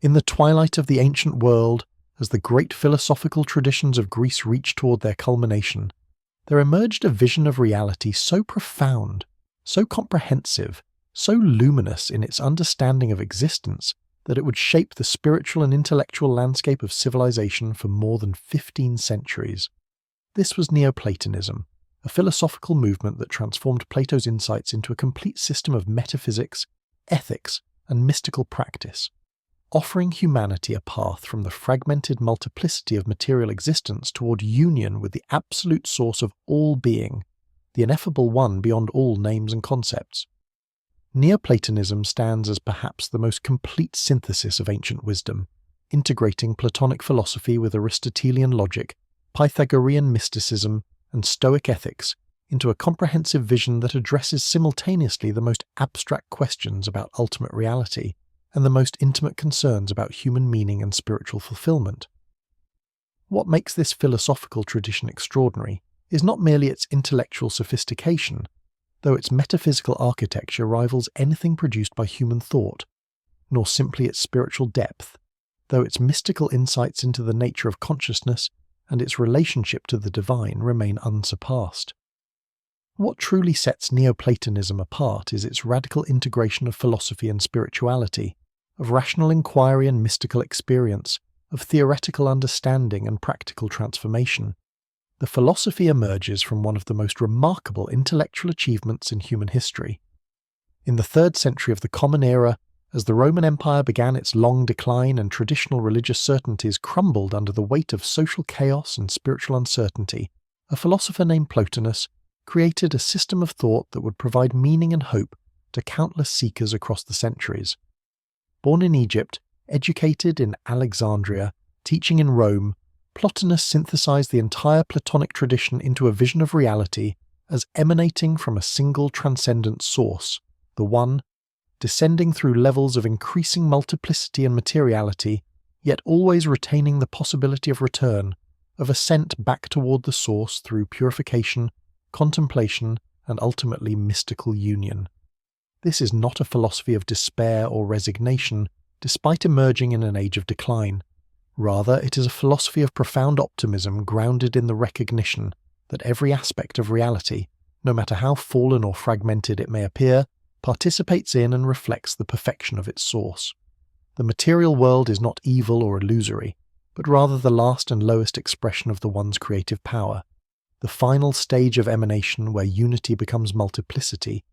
In the twilight of the ancient world, as the great philosophical traditions of Greece reached toward their culmination, there emerged a vision of reality so profound, so comprehensive, so luminous in its understanding of existence that it would shape the spiritual and intellectual landscape of civilization for more than 15 centuries. This was Neoplatonism, a philosophical movement that transformed Plato's insights into a complete system of metaphysics, ethics, and mystical practice, offering humanity a path from the fragmented multiplicity of material existence toward union with the absolute source of all being, the ineffable one beyond all names and concepts. Neoplatonism stands as perhaps the most complete synthesis of ancient wisdom, integrating Platonic philosophy with Aristotelian logic, Pythagorean mysticism, and Stoic ethics into a comprehensive vision that addresses simultaneously the most abstract questions about ultimate reality and the most intimate concerns about human meaning and spiritual fulfillment. What makes this philosophical tradition extraordinary is not merely its intellectual sophistication, though its metaphysical architecture rivals anything produced by human thought, nor simply its spiritual depth, though its mystical insights into the nature of consciousness and its relationship to the divine remain unsurpassed. What truly sets Neoplatonism apart is its radical integration of philosophy and spirituality, of rational inquiry and mystical experience, of theoretical understanding and practical transformation. The philosophy emerges from one of the most remarkable intellectual achievements in human history. In the 3rd century of the Common Era, as the Roman Empire began its long decline and traditional religious certainties crumbled under the weight of social chaos and spiritual uncertainty, a philosopher named Plotinus created a system of thought that would provide meaning and hope to countless seekers across the centuries. Born in Egypt, educated in Alexandria, teaching in Rome, Plotinus synthesized the entire Platonic tradition into a vision of reality as emanating from a single transcendent source, the One, descending through levels of increasing multiplicity and materiality, yet always retaining the possibility of return, of ascent back toward the source through purification, contemplation, and ultimately mystical union. This is not a philosophy of despair or resignation, despite emerging in an age of decline. Rather, it is a philosophy of profound optimism grounded in the recognition that every aspect of reality, no matter how fallen or fragmented it may appear, participates in and reflects the perfection of its source. The material world is not evil or illusory, but rather the last and lowest expression of the One's creative power, the final stage of emanation where unity becomes multiplicity,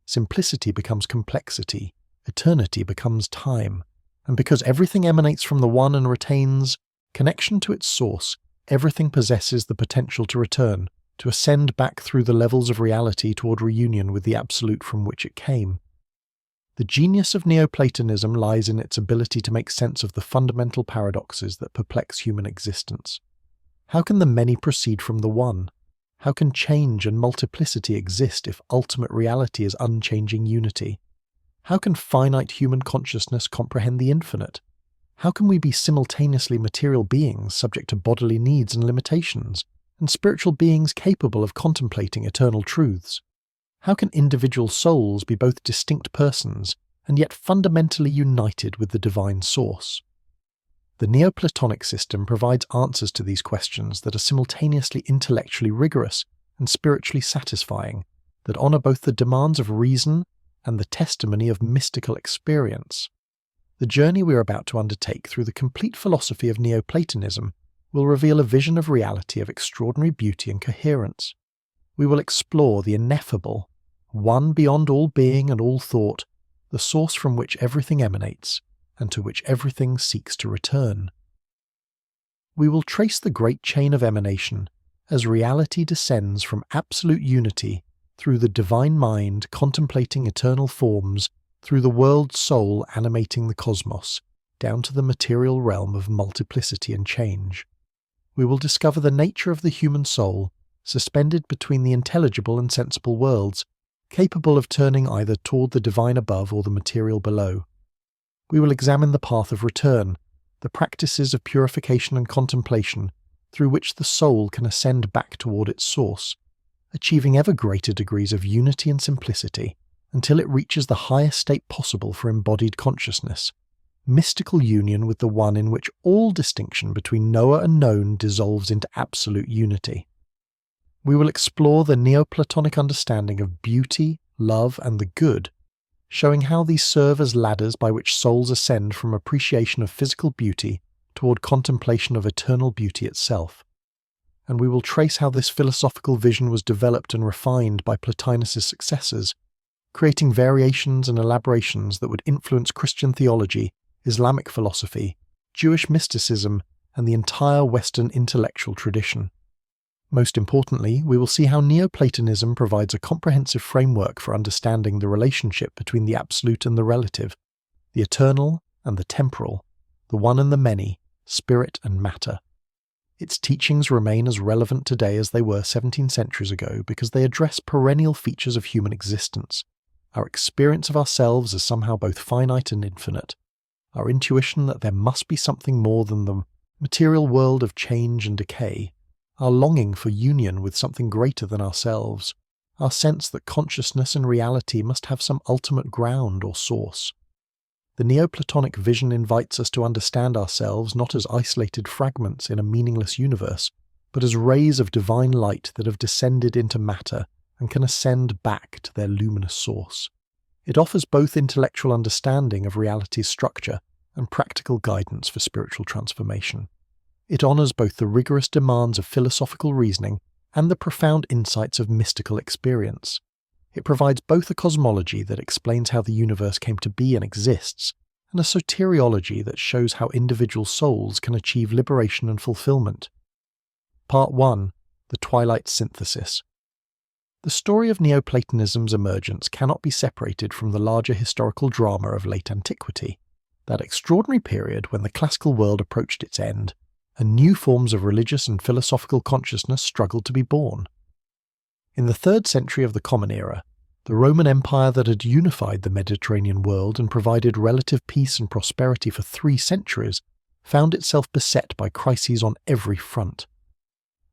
simplicity becomes complexity, eternity becomes time. And because everything emanates from the One and retains connection to its source, everything possesses the potential to return, to ascend back through the levels of reality toward reunion with the Absolute from which it came. The genius of Neoplatonism lies in its ability to make sense of the fundamental paradoxes that perplex human existence. How can the many proceed from the One? How can change and multiplicity exist if ultimate reality is unchanging unity? How can finite human consciousness comprehend the infinite? How can we be simultaneously material beings subject to bodily needs and limitations, and spiritual beings capable of contemplating eternal truths? How can individual souls be both distinct persons and yet fundamentally united with the divine source? The Neoplatonic system provides answers to these questions that are simultaneously intellectually rigorous and spiritually satisfying, that honor both the demands of reason and the testimony of mystical experience. The journey we are about to undertake through the complete philosophy of Neoplatonism will reveal a vision of reality of extraordinary beauty and coherence. We will explore the ineffable, one beyond all being and all thought, the source from which everything emanates, and to which everything seeks to return. We will trace the great chain of emanation as reality descends from absolute unity through the divine mind contemplating eternal forms, through the world soul animating the cosmos, down to the material realm of multiplicity and change. We will discover the nature of the human soul, suspended between the intelligible and sensible worlds, capable of turning either toward the divine above or the material below. We will examine the path of return, the practices of purification and contemplation, through which the soul can ascend back toward its source, achieving ever greater degrees of unity and simplicity, until it reaches the highest state possible for embodied consciousness, mystical union with the one in which all distinction between knower and known dissolves into absolute unity. We will explore the Neoplatonic understanding of beauty, love, and the good, showing how these serve as ladders by which souls ascend from appreciation of physical beauty toward contemplation of eternal beauty itself. And we will trace how this philosophical vision was developed and refined by Plotinus' successors, creating variations and elaborations that would influence Christian theology, Islamic philosophy, Jewish mysticism, and the entire Western intellectual tradition. Most importantly, we will see how Neoplatonism provides a comprehensive framework for understanding the relationship between the absolute and the relative, the eternal and the temporal, the one and the many, spirit and matter. Its teachings remain as relevant today as they were 17 centuries ago because they address perennial features of human existence, our experience of ourselves as somehow both finite and infinite, our intuition that there must be something more than the material world of change and decay, our longing for union with something greater than ourselves, our sense that consciousness and reality must have some ultimate ground or source. The Neoplatonic vision invites us to understand ourselves not as isolated fragments in a meaningless universe, but as rays of divine light that have descended into matter and can ascend back to their luminous source. It offers both intellectual understanding of reality's structure and practical guidance for spiritual transformation. It honors both the rigorous demands of philosophical reasoning and the profound insights of mystical experience. It provides both a cosmology that explains how the universe came to be and exists, and a soteriology that shows how individual souls can achieve liberation and fulfillment. Part 1. The Twilight Synthesis. The story of Neoplatonism's emergence cannot be separated from the larger historical drama of late antiquity, that extraordinary period when the classical world approached its end, and new forms of religious and philosophical consciousness struggled to be born. In the 3rd century of the Common Era, the Roman Empire that had unified the Mediterranean world and provided relative peace and prosperity for 3 centuries found itself beset by crises on every front.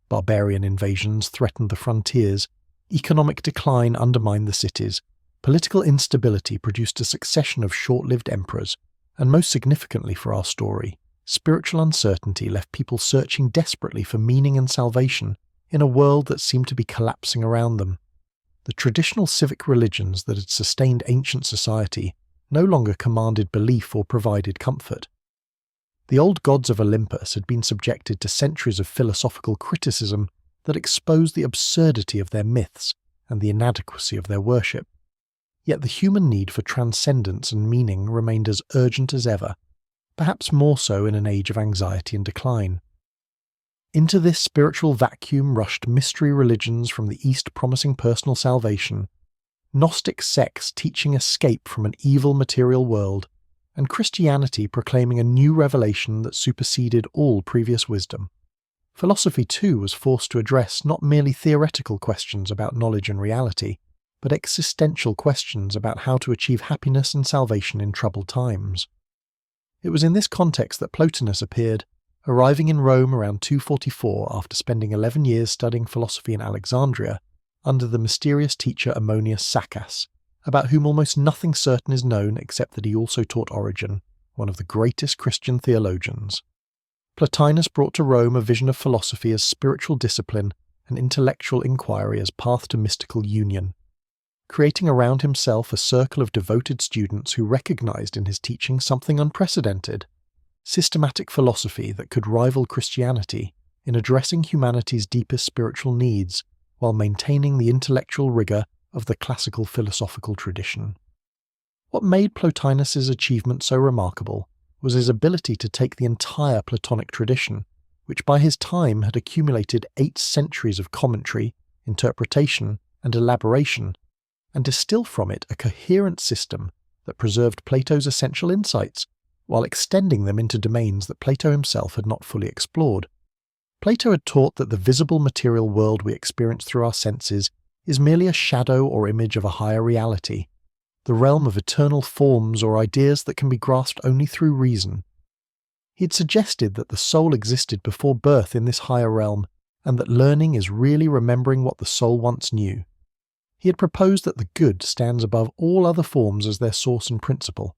Barbarian invasions threatened the frontiers, economic decline undermined the cities, political instability produced a succession of short-lived emperors, and most significantly for our story, spiritual uncertainty left people searching desperately for meaning and salvation in a world that seemed to be collapsing around them. The traditional civic religions that had sustained ancient society no longer commanded belief or provided comfort. The old gods of Olympus had been subjected to centuries of philosophical criticism that exposed the absurdity of their myths and the inadequacy of their worship. Yet the human need for transcendence and meaning remained as urgent as ever, perhaps more so in an age of anxiety and decline. Into this spiritual vacuum rushed mystery religions from the East promising personal salvation, Gnostic sects teaching escape from an evil material world, and Christianity proclaiming a new revelation that superseded all previous wisdom. Philosophy too was forced to address not merely theoretical questions about knowledge and reality, but existential questions about how to achieve happiness and salvation in troubled times. It was in this context that Plotinus appeared, arriving in Rome around 244 after spending 11 years studying philosophy in Alexandria under the mysterious teacher Ammonius Saccas, about whom almost nothing certain is known except that he also taught Origen, one of the greatest Christian theologians. Plotinus brought to Rome a vision of philosophy as spiritual discipline and intellectual inquiry as path to mystical union, creating around himself a circle of devoted students who recognized in his teaching something unprecedented, systematic philosophy that could rival Christianity in addressing humanity's deepest spiritual needs while maintaining the intellectual rigor of the classical philosophical tradition. What made Plotinus's achievement so remarkable was his ability to take the entire Platonic tradition, which by his time had accumulated 8 centuries of commentary, interpretation, and elaboration, and distill from it a coherent system that preserved Plato's essential insights while extending them into domains that Plato himself had not fully explored. Plato had taught that the visible material world we experience through our senses is merely a shadow or image of a higher reality, the realm of eternal forms or ideas that can be grasped only through reason. He had suggested that the soul existed before birth in this higher realm, and that learning is really remembering what the soul once knew. He had proposed that the good stands above all other forms as their source and principle.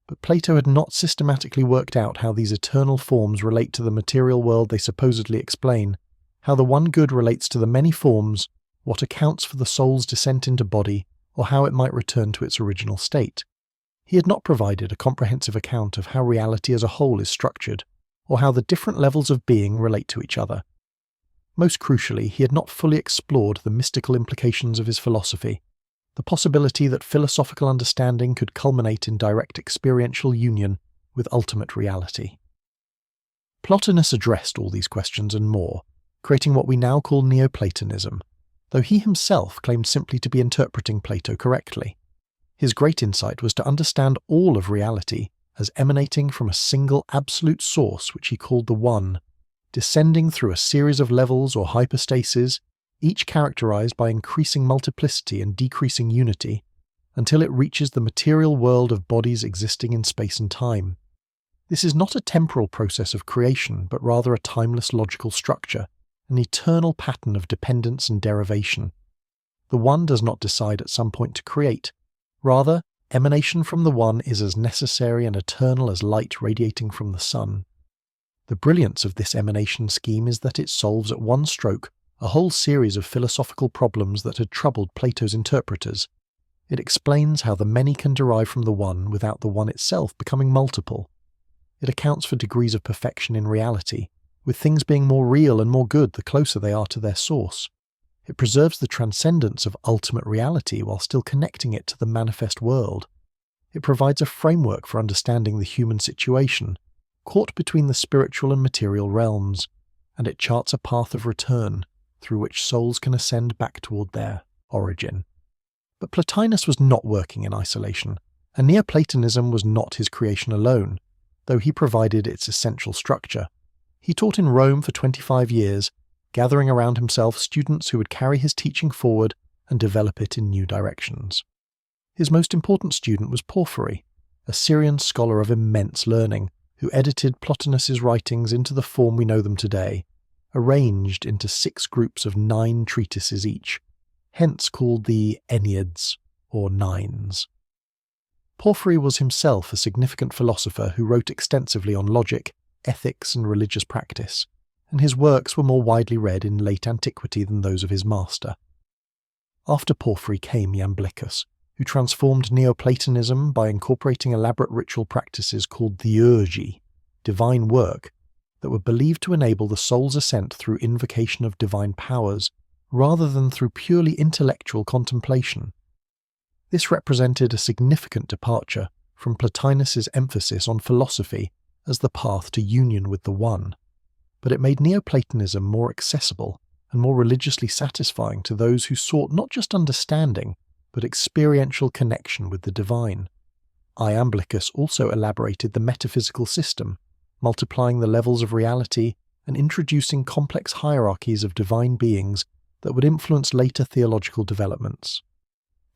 But Plato had not systematically worked out how these eternal forms relate to the material world they supposedly explain, how the one good relates to the many forms, what accounts for the soul's descent into body, or how it might return to its original state. He had not provided a comprehensive account of how reality as a whole is structured, or how the different levels of being relate to each other. Most crucially, he had not fully explored the mystical implications of his philosophy, the possibility that philosophical understanding could culminate in direct experiential union with ultimate reality. Plotinus addressed all these questions and more, creating what we now call Neoplatonism, though he himself claimed simply to be interpreting Plato correctly. His great insight was to understand all of reality as emanating from a single absolute source which he called the One, descending through a series of levels or hypostases, each characterized by increasing multiplicity and decreasing unity, until it reaches the material world of bodies existing in space and time. This is not a temporal process of creation, but rather a timeless logical structure, an eternal pattern of dependence and derivation. The One does not decide at some point to create. Rather, emanation from the One is as necessary and eternal as light radiating from the sun. The brilliance of this emanation scheme is that it solves at one stroke a whole series of philosophical problems that had troubled Plato's interpreters. It explains how the many can derive from the One without the One itself becoming multiple. It accounts for degrees of perfection in reality, with things being more real and more good the closer they are to their source. It preserves the transcendence of ultimate reality while still connecting it to the manifest world. It provides a framework for understanding the human situation, caught between the spiritual and material realms, and it charts a path of return through which souls can ascend back toward their origin. But Plotinus was not working in isolation, and Neoplatonism was not his creation alone, though he provided its essential structure. He taught in Rome for 25 years, gathering around himself students who would carry his teaching forward and develop it in new directions. His most important student was Porphyry, a Syrian scholar of immense learning, who edited Plotinus's writings into the form we know them today, arranged into 6 groups of 9 treatises each, hence called the Enneads, or Nines. Porphyry was himself a significant philosopher who wrote extensively on logic, ethics, and religious practice, and his works were more widely read in late antiquity than those of his master. After Porphyry came Iamblichus, who transformed Neoplatonism by incorporating elaborate ritual practices called theurgy, divine work, that were believed to enable the soul's ascent through invocation of divine powers, rather than through purely intellectual contemplation. This represented a significant departure from Plotinus's emphasis on philosophy as the path to union with the One, but it made Neoplatonism more accessible and more religiously satisfying to those who sought not just understanding, but experiential connection with the divine. Iamblichus also elaborated the metaphysical system, multiplying the levels of reality and introducing complex hierarchies of divine beings that would influence later theological developments.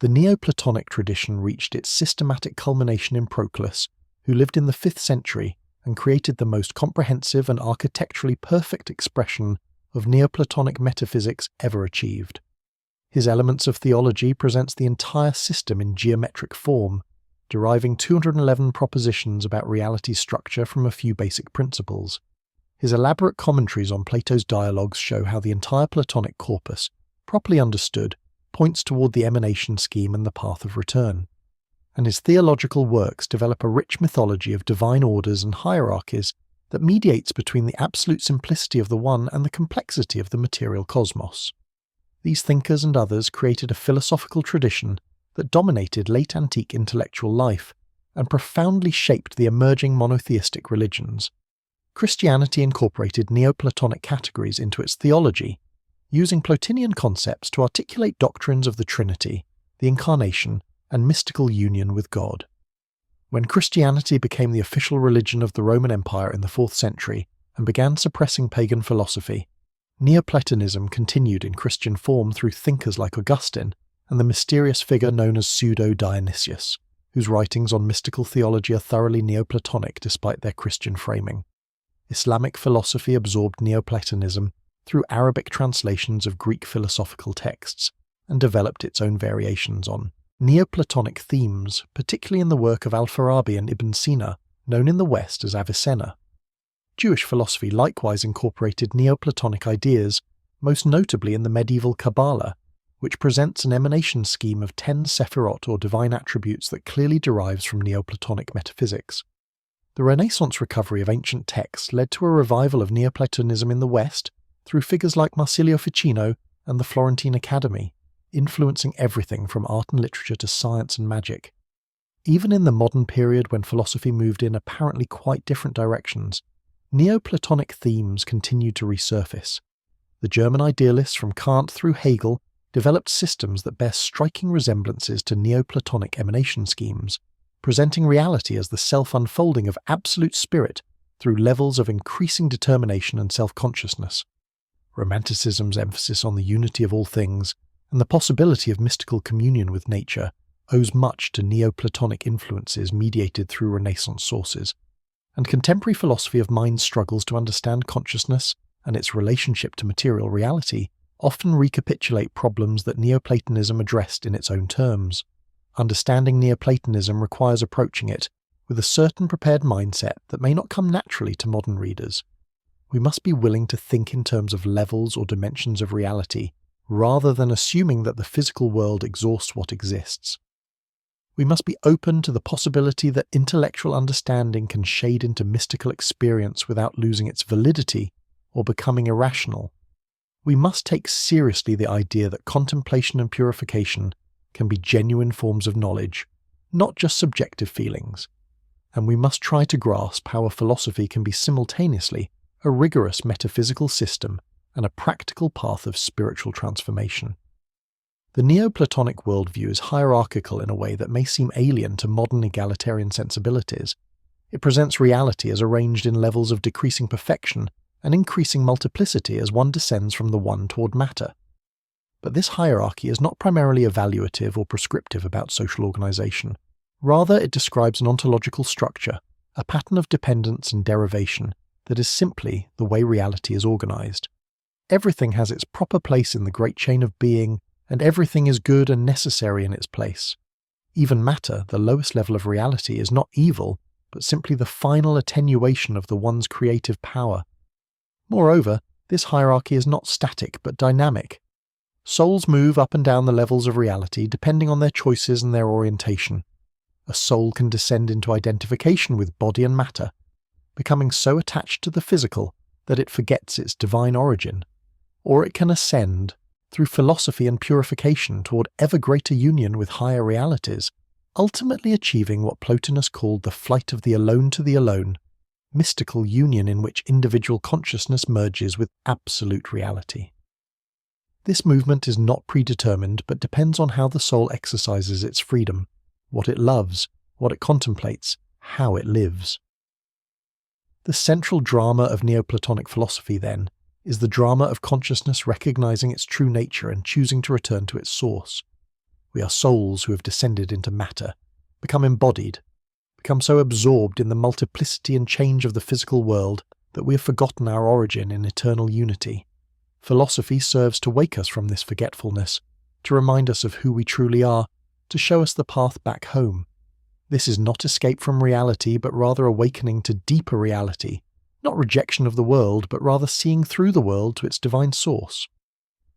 The Neoplatonic tradition reached its systematic culmination in Proclus, who lived in the 5th century and created the most comprehensive and architecturally perfect expression of Neoplatonic metaphysics ever achieved. His Elements of Theology presents the entire system in geometric form, deriving 211 propositions about reality's structure from a few basic principles. His elaborate commentaries on Plato's dialogues show how the entire Platonic corpus, properly understood, points toward the emanation scheme and the path of return. And his theological works develop a rich mythology of divine orders and hierarchies that mediates between the absolute simplicity of the One and the complexity of the material cosmos. These thinkers and others created a philosophical tradition that dominated late antique intellectual life and profoundly shaped the emerging monotheistic religions. Christianity incorporated Neoplatonic categories into its theology, using Plotinian concepts to articulate doctrines of the Trinity, the Incarnation, and mystical union with God. When Christianity became the official religion of the Roman Empire in the 4th century and began suppressing pagan philosophy, Neoplatonism continued in Christian form through thinkers like Augustine and the mysterious figure known as Pseudo-Dionysius, whose writings on mystical theology are thoroughly Neoplatonic despite their Christian framing. Islamic philosophy absorbed Neoplatonism through Arabic translations of Greek philosophical texts and developed its own variations on Neoplatonic themes, particularly in the work of Al-Farabi and Ibn Sina, known in the West as Avicenna. Jewish philosophy likewise incorporated Neoplatonic ideas, most notably in the medieval Kabbalah, which presents an emanation scheme of 10 sephirot or divine attributes that clearly derives from Neoplatonic metaphysics. The Renaissance recovery of ancient texts led to a revival of Neoplatonism in the West through figures like Marsilio Ficino and the Florentine Academy, influencing everything from art and literature to science and magic. Even in the modern period when philosophy moved in apparently quite different directions, Neoplatonic themes continued to resurface. The German idealists from Kant through Hegel developed systems that bear striking resemblances to Neoplatonic emanation schemes, presenting reality as the self-unfolding of absolute spirit through levels of increasing determination and self-consciousness. Romanticism's emphasis on the unity of all things and the possibility of mystical communion with nature owes much to Neoplatonic influences mediated through Renaissance sources, and contemporary philosophy of mind struggles to understand consciousness and its relationship to material reality often recapitulate problems that Neoplatonism addressed in its own terms. Understanding Neoplatonism requires approaching it with a certain prepared mindset that may not come naturally to modern readers. We must be willing to think in terms of levels or dimensions of reality, rather than assuming that the physical world exhausts what exists. We must be open to the possibility that intellectual understanding can shade into mystical experience without losing its validity or becoming irrational. We must take seriously the idea that contemplation and purification can be genuine forms of knowledge, not just subjective feelings, and we must try to grasp how a philosophy can be simultaneously a rigorous metaphysical system and a practical path of spiritual transformation. The Neoplatonic worldview is hierarchical in a way that may seem alien to modern egalitarian sensibilities. It presents reality as arranged in levels of decreasing perfection and increasing multiplicity as one descends from the one toward matter. But this hierarchy is not primarily evaluative or prescriptive about social organization. Rather, it describes an ontological structure, a pattern of dependence and derivation that is simply the way reality is organized. Everything has its proper place in the great chain of being, and everything is good and necessary in its place. Even matter, the lowest level of reality, is not evil, but simply the final attenuation of the one's creative power. Moreover, this hierarchy is not static but dynamic. Souls move up and down the levels of reality depending on their choices and their orientation. A soul can descend into identification with body and matter, becoming so attached to the physical that it forgets its divine origin, or it can ascend through philosophy and purification toward ever greater union with higher realities, ultimately achieving what Plotinus called the flight of the alone to the alone, mystical union in which individual consciousness merges with absolute reality. This movement is not predetermined but depends on how the soul exercises its freedom, what it loves, what it contemplates, how it lives. The central drama of Neoplatonic philosophy, then, is the drama of consciousness recognizing its true nature and choosing to return to its source. We are souls who have descended into matter, become embodied, become so absorbed in the multiplicity and change of the physical world that we have forgotten our origin in eternal unity. Philosophy serves to wake us from this forgetfulness, to remind us of who we truly are, to show us the path back home. This is not escape from reality, but rather awakening to deeper reality, not rejection of the world, but rather seeing through the world to its divine source.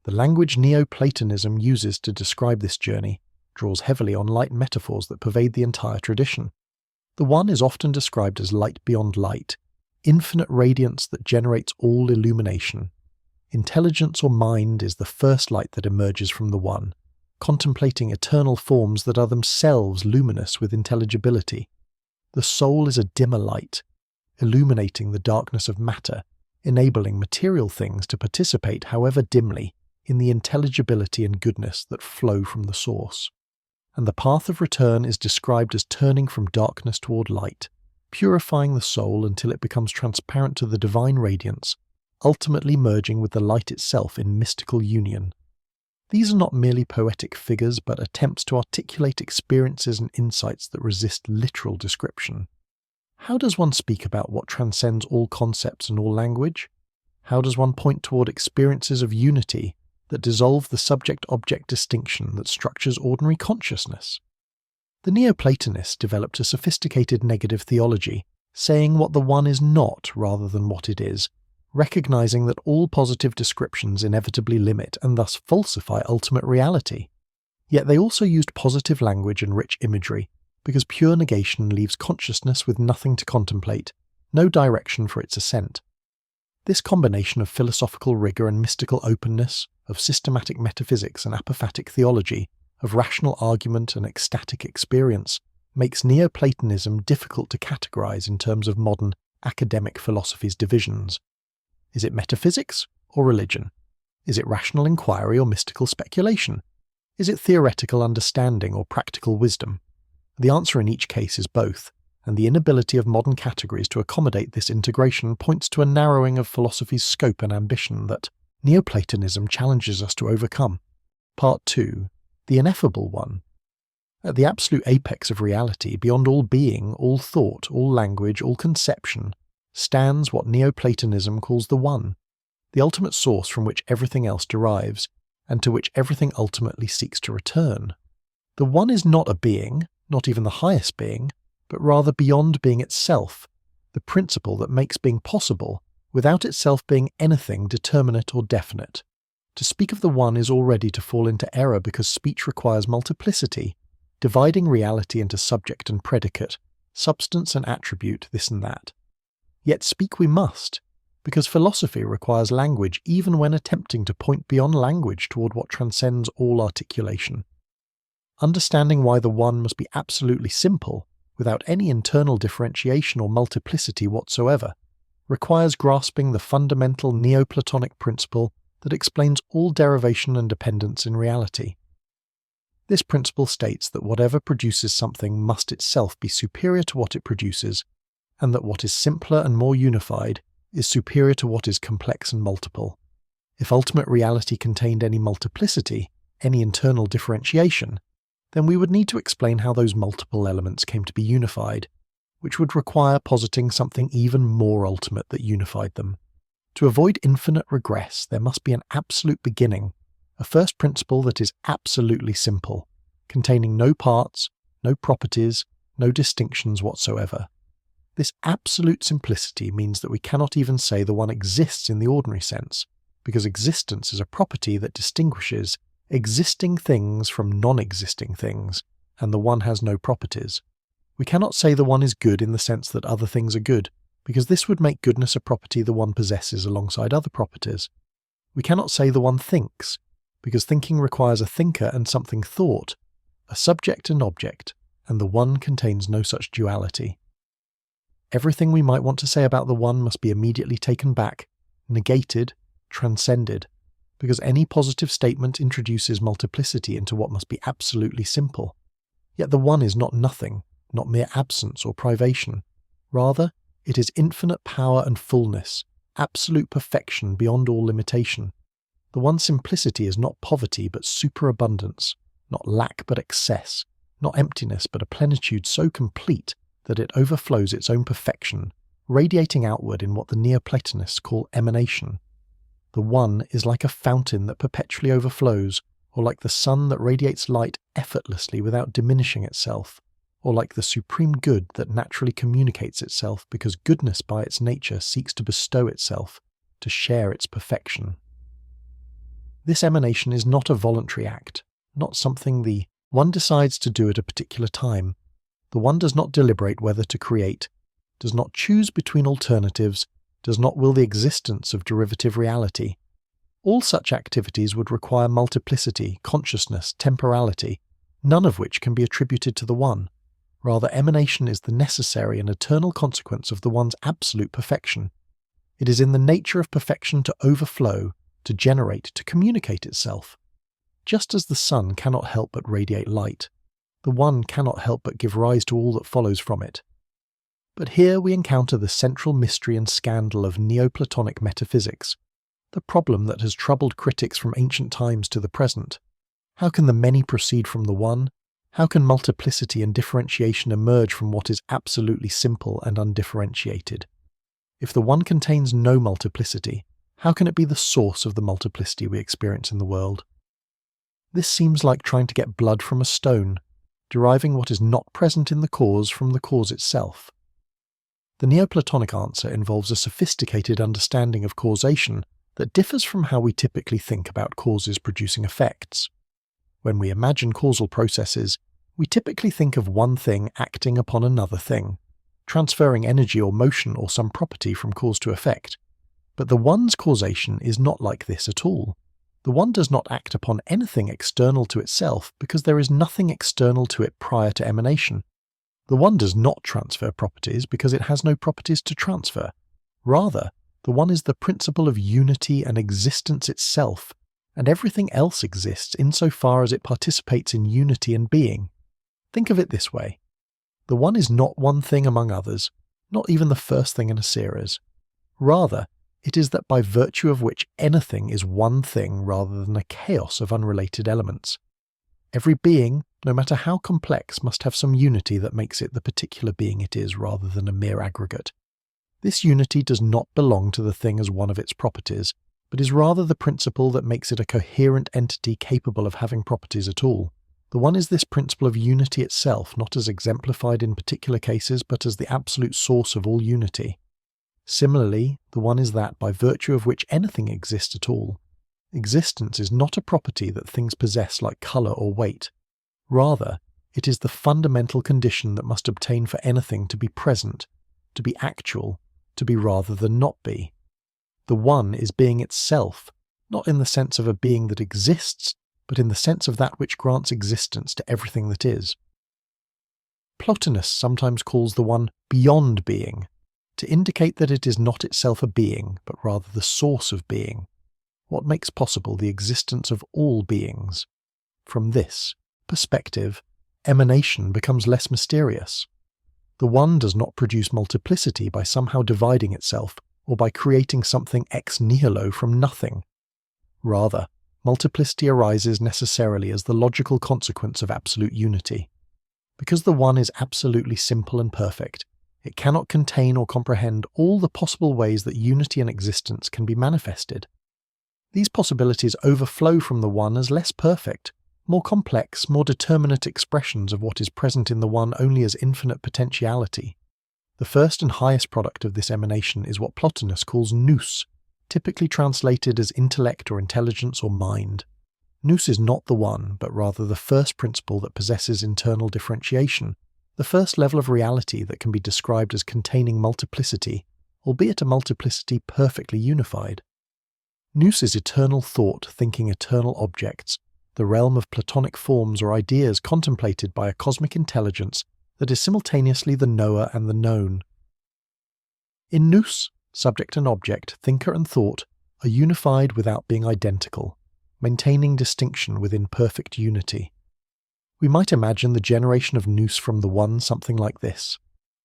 The language Neoplatonism uses to describe this journey draws heavily on light metaphors that pervade the entire tradition. The one is often described as light beyond light, infinite radiance that generates all illumination. Intelligence or mind is the first light that emerges from the one, contemplating eternal forms that are themselves luminous with intelligibility. The soul is a dimmer light, illuminating the darkness of matter, enabling material things to participate, however dimly, in the intelligibility and goodness that flow from the source. And the path of return is described as turning from darkness toward light, purifying the soul until it becomes transparent to the divine radiance, ultimately merging with the light itself in mystical union. These are not merely poetic figures, but attempts to articulate experiences and insights that resist literal description. How does one speak about what transcends all concepts and all language? How does one point toward experiences of unity that dissolve the subject-object distinction that structures ordinary consciousness. The Neoplatonists developed a sophisticated negative theology, saying what the one is not rather than what it is, recognizing that all positive descriptions inevitably limit and thus falsify ultimate reality. Yet they also used positive language and rich imagery, because pure negation leaves consciousness with nothing to contemplate, no direction for its ascent. This combination of philosophical rigour and mystical openness, of systematic metaphysics and apophatic theology, of rational argument and ecstatic experience, makes Neoplatonism difficult to categorize in terms of modern academic philosophy's divisions. Is it metaphysics or religion? Is it rational inquiry or mystical speculation? Is it theoretical understanding or practical wisdom? The answer in each case is both, and the inability of modern categories to accommodate this integration points to a narrowing of philosophy's scope and ambition that Neoplatonism challenges us to overcome. Part 2. The ineffable one. At the absolute apex of reality, beyond all being, all thought, all language, all conception, stands what Neoplatonism calls the One, the ultimate source from which everything else derives, and to which everything ultimately seeks to return. The One is not a being, not even the highest being, but rather beyond being itself, the principle that makes being possible, without itself being anything determinate or definite. To speak of the One is already to fall into error because speech requires multiplicity, dividing reality into subject and predicate, substance and attribute, this and that. Yet speak we must, because philosophy requires language even when attempting to point beyond language toward what transcends all articulation. Understanding why the One must be absolutely simple, without any internal differentiation or multiplicity whatsoever, requires grasping the fundamental Neoplatonic principle that explains all derivation and dependence in reality. This principle states that whatever produces something must itself be superior to what it produces, and that what is simpler and more unified is superior to what is complex and multiple. If ultimate reality contained any multiplicity, any internal differentiation, then we would need to explain how those multiple elements came to be unified, which would require positing something even more ultimate that unified them. To avoid infinite regress, there must be an absolute beginning, a first principle that is absolutely simple, containing no parts, no properties, no distinctions whatsoever. This absolute simplicity means that we cannot even say the One exists in the ordinary sense, because existence is a property that distinguishes existing things from non-existing things, and the One has no properties. We cannot say the One is good in the sense that other things are good, because this would make goodness a property the One possesses alongside other properties. We cannot say the One thinks, because thinking requires a thinker and something thought, a subject and object, and the One contains no such duality. Everything we might want to say about the One must be immediately taken back, negated, transcended, because any positive statement introduces multiplicity into what must be absolutely simple. Yet the One is not nothing, not mere absence or privation. Rather, it is infinite power and fullness, absolute perfection beyond all limitation. The One's simplicity is not poverty but superabundance, not lack but excess, not emptiness but a plenitude so complete that it overflows its own perfection, radiating outward in what the Neoplatonists call emanation. The One is like a fountain that perpetually overflows, or like the sun that radiates light effortlessly without diminishing itself, or like the supreme good that naturally communicates itself because goodness by its nature seeks to bestow itself, to share its perfection. This emanation is not a voluntary act, not something the One decides to do at a particular time. The One does not deliberate whether to create, does not choose between alternatives, does not will the existence of derivative reality. All such activities would require multiplicity, consciousness, temporality, none of which can be attributed to the One. Rather, emanation is the necessary and eternal consequence of the One's absolute perfection. It is in the nature of perfection to overflow, to generate, to communicate itself. Just as the sun cannot help but radiate light, the One cannot help but give rise to all that follows from it. But here we encounter the central mystery and scandal of Neoplatonic metaphysics, the problem that has troubled critics from ancient times to the present. How can the many proceed from the One? How can multiplicity and differentiation emerge from what is absolutely simple and undifferentiated? If the One contains no multiplicity, How can it be the source of the multiplicity we experience in the world? This seems like trying to get blood from a stone, deriving what is not present in the cause from the cause itself. The Neoplatonic answer involves a sophisticated understanding of causation that differs from how we typically think about causes producing effects. When we imagine causal processes, we typically think of one thing acting upon another thing, transferring energy or motion or some property from cause to effect. But the One's causation is not like this at all. The One does not act upon anything external to itself because there is nothing external to it prior to emanation. The One does not transfer properties because it has no properties to transfer. Rather, the One is the principle of unity and existence itself, and everything else exists insofar as it participates in unity and being. Think of it this way. The One is not one thing among others, not even the first thing in a series. Rather, it is that by virtue of which anything is one thing rather than a chaos of unrelated elements. Every being, no matter how complex, must have some unity that makes it the particular being it is rather than a mere aggregate. This unity does not belong to the thing as one of its properties, but is rather the principle that makes it a coherent entity capable of having properties at all. The One is this principle of unity itself, not as exemplified in particular cases, but as the absolute source of all unity. Similarly, the One is that by virtue of which anything exists at all. Existence is not a property that things possess like colour or weight. Rather, it is the fundamental condition that must obtain for anything to be present, to be actual, to be rather than not be. The One is being itself, not in the sense of a being that exists, but in the sense of that which grants existence to everything that is. Plotinus sometimes calls the One beyond being, to indicate that it is not itself a being, but rather the source of being, what makes possible the existence of all beings. From this perspective, emanation becomes less mysterious. The One does not produce multiplicity by somehow dividing itself, or by creating something ex nihilo from nothing. Rather, multiplicity arises necessarily as the logical consequence of absolute unity. Because the One is absolutely simple and perfect, it cannot contain or comprehend all the possible ways that unity and existence can be manifested. These possibilities overflow from the One as less perfect, more complex, more determinate expressions of what is present in the One only as infinite potentiality. The first and highest product of this emanation is what Plotinus calls Nous, typically translated as intellect or intelligence or mind. Nous is not the One, but rather the first principle that possesses internal differentiation, the first level of reality that can be described as containing multiplicity, albeit a multiplicity perfectly unified. Nous is eternal thought thinking eternal objects, the realm of Platonic forms or ideas contemplated by a cosmic intelligence that is simultaneously the knower and the known. In Nous, subject and object, thinker and thought, are unified without being identical, maintaining distinction within perfect unity. We might imagine the generation of Nous from the One something like this.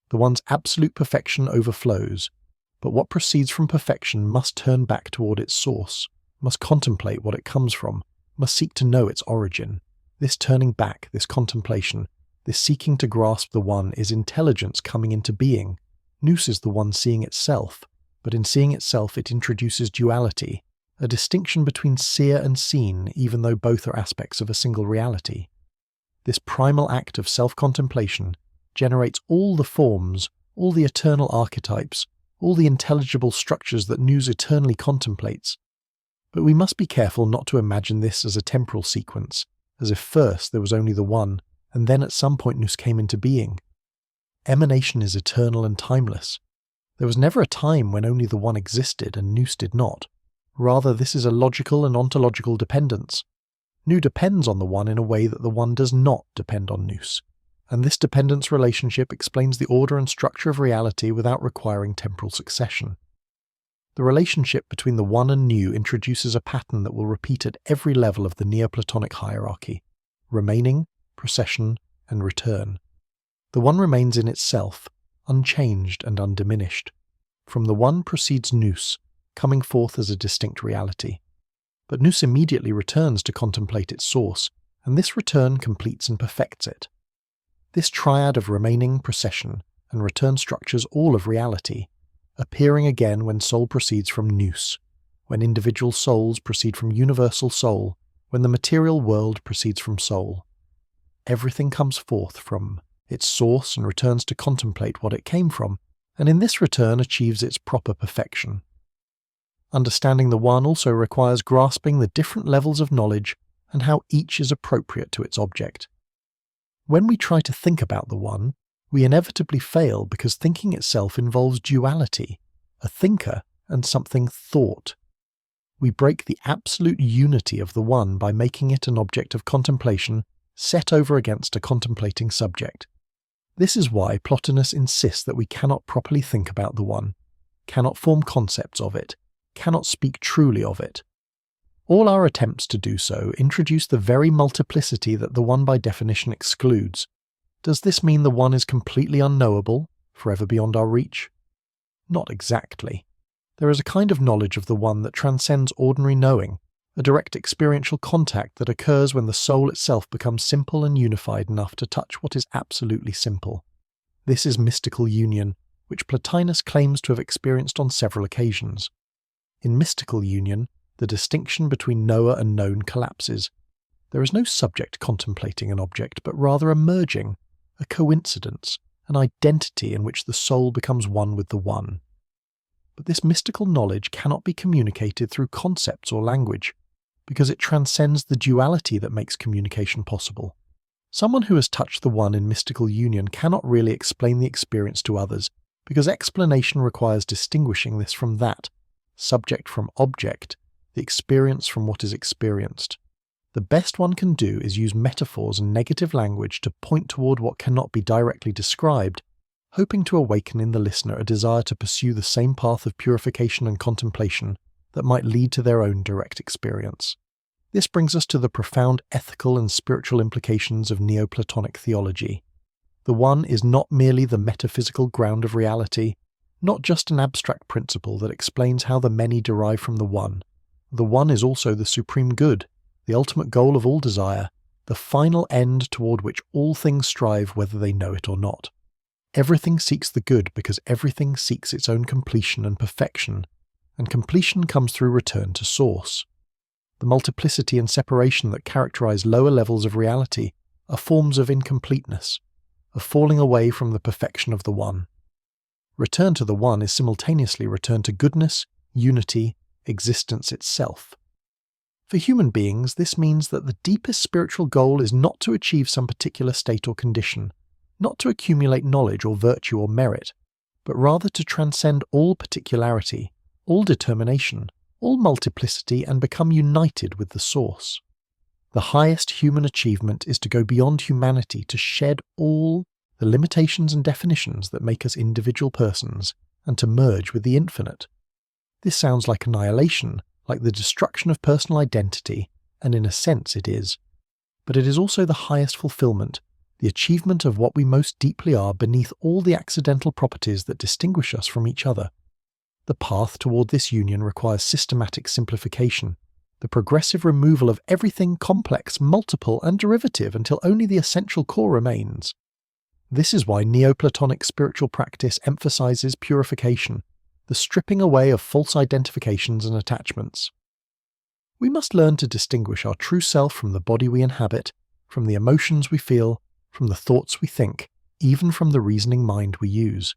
The One's absolute perfection overflows, but what proceeds from perfection must turn back toward its source, must contemplate what it comes from, must seek to know its origin. This turning back, this contemplation, this seeking to grasp the One is intelligence coming into being. Nous is the One seeing itself, but in seeing itself it introduces duality, a distinction between seer and seen even though both are aspects of a single reality. This primal act of self-contemplation generates all the forms, all the eternal archetypes, all the intelligible structures that Nous eternally contemplates. But we must be careful not to imagine this as a temporal sequence, as if first there was only the One, and then at some point Nous came into being. Emanation is eternal and timeless. There was never a time when only the One existed and Nous did not. Rather, this is a logical and ontological dependence. Nous depends on the One in a way that the One does not depend on Nous, and this dependence relationship explains the order and structure of reality without requiring temporal succession. The relationship between the One and Nous introduces a pattern that will repeat at every level of the Neoplatonic hierarchy: remaining, procession, and return. The One remains in itself, unchanged and undiminished. From the One proceeds Nous, coming forth as a distinct reality. But Nous immediately returns to contemplate its source, and this return completes and perfects it. This triad of remaining, procession, and return structures all of reality, appearing again when soul proceeds from Nous. when individual souls proceed from universal soul, when the material world proceeds from soul. Everything comes forth from its source and returns to contemplate what it came from, and in this return achieves its proper perfection. Understanding the One also requires grasping the different levels of knowledge and how each is appropriate to its object. When we try to think about the One, we inevitably fail because thinking itself involves duality, a thinker and something thought. We break the absolute unity of the One by making it an object of contemplation set over against a contemplating subject. This is why Plotinus insists that we cannot properly think about the One, cannot form concepts of it, cannot speak truly of it. All our attempts to do so introduce the very multiplicity that the One by definition excludes. Does this mean the One is completely unknowable, forever beyond our reach? Not exactly. There is a kind of knowledge of the One that transcends ordinary knowing, a direct experiential contact that occurs when the soul itself becomes simple and unified enough to touch what is absolutely simple. This is mystical union, which Plotinus claims to have experienced on several occasions. In mystical union, the distinction between knower and known collapses. There is no subject contemplating an object, but rather a merging, a coincidence, an identity in which the soul becomes one with the One. But this mystical knowledge cannot be communicated through concepts or language, because it transcends the duality that makes communication possible. Someone who has touched the One in mystical union cannot really explain the experience to others, because explanation requires distinguishing this from that, subject from object, the experience from what is experienced. The best one can do is use metaphors and negative language to point toward what cannot be directly described, hoping to awaken in the listener a desire to pursue the same path of purification and contemplation that might lead to their own direct experience. This brings us to the profound ethical and spiritual implications of Neoplatonic theology. The One is not merely the metaphysical ground of reality, not just an abstract principle that explains how the many derive from the One. The One is also the supreme good, the ultimate goal of all desire, the final end toward which all things strive whether they know it or not. Everything seeks the good because everything seeks its own completion and perfection, and completion comes through return to source. The multiplicity and separation that characterize lower levels of reality are forms of incompleteness, of falling away from the perfection of the One. Return to the One is simultaneously return to goodness, unity, existence itself. For human beings, this means that the deepest spiritual goal is not to achieve some particular state or condition, not to accumulate knowledge or virtue or merit, but rather to transcend all particularity, all determination, all multiplicity and become united with the Source. The highest human achievement is to go beyond humanity, to shed all the limitations and definitions that make us individual persons, and to merge with the infinite. This sounds like annihilation, like the destruction of personal identity, and in a sense it is. But it is also the highest fulfillment, the achievement of what we most deeply are beneath all the accidental properties that distinguish us from each other. The path toward this union requires systematic simplification, the progressive removal of everything complex, multiple, and derivative until only the essential core remains. This is why Neoplatonic spiritual practice emphasizes purification, the stripping away of false identifications and attachments. We must learn to distinguish our true self from the body we inhabit, from the emotions we feel, from the thoughts we think, even from the reasoning mind we use.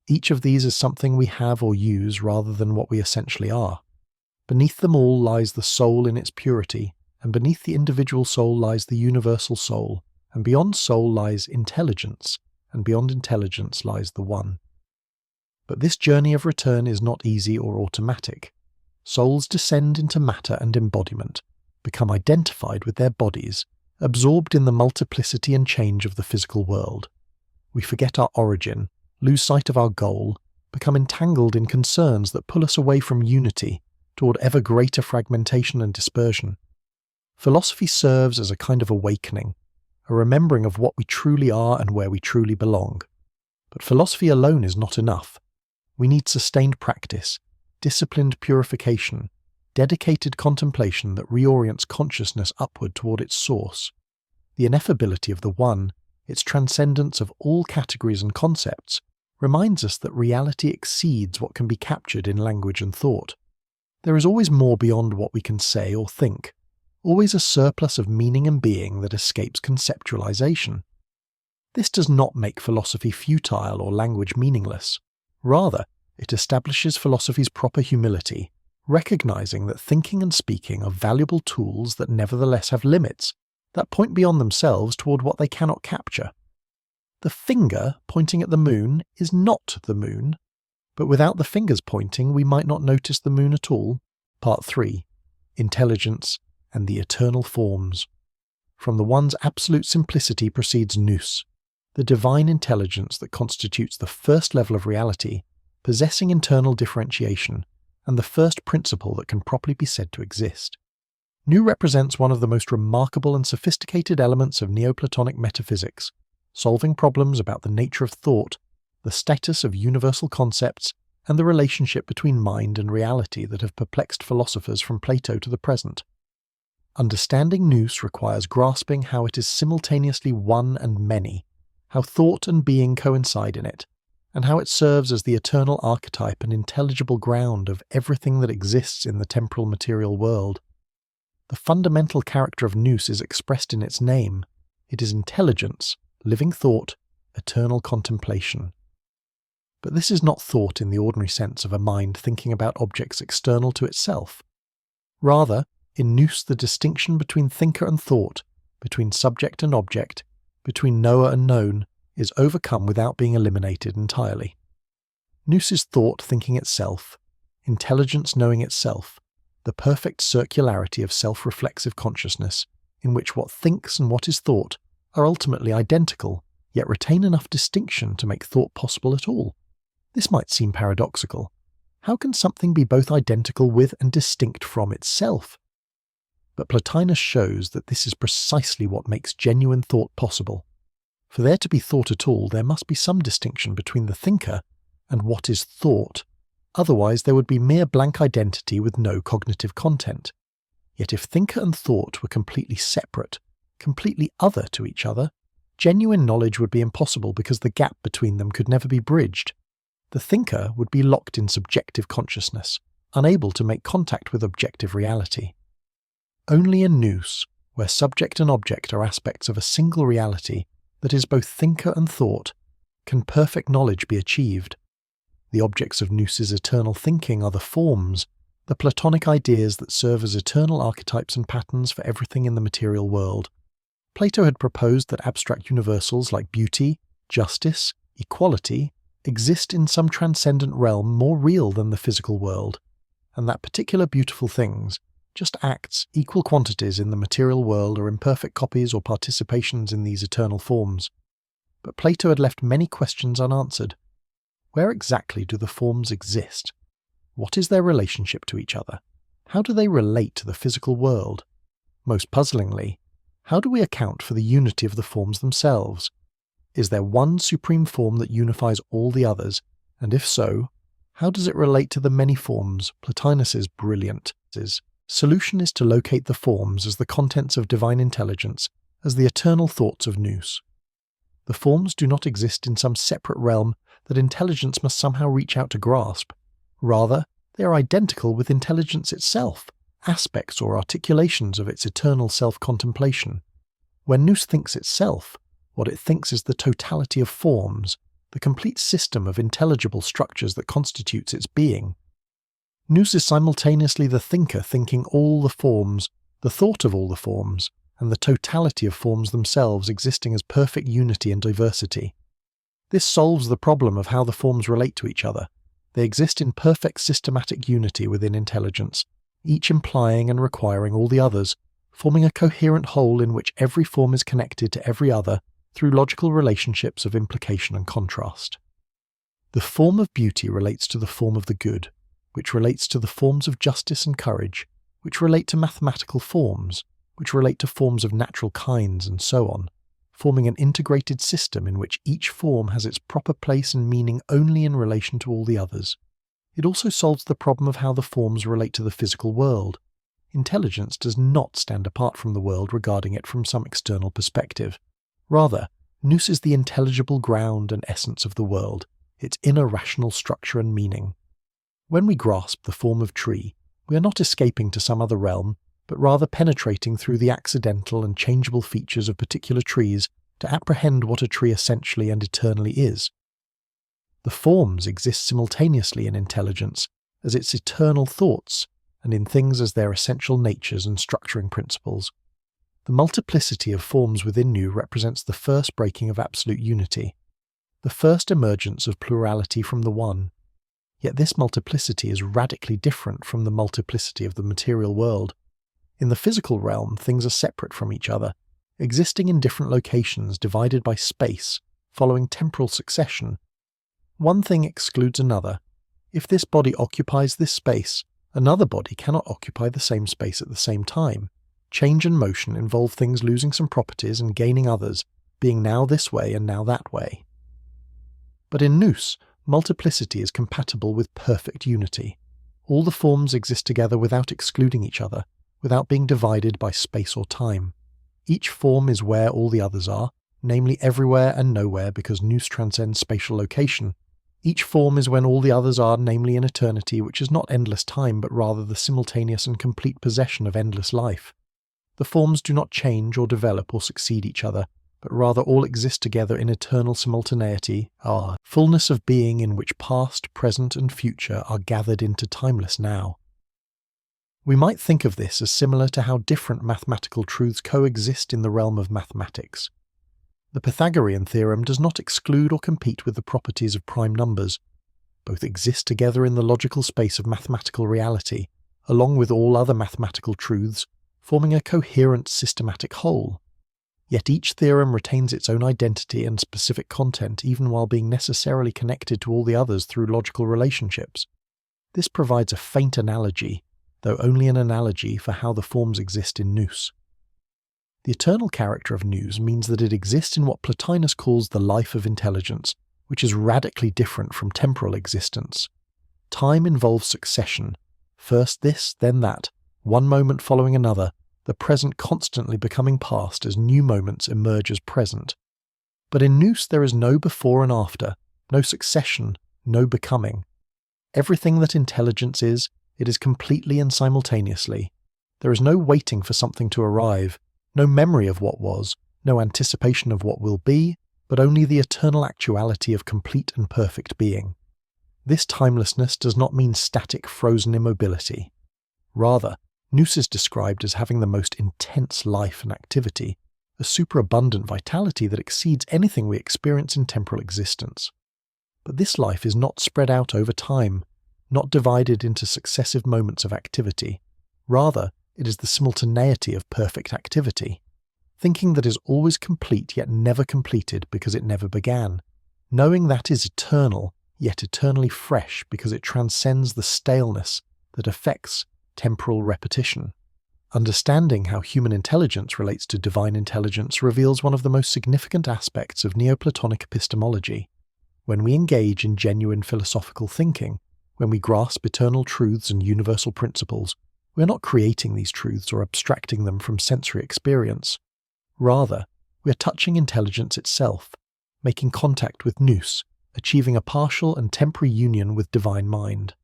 Each of these is something we have or use rather than what we essentially are. Beneath them all lies the soul in its purity, and beneath the individual soul lies the universal soul, and beyond soul lies intelligence, and beyond intelligence lies the One. But this journey of return is not easy or automatic. Souls descend into matter and embodiment, become identified with their bodies, absorbed in the multiplicity and change of the physical world. We forget our origin, lose sight of our goal, become entangled in concerns that pull us away from unity, toward ever greater fragmentation and dispersion. Philosophy serves as a kind of awakening, a remembering of what we truly are and where we truly belong. But philosophy alone is not enough. We need sustained practice, disciplined purification, dedicated contemplation that reorients consciousness upward toward its source. The ineffability of the One, its transcendence of all categories and concepts, reminds us that reality exceeds what can be captured in language and thought. There is always more beyond what we can say or think, always a surplus of meaning and being that escapes conceptualization. This does not make philosophy futile or language meaningless. Rather, it establishes philosophy's proper humility, recognizing that thinking and speaking are valuable tools that nevertheless have limits, that point beyond themselves toward what they cannot capture. The finger pointing at the moon is not the moon, but without the fingers pointing we might not notice the moon at all. Part 3. Intelligence and the eternal forms. From the one's absolute simplicity proceeds Nous, the divine intelligence that constitutes the first level of reality, possessing internal differentiation, and the first principle that can properly be said to exist. Nous represents one of the most remarkable and sophisticated elements of Neoplatonic metaphysics, solving problems about the nature of thought, the status of universal concepts, and the relationship between mind and reality that have perplexed philosophers from Plato to the present. Understanding Nous requires grasping how it is simultaneously one and many, how thought and being coincide in it, and how it serves as the eternal archetype and intelligible ground of everything that exists in the temporal material world. The fundamental character of Nous is expressed in its name. It is intelligence, living thought, eternal contemplation. But this is not thought in the ordinary sense of a mind thinking about objects external to itself. Rather, in Nous the distinction between thinker and thought, between subject and object, between knower and known, is overcome without being eliminated entirely. Nous is thought thinking itself, intelligence knowing itself, the perfect circularity of self-reflexive consciousness, in which what thinks and what is thought are ultimately identical, yet retain enough distinction to make thought possible at all. This might seem paradoxical. How can something be both identical with and distinct from itself? But Plotinus shows that this is precisely what makes genuine thought possible. For there to be thought at all, there must be some distinction between the thinker and what is thought. Otherwise, there would be mere blank identity with no cognitive content. Yet if thinker and thought were completely separate, completely other to each other, genuine knowledge would be impossible because the gap between them could never be bridged. The thinker would be locked in subjective consciousness, unable to make contact with objective reality. Only in Nous, where subject and object are aspects of a single reality that is both thinker and thought, can perfect knowledge be achieved. The objects of Nous's eternal thinking are the forms, the Platonic ideas that serve as eternal archetypes and patterns for everything in the material world. Plato had proposed that abstract universals like beauty, justice, equality exist in some transcendent realm more real than the physical world, and that particular beautiful things, just acts, equal quantities in the material world, are imperfect copies or participations in these eternal forms. But Plato had left many questions unanswered. Where exactly do the forms exist? What is their relationship to each other? How do they relate to the physical world? Most puzzlingly, how do we account for the unity of the forms themselves? Is there one supreme form that unifies all the others, and if so, how does it relate to the many forms? Plotinus's brilliant solution is to locate the forms as the contents of divine intelligence, as the eternal thoughts of Nous. The forms do not exist in some separate realm that intelligence must somehow reach out to grasp. Rather, they are identical with intelligence itself, aspects or articulations of its eternal self-contemplation. When Nous thinks itself, what it thinks is the totality of forms, the complete system of intelligible structures that constitutes its being. Nous is simultaneously the thinker thinking all the forms, the thought of all the forms, and the totality of forms themselves existing as perfect unity and diversity. This solves the problem of how the forms relate to each other. They exist in perfect systematic unity within intelligence, each implying and requiring all the others, forming a coherent whole in which every form is connected to every other through logical relationships of implication and contrast. The form of beauty relates to the form of the good, which relates to the forms of justice and courage, which relate to mathematical forms, which relate to forms of natural kinds, and so on, forming an integrated system in which each form has its proper place and meaning only in relation to all the others. It also solves the problem of how the forms relate to the physical world. Intelligence does not stand apart from the world regarding it from some external perspective. Rather, Nous is the intelligible ground and essence of the world, its inner rational structure and meaning. When we grasp the form of tree, We are not escaping to some other realm, but rather penetrating through the accidental and changeable features of particular trees to apprehend what a tree essentially and eternally is. The forms exist simultaneously in intelligence as its eternal thoughts, and in things as their essential natures and structuring principles. The multiplicity of forms within Nous represents the first breaking of absolute unity, the first emergence of plurality from the one. Yet this multiplicity is radically different from the multiplicity of the material world. In the physical realm, things are separate from each other, existing in different locations divided by space, following temporal succession. One thing excludes another. If this body occupies this space, another body cannot occupy the same space at the same time. Change and motion involve things losing some properties and gaining others, being now this way and now that way. But in Nous, multiplicity is compatible with perfect unity. All the forms exist together without excluding each other, without being divided by space or time. Each form is where all the others are, namely everywhere and nowhere, because Nous transcends spatial location. Each form is when all the others are, namely in eternity, which is not endless time, but rather the simultaneous and complete possession of endless life. The forms do not change or develop or succeed each other, but rather all exist together in eternal simultaneity, are fullness of being in which past, present, and future are gathered into timeless now. We might think of this as similar to how different mathematical truths coexist in the realm of mathematics. The Pythagorean theorem does not exclude or compete with the properties of prime numbers. Both exist together in the logical space of mathematical reality, along with all other mathematical truths, forming a coherent systematic whole. Yet each theorem retains its own identity and specific content even while being necessarily connected to all the others through logical relationships. This provides a faint analogy, though only an analogy, for how the forms exist in Nous. The eternal character of Nous means that it exists in what Plotinus calls the life of intelligence, which is radically different from temporal existence. Time involves succession, first this, then that, one moment following another, the present constantly becoming past as new moments emerge as present. But in Nous there is no before and after, no succession, no becoming. Everything that intelligence is, it is completely and simultaneously. There is no waiting for something to arrive, no memory of what was, no anticipation of what will be, but only the eternal actuality of complete and perfect being. This timelessness does not mean static, frozen immobility. Rather, Nous is described as having the most intense life and activity, a superabundant vitality that exceeds anything we experience in temporal existence. But this life is not spread out over time, not divided into successive moments of activity. Rather, it is the simultaneity of perfect activity, thinking that is always complete yet never completed because it never began, knowing that is eternal yet eternally fresh because it transcends the staleness that affects temporal repetition. Understanding how human intelligence relates to divine intelligence reveals one of the most significant aspects of Neoplatonic epistemology. When we engage in genuine philosophical thinking, when we grasp eternal truths and universal principles, we are not creating these truths or abstracting them from sensory experience. Rather, we are touching intelligence itself, making contact with Nous, achieving a partial and temporary union with divine mind.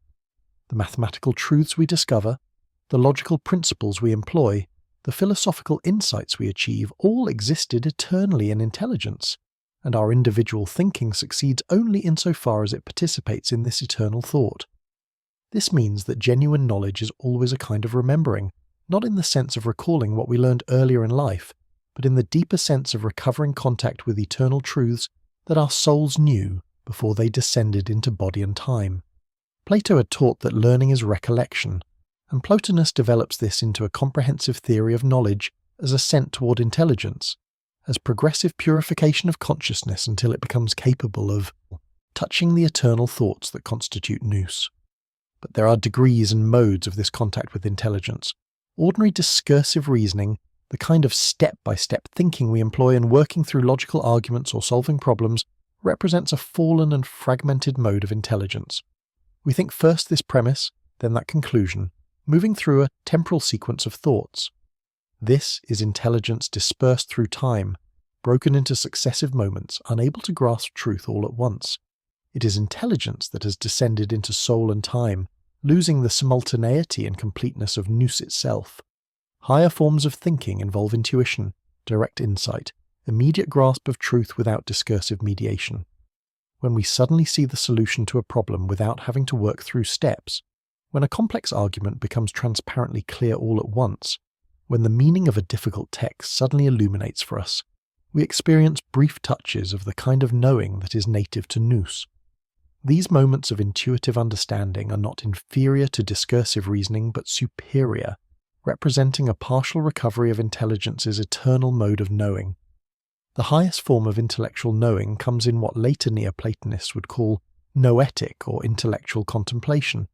The mathematical truths we discover, the logical principles we employ, the philosophical insights we achieve all existed eternally in intelligence, and our individual thinking succeeds only insofar as it participates in this eternal thought. This means that genuine knowledge is always a kind of remembering, not in the sense of recalling what we learned earlier in life, but in the deeper sense of recovering contact with eternal truths that our souls knew before they descended into body and time. Plato had taught that learning is recollection, and Plotinus develops this into a comprehensive theory of knowledge as ascent toward intelligence, as progressive purification of consciousness until it becomes capable of touching the eternal thoughts that constitute Nous. But there are degrees and modes of this contact with intelligence. Ordinary discursive reasoning, the kind of step-by-step thinking we employ in working through logical arguments or solving problems, represents a fallen and fragmented mode of intelligence. We think first this premise, then that conclusion, moving through a temporal sequence of thoughts. This is intelligence dispersed through time, broken into successive moments, unable to grasp truth all at once. It is intelligence that has descended into soul and time, losing the simultaneity and completeness of Nous itself. Higher forms of thinking involve intuition, direct insight, immediate grasp of truth without discursive mediation. When we suddenly see the solution to a problem without having to work through steps, when a complex argument becomes transparently clear all at once, when the meaning of a difficult text suddenly illuminates for us, we experience brief touches of the kind of knowing that is native to Nous. These moments of intuitive understanding are not inferior to discursive reasoning but superior, representing a partial recovery of intelligence's eternal mode of knowing. The highest form of intellectual knowing comes in what later Neoplatonists would call noetic or intellectual contemplation,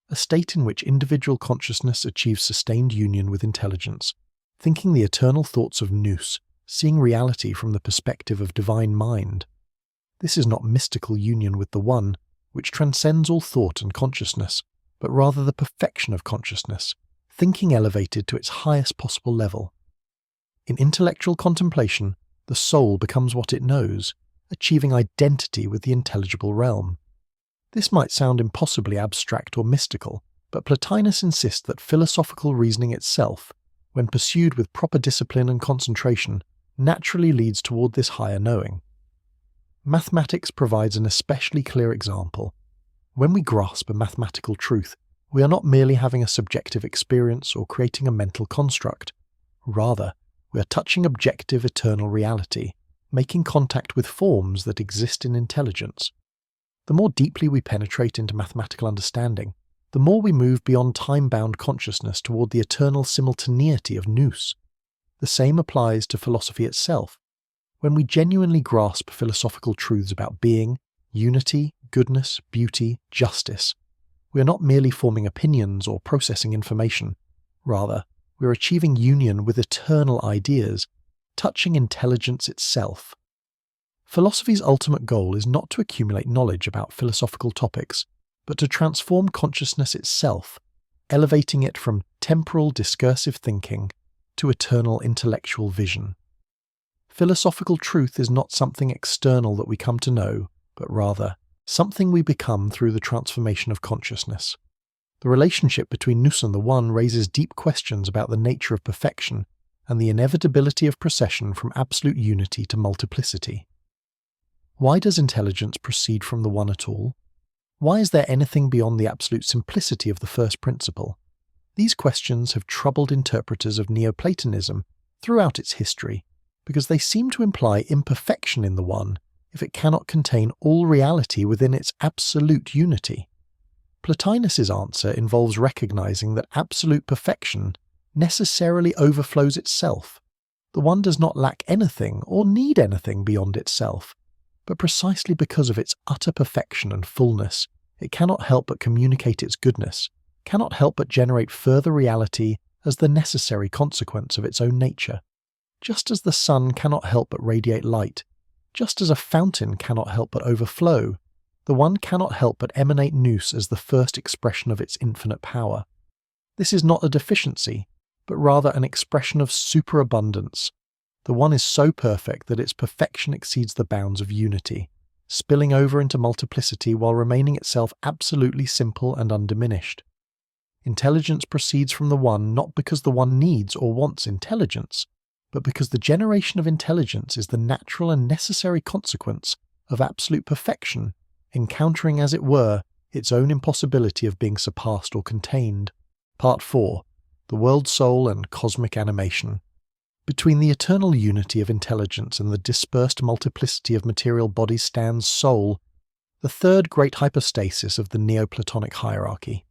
a state in which individual consciousness achieves sustained union with intelligence, thinking the eternal thoughts of Nous, seeing reality from the perspective of divine mind. This is not mystical union with the One, which transcends all thought and consciousness, but rather the perfection of consciousness, thinking elevated to its highest possible level. In intellectual contemplation, the soul becomes what it knows, achieving identity with the intelligible realm. This might sound impossibly abstract or mystical, but Plotinus insists that philosophical reasoning itself, when pursued with proper discipline and concentration, naturally leads toward this higher knowing. Mathematics provides an especially clear example. When we grasp a mathematical truth, we are not merely having a subjective experience or creating a mental construct. Rather, we are touching objective eternal reality, making contact with forms that exist in intelligence. The more deeply we penetrate into mathematical understanding, the more we move beyond time-bound consciousness toward the eternal simultaneity of Nous. The same applies to philosophy itself. When we genuinely grasp philosophical truths about being, unity, goodness, beauty, justice, we are not merely forming opinions or processing information. Rather, we are achieving union with eternal ideas, touching intelligence itself. Philosophy's ultimate goal is not to accumulate knowledge about philosophical topics, but to transform consciousness itself, elevating it from temporal discursive thinking to eternal intellectual vision. Philosophical truth is not something external that we come to know, but rather something we become through the transformation of consciousness. The relationship between Nous and the One raises deep questions about the nature of perfection and the inevitability of procession from absolute unity to multiplicity. Why does intelligence proceed from the One at all? Why is there anything beyond the absolute simplicity of the first principle? These questions have troubled interpreters of Neoplatonism throughout its history, because they seem to imply imperfection in the One if it cannot contain all reality within its absolute unity. Plotinus's answer involves recognizing that absolute perfection necessarily overflows itself. The One does not lack anything or need anything beyond itself, but precisely because of its utter perfection and fullness, it cannot help but communicate its goodness, cannot help but generate further reality as the necessary consequence of its own nature. Just as the sun cannot help but radiate light, just as a fountain cannot help but overflow, the One cannot help but emanate Nous as the first expression of its infinite power. This is not a deficiency, but rather an expression of superabundance. The One is so perfect that its perfection exceeds the bounds of unity, spilling over into multiplicity while remaining itself absolutely simple and undiminished. Intelligence proceeds from the One not because the One needs or wants intelligence, but because the generation of intelligence is the natural and necessary consequence of absolute perfection, encountering, as it were, its own impossibility of being surpassed or contained. Part 4. The World Soul and Cosmic Animation. Between the eternal unity of intelligence and the dispersed multiplicity of material bodies stands soul, the third great hypostasis of the Neoplatonic hierarchy.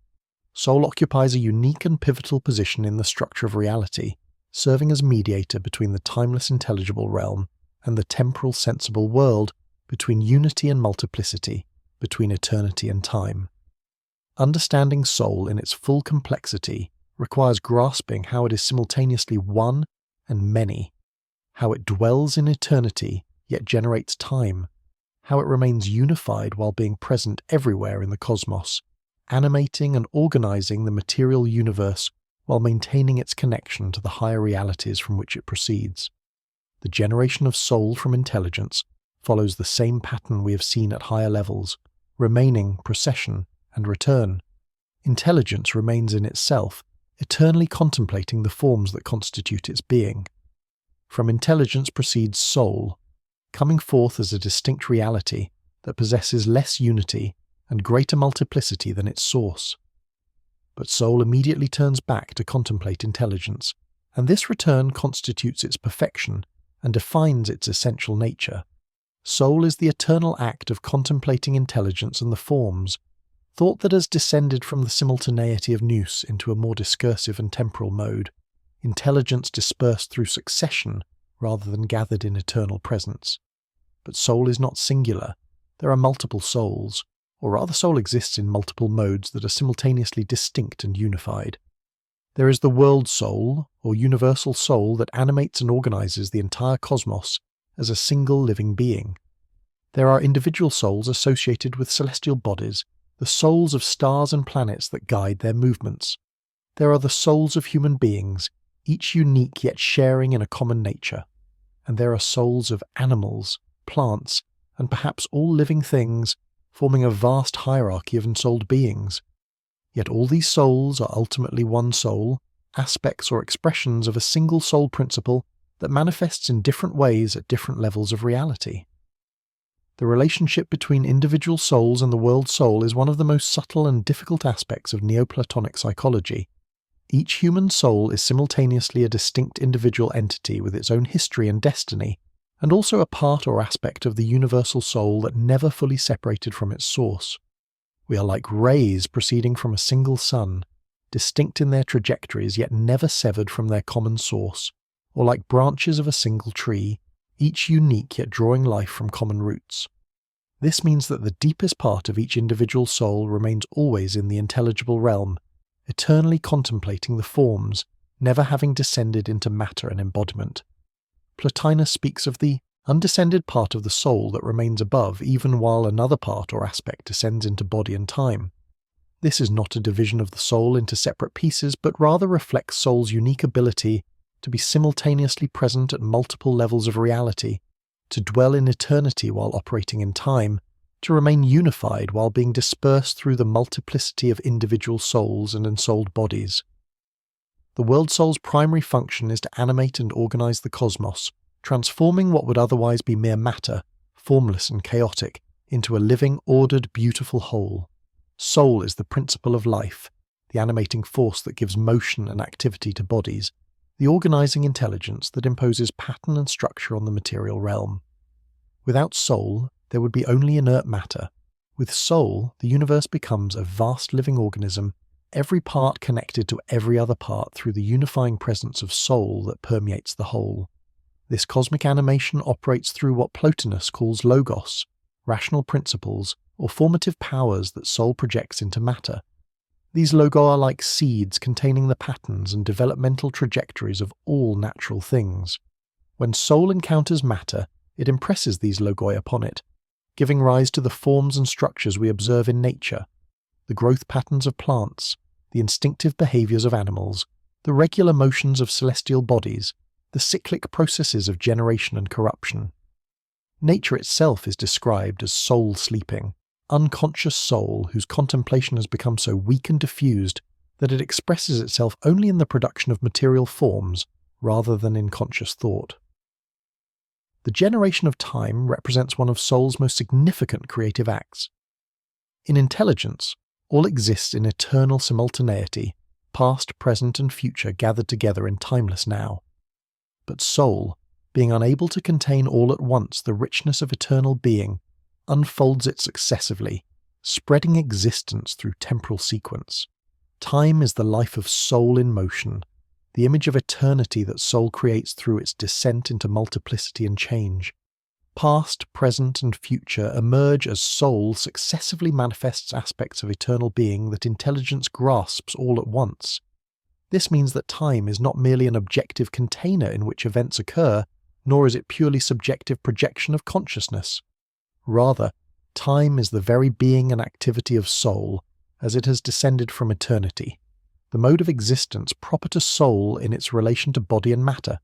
Soul occupies a unique and pivotal position in the structure of reality, serving as mediator between the timeless intelligible realm and the temporal sensible world, between unity and multiplicity, between eternity and time. Understanding soul in its full complexity requires grasping how it is simultaneously one and many, how it dwells in eternity yet generates time, how it remains unified while being present everywhere in the cosmos, animating and organizing the material universe while maintaining its connection to the higher realities from which it proceeds. The generation of soul from intelligence follows the same pattern we have seen at higher levels, remaining, procession, and return. intelligence remains in itself, eternally contemplating the forms that constitute its being. From intelligence proceeds soul, coming forth as a distinct reality that possesses less unity and greater multiplicity than its source. But soul immediately turns back to contemplate intelligence, and this return constitutes its perfection and defines its essential nature. Soul is the eternal act of contemplating intelligence and the forms, thought that has descended from the simultaneity of Nous into a more discursive and temporal mode, intelligence dispersed through succession rather than gathered in eternal presence. But soul is not singular. There are multiple souls, or rather soul exists in multiple modes that are simultaneously distinct and unified. There is the world soul, or universal soul, that animates and organizes the entire cosmos as a single living being. There are individual souls associated with celestial bodies, the souls of stars and planets that guide their movements. There are the souls of human beings, each unique yet sharing in a common nature. And there are souls of animals, plants, and perhaps all living things, forming a vast hierarchy of ensouled beings. Yet all these souls are ultimately one soul, aspects or expressions of a single soul principle that manifests in different ways at different levels of reality. The relationship between individual souls and the world soul is one of the most subtle and difficult aspects of Neoplatonic psychology. Each human soul is simultaneously a distinct individual entity with its own history and destiny, and also a part or aspect of the universal soul that never fully separated from its source. We are like rays proceeding from a single sun, distinct in their trajectories yet never severed from their common source, or like branches of a single tree, each unique yet drawing life from common roots. This means that the deepest part of each individual soul remains always in the intelligible realm, eternally contemplating the forms, never having descended into matter and embodiment. Plotinus speaks of the undescended part of the soul that remains above even while another part or aspect descends into body and time. This is not a division of the soul into separate pieces, but rather reflects soul's unique ability to be simultaneously present at multiple levels of reality, to dwell in eternity while operating in time, to remain unified while being dispersed through the multiplicity of individual souls and ensouled bodies. The world soul's primary function is to animate and organize the cosmos, transforming what would otherwise be mere matter, formless and chaotic, into a living, ordered, beautiful whole. Soul is the principle of life, the animating force that gives motion and activity to bodies, the organizing intelligence that imposes pattern and structure on the material realm. Without soul, there would be only inert matter. With soul, the universe becomes a vast living organism, every part connected to every other part through the unifying presence of soul that permeates the whole. This cosmic animation operates through what Plotinus calls logos, rational principles, or formative powers that soul projects into matter. These logi are like seeds containing the patterns and developmental trajectories of all natural things. When soul encounters matter, it impresses these logi upon it, giving rise to the forms and structures we observe in nature, the growth patterns of plants, the instinctive behaviors of animals, the regular motions of celestial bodies, the cyclic processes of generation and corruption. Nature itself is described as soul sleeping, unconscious soul whose contemplation has become so weak and diffused that it expresses itself only in the production of material forms rather than in conscious thought. The generation of time represents one of soul's most significant creative acts. In intelligence, all exists in eternal simultaneity, past, present, and future gathered together in timeless now. But soul, being unable to contain all at once the richness of eternal being, unfolds it successively, spreading existence through temporal sequence. Time is the life of soul in motion, the image of eternity that soul creates through its descent into multiplicity and change. Past, present, and future emerge as soul successively manifests aspects of eternal being that intelligence grasps all at once. This means that time is not merely an objective container in which events occur, nor is it purely subjective projection of consciousness. Rather, time is the very being and activity of soul, as it has descended from eternity, the mode of existence proper to soul in its relation to body and matter.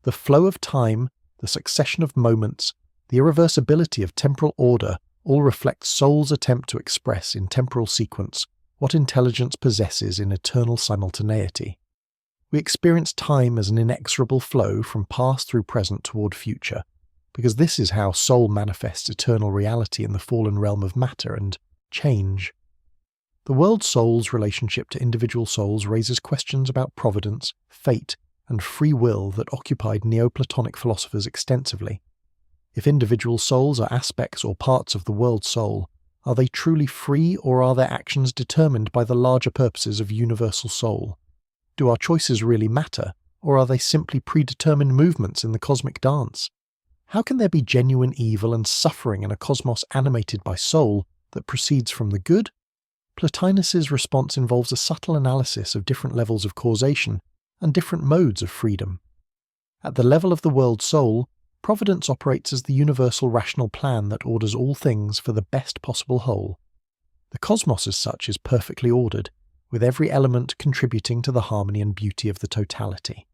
The flow of time, the succession of moments, the irreversibility of temporal order all reflect soul's attempt to express in temporal sequence what intelligence possesses in eternal simultaneity. We experience time as an inexorable flow from past through present toward future, because this is how soul manifests eternal reality in the fallen realm of matter and change. The world soul's relationship to individual souls raises questions about providence, fate, and free will that occupied Neoplatonic philosophers extensively. If individual souls are aspects or parts of the world soul, are they truly free, or are their actions determined by the larger purposes of universal soul? Do our choices really matter, or are they simply predetermined movements in the cosmic dance? How can there be genuine evil and suffering in a cosmos animated by soul that proceeds from the good? Plotinus's response involves a subtle analysis of different levels of causation and different modes of freedom. At the level of the world soul, providence operates as the universal rational plan that orders all things for the best possible whole. The cosmos as such is perfectly ordered, with every element contributing to the harmony and beauty of the totality.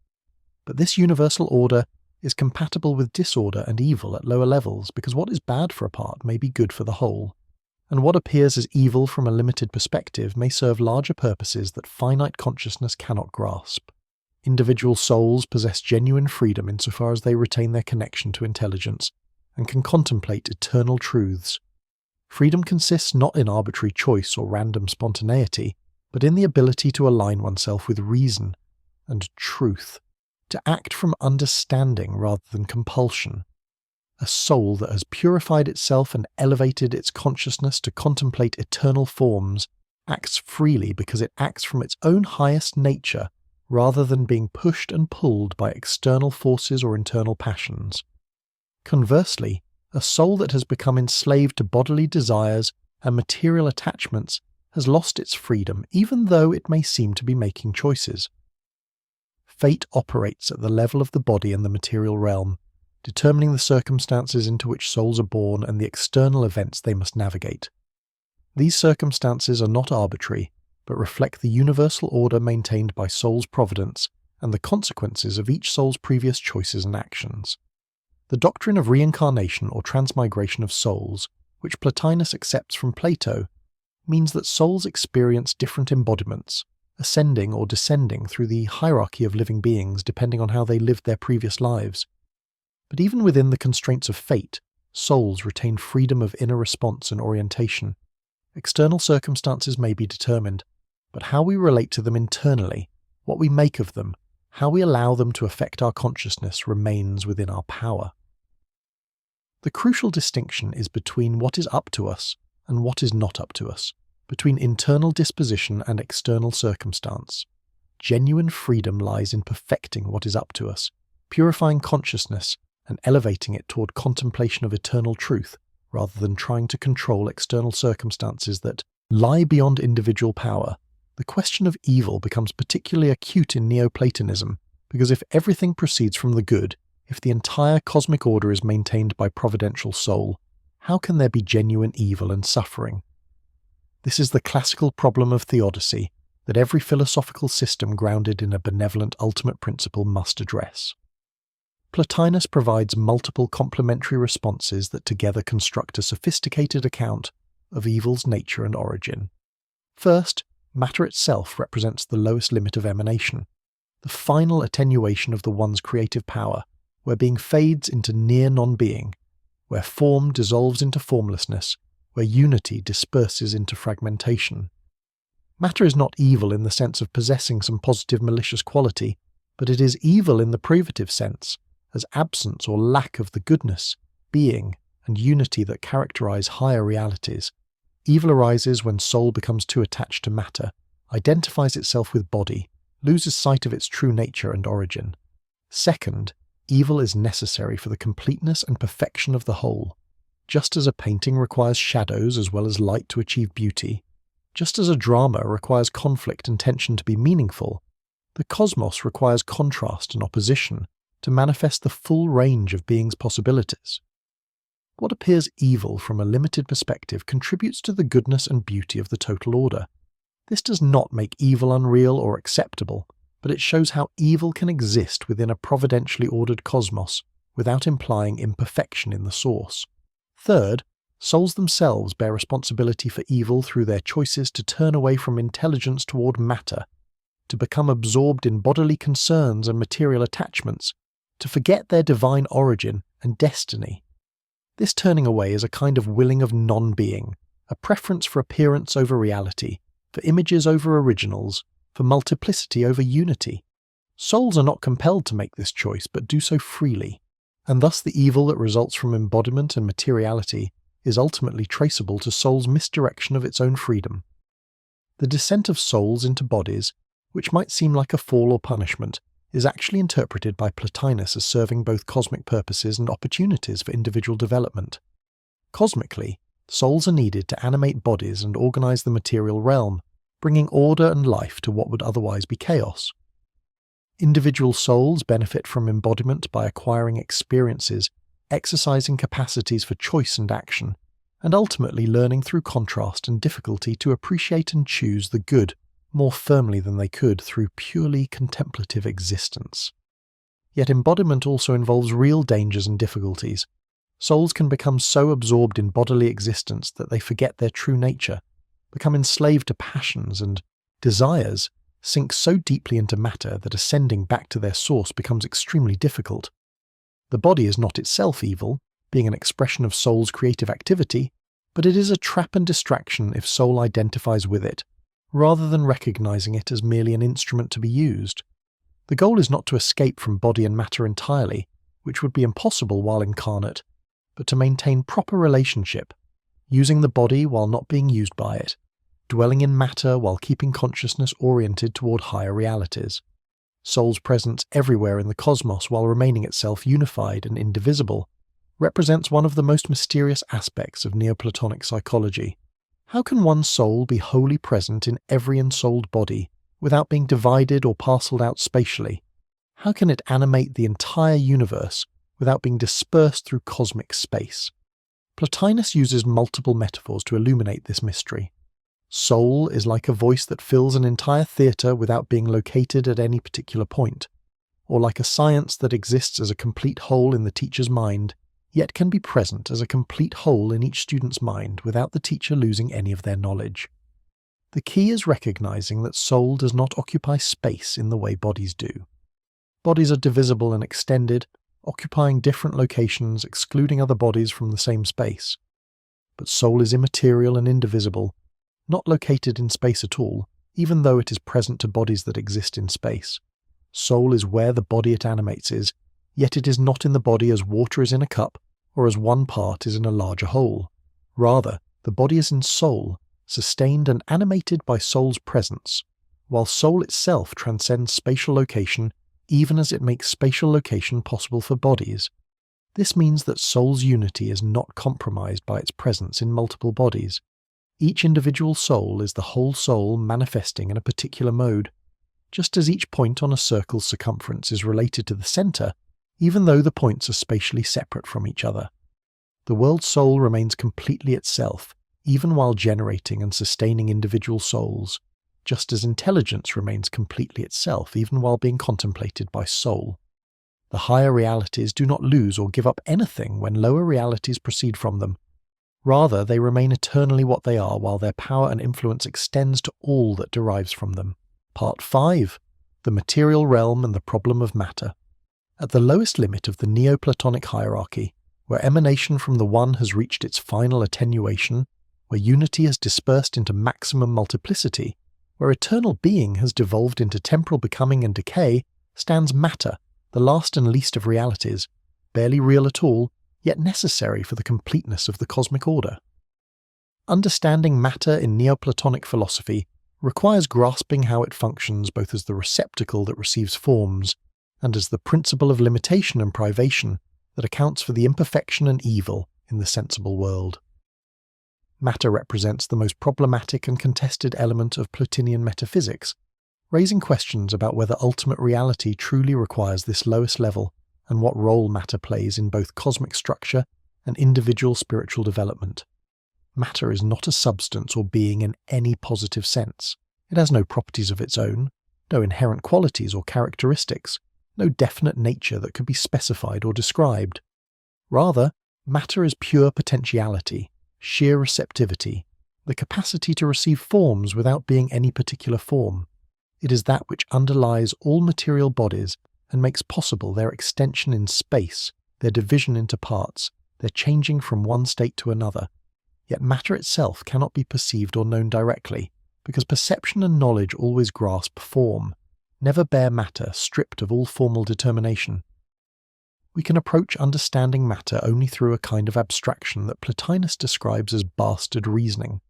But this universal order is compatible with disorder and evil at lower levels, because what is bad for a part may be good for the whole, and what appears as evil from a limited perspective may serve larger purposes that finite consciousness cannot grasp. Individual souls possess genuine freedom insofar as they retain their connection to intelligence and can contemplate eternal truths. Freedom consists not in arbitrary choice or random spontaneity, but in the ability to align oneself with reason and truth, to act from understanding rather than compulsion. A soul that has purified itself and elevated its consciousness to contemplate eternal forms acts freely because it acts from its own highest nature rather than being pushed and pulled by external forces or internal passions. Conversely, a soul that has become enslaved to bodily desires and material attachments has lost its freedom, even though it may seem to be making choices. Fate operates at the level of the body and the material realm, determining the circumstances into which souls are born and the external events they must navigate. These circumstances are not arbitrary, but reflect the universal order maintained by soul's providence and the consequences of each soul's previous choices and actions. The doctrine of reincarnation or transmigration of souls, which Plotinus accepts from Plato, means that souls experience different embodiments, ascending or descending through the hierarchy of living beings depending on how they lived their previous lives. But even within the constraints of fate, souls retain freedom of inner response and orientation. External circumstances may be determined, but how we relate to them internally, what we make of them, how we allow them to affect our consciousness remains within our power. The crucial distinction is between what is up to us and what is not up to us, between internal disposition and external circumstance. Genuine freedom lies in perfecting what is up to us, purifying consciousness and elevating it toward contemplation of eternal truth, rather than trying to control external circumstances that lie beyond individual power. The question of evil becomes particularly acute in Neoplatonism, because if everything proceeds from the good, if the entire cosmic order is maintained by providential soul, how can there be genuine evil and suffering? This is the classical problem of theodicy that every philosophical system grounded in a benevolent ultimate principle must address. Plotinus provides multiple complementary responses that together construct a sophisticated account of evil's nature and origin. First, matter itself represents the lowest limit of emanation, the final attenuation of the one's creative power, where being fades into near non-being, where form dissolves into formlessness, where unity disperses into fragmentation. Matter is not evil in the sense of possessing some positive malicious quality, but it is evil in the privative sense, as absence or lack of the goodness, being, and unity that characterize higher realities. Evil arises when soul becomes too attached to matter, identifies itself with body, loses sight of its true nature and origin. Second, evil is necessary for the completeness and perfection of the whole. Just as a painting requires shadows as well as light to achieve beauty, just as a drama requires conflict and tension to be meaningful, the cosmos requires contrast and opposition to manifest the full range of being's possibilities. What appears evil from a limited perspective contributes to the goodness and beauty of the total order. This does not make evil unreal or acceptable, but it shows how evil can exist within a providentially ordered cosmos without implying imperfection in the source. Third, Souls themselves bear responsibility for evil through their choices to turn away from intelligence toward matter, to become absorbed in bodily concerns and material attachments, to forget their divine origin and destiny. This turning away is a kind of willing of non-being, a preference for appearance over reality, for images over originals, for multiplicity over unity. Souls are not compelled to make this choice, but do so freely, and thus the evil that results from embodiment and materiality is ultimately traceable to soul's misdirection of its own freedom. The descent of souls into bodies, which might seem like a fall or punishment, is actually interpreted by Plotinus as serving both cosmic purposes and opportunities for individual development. Cosmically, souls are needed to animate bodies and organize the material realm, bringing order and life to what would otherwise be chaos. Individual souls benefit from embodiment by acquiring experiences, exercising capacities for choice and action, and ultimately learning through contrast and difficulty to appreciate and choose the good more firmly than they could through purely contemplative existence. Yet embodiment also involves real dangers and difficulties. Souls can become so absorbed in bodily existence that they forget their true nature, become enslaved to passions, and desires sink so deeply into matter that ascending back to their source becomes extremely difficult. The body is not itself evil, being an expression of soul's creative activity, but it is a trap and distraction if soul identifies with it, rather than recognizing it as merely an instrument to be used. The goal is not to escape from body and matter entirely, which would be impossible while incarnate, but to maintain proper relationship, using the body while not being used by it, dwelling in matter while keeping consciousness oriented toward higher realities. Soul's presence everywhere in the cosmos while remaining itself unified and indivisible represents one of the most mysterious aspects of Neoplatonic psychology. How can one soul be wholly present in every ensouled body without being divided or parcelled out spatially? How can it animate the entire universe without being dispersed through cosmic space? Plotinus uses multiple metaphors to illuminate this mystery. Soul is like a voice that fills an entire theatre without being located at any particular point, or like a science that exists as a complete whole in the teacher's mind, yet can be present as a complete whole in each student's mind without the teacher losing any of their knowledge. The key is recognizing that soul does not occupy space in the way bodies do. Bodies are divisible and extended, occupying different locations, excluding other bodies from the same space. But soul is immaterial and indivisible, not located in space at all, even though it is present to bodies that exist in space. Soul is where the body it animates is, yet it is not in the body as water is in a cup, or as one part is in a larger whole. Rather, the body is in soul, sustained and animated by soul's presence, while soul itself transcends spatial location even as it makes spatial location possible for bodies. This means that soul's unity is not compromised by its presence in multiple bodies. Each individual soul is the whole soul manifesting in a particular mode, just as each point on a circle's circumference is related to the centre, even though the points are spatially separate from each other. The world soul remains completely itself, even while generating and sustaining individual souls, just as intelligence remains completely itself even while being contemplated by soul. The higher realities do not lose or give up anything when lower realities proceed from them. Rather, they remain eternally what they are while their power and influence extends to all that derives from them. Part 5. The Material Realm and the Problem of Matter. At the lowest limit of the Neoplatonic hierarchy, where emanation from the One has reached its final attenuation, where unity has dispersed into maximum multiplicity, where eternal being has devolved into temporal becoming and decay, stands matter, the last and least of realities, barely real at all, yet necessary for the completeness of the cosmic order. Understanding matter in Neoplatonic philosophy requires grasping how it functions both as the receptacle that receives forms and as the principle of limitation and privation that accounts for the imperfection and evil in the sensible world. Matter represents the most problematic and contested element of Plotinian metaphysics, raising questions about whether ultimate reality truly requires this lowest level and what role matter plays in both cosmic structure and individual spiritual development. Matter is not a substance or being in any positive sense. It has no properties of its own, no inherent qualities or characteristics, no definite nature that could be specified or described. Rather, matter is pure potentiality, sheer receptivity, the capacity to receive forms without being any particular form. It is that which underlies all material bodies and makes possible their extension in space, their division into parts, their changing from one state to another. Yet matter itself cannot be perceived or known directly, because perception and knowledge always grasp form, never bear matter stripped of all formal determination. We can approach understanding matter only through a kind of abstraction that Plotinus describes as bastard reasoning,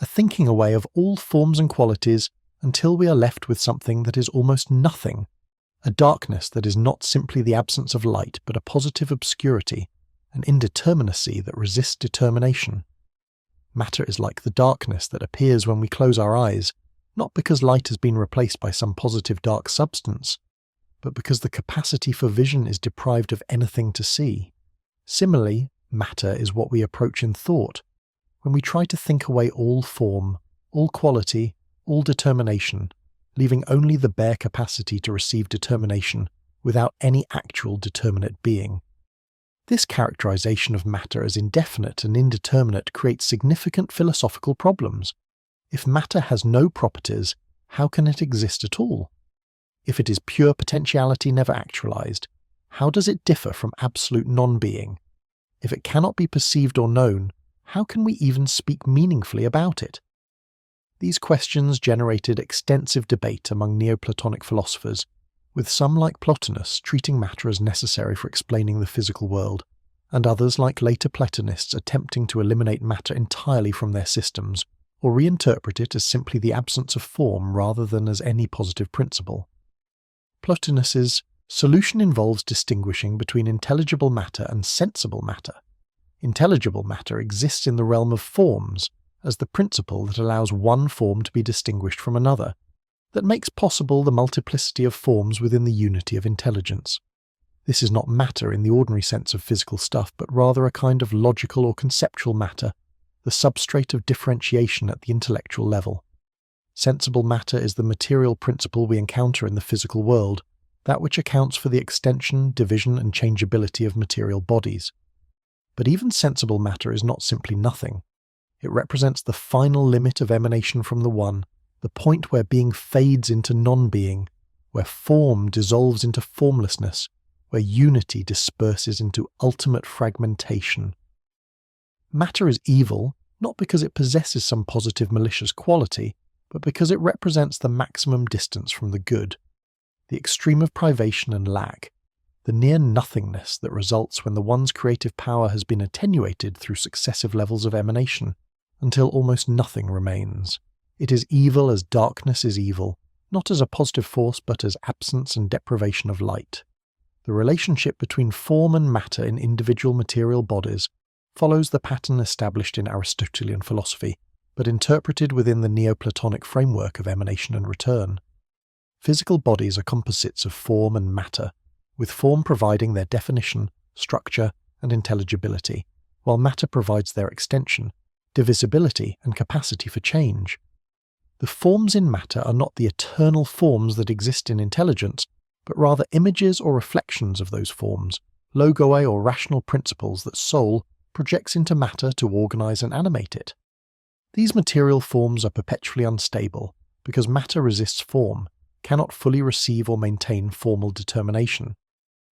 a thinking away of all forms and qualities until we are left with something that is almost nothing, a darkness that is not simply the absence of light but a positive obscurity, an indeterminacy that resists determination. Matter is like the darkness that appears when we close our eyes, not because light has been replaced by some positive dark substance, but because the capacity for vision is deprived of anything to see. Similarly, matter is what we approach in thought, when we try to think away all form, all quality, all determination, leaving only the bare capacity to receive determination without any actual determinate being. This characterization of matter as indefinite and indeterminate creates significant philosophical problems. If matter has no properties, how can it exist at all? If it is pure potentiality never actualized, how does it differ from absolute non-being? If it cannot be perceived or known, how can we even speak meaningfully about it? These questions generated extensive debate among Neoplatonic philosophers, with some like Plotinus treating matter as necessary for explaining the physical world, and others like later Platonists attempting to eliminate matter entirely from their systems, or reinterpret it as simply the absence of form rather than as any positive principle. Plotinus's solution involves distinguishing between intelligible matter and sensible matter. Intelligible matter exists in the realm of forms as the principle that allows one form to be distinguished from another, that makes possible the multiplicity of forms within the unity of intelligence. This is not matter in the ordinary sense of physical stuff, but rather a kind of logical or conceptual matter, the substrate of differentiation at the intellectual level. Sensible matter is the material principle we encounter in the physical world, that which accounts for the extension, division, and changeability of material bodies. But even sensible matter is not simply nothing. It represents the final limit of emanation from the One, the point where being fades into non-being, where form dissolves into formlessness, where unity disperses into ultimate fragmentation. Matter is evil, not because it possesses some positive malicious quality, but because it represents the maximum distance from the good, the extreme of privation and lack, the near nothingness that results when the One's creative power has been attenuated through successive levels of emanation, until almost nothing remains. It is evil as darkness is evil, not as a positive force but as absence and deprivation of light. The relationship between form and matter in individual material bodies follows the pattern established in Aristotelian philosophy, but interpreted within the Neoplatonic framework of emanation and return. Physical bodies are composites of form and matter, with form providing their definition, structure, and intelligibility, while matter provides their extension, divisibility, and capacity for change. The forms in matter are not the eternal forms that exist in intelligence, but rather images or reflections of those forms, logoi or rational principles that soul projects into matter to organize and animate it. These material forms are perpetually unstable, because matter resists form, cannot fully receive or maintain formal determination.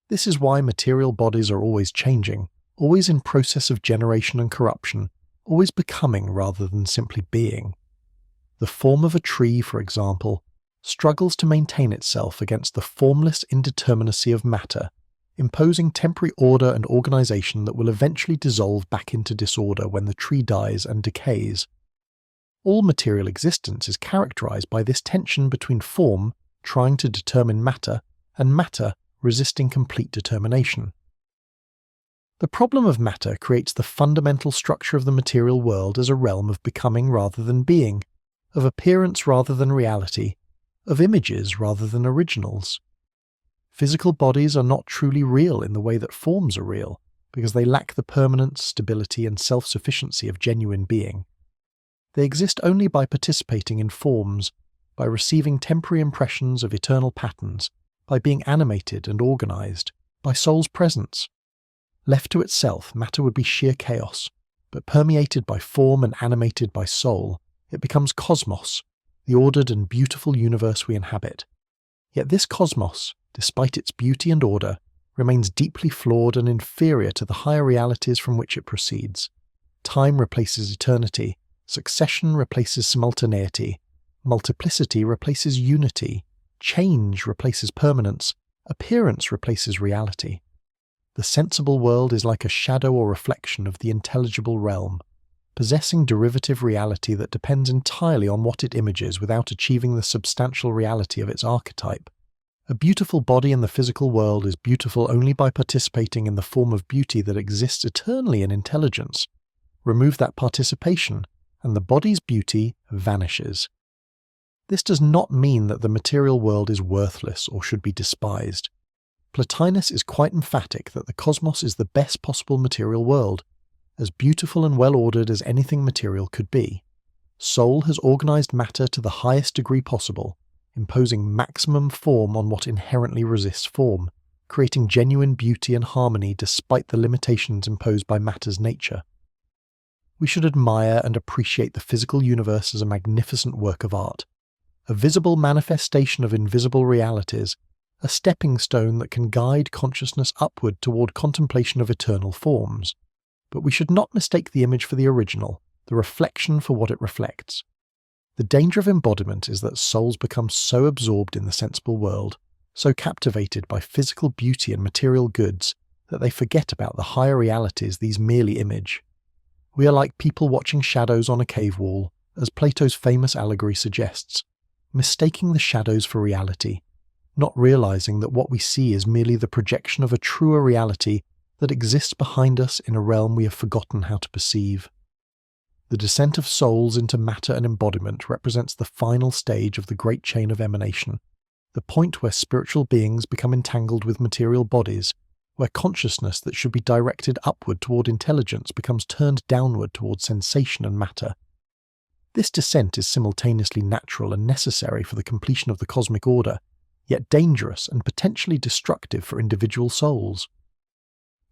This is why material bodies are always changing, always in process of generation and corruption, always becoming rather than simply being. The form of a tree, for example, struggles to maintain itself against the formless indeterminacy of matter, imposing temporary order and organization that will eventually dissolve back into disorder when the tree dies and decays. All material existence is characterized by this tension between form, trying to determine matter, and matter resisting complete determination. The problem of matter creates the fundamental structure of the material world as a realm of becoming rather than being, of appearance rather than reality, of images rather than originals. Physical bodies are not truly real in the way that forms are real, because they lack the permanence, stability, and self-sufficiency of genuine being. They exist only by participating in forms, by receiving temporary impressions of eternal patterns, by being animated and organized, by soul's presence. Left to itself, matter would be sheer chaos, but permeated by form and animated by soul, it becomes cosmos, the ordered and beautiful universe we inhabit. Yet this cosmos, despite its beauty and order, remains deeply flawed and inferior to the higher realities from which it proceeds. Time replaces eternity, succession replaces simultaneity, multiplicity replaces unity, change replaces permanence, appearance replaces reality. The sensible world is like a shadow or reflection of the intelligible realm, possessing derivative reality that depends entirely on what it images without achieving the substantial reality of its archetype. A beautiful body in the physical world is beautiful only by participating in the form of beauty that exists eternally in intelligence. Remove that participation, and the body's beauty vanishes. This does not mean that the material world is worthless or should be despised. Plotinus is quite emphatic that the cosmos is the best possible material world, as beautiful and well-ordered as anything material could be. Soul has organized matter to the highest degree possible, imposing maximum form on what inherently resists form, creating genuine beauty and harmony despite the limitations imposed by matter's nature. We should admire and appreciate the physical universe as a magnificent work of art, a visible manifestation of invisible realities, a stepping stone that can guide consciousness upward toward contemplation of eternal forms. But we should not mistake the image for the original, the reflection for what it reflects. The danger of embodiment is that souls become so absorbed in the sensible world, so captivated by physical beauty and material goods, that they forget about the higher realities these merely image. We are like people watching shadows on a cave wall, as Plato's famous allegory suggests, mistaking the shadows for reality, not realizing that what we see is merely the projection of a truer reality that exists behind us in a realm we have forgotten how to perceive. The descent of souls into matter and embodiment represents the final stage of the great chain of emanation, the point where spiritual beings become entangled with material bodies, where consciousness that should be directed upward toward intelligence becomes turned downward toward sensation and matter. This descent is simultaneously natural and necessary for the completion of the cosmic order, yet dangerous and potentially destructive for individual souls.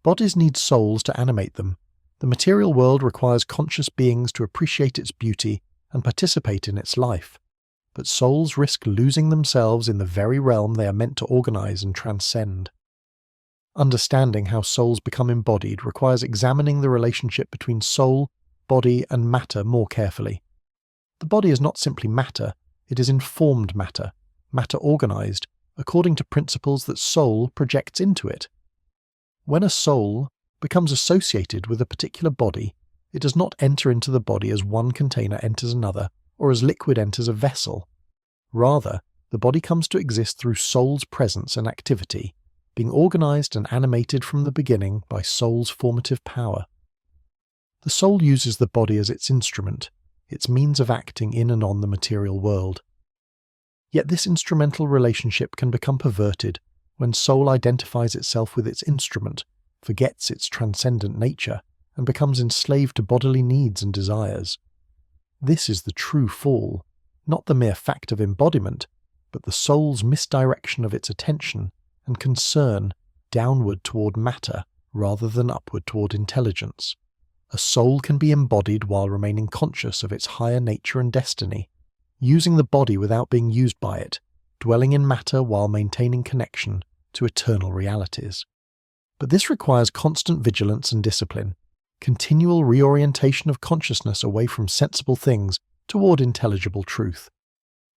Bodies need souls to animate them. The material world requires conscious beings to appreciate its beauty and participate in its life, but souls risk losing themselves in the very realm they are meant to organize and transcend. Understanding how souls become embodied requires examining the relationship between soul, body, and matter more carefully. The body is not simply matter, it is informed matter, matter organized, according to principles that soul projects into it. When a soul becomes associated with a particular body, it does not enter into the body as one container enters another, or as liquid enters a vessel. Rather, the body comes to exist through soul's presence and activity, being organized and animated from the beginning by soul's formative power. The soul uses the body as its instrument, its means of acting in and on the material world. Yet this instrumental relationship can become perverted when soul identifies itself with its instrument, forgets its transcendent nature, and becomes enslaved to bodily needs and desires. This is the true fall, not the mere fact of embodiment, but the soul's misdirection of its attention and concern downward toward matter rather than upward toward intelligence. A soul can be embodied while remaining conscious of its higher nature and destiny, using the body without being used by it, dwelling in matter while maintaining connection to eternal realities. But this requires constant vigilance and discipline, continual reorientation of consciousness away from sensible things toward intelligible truth.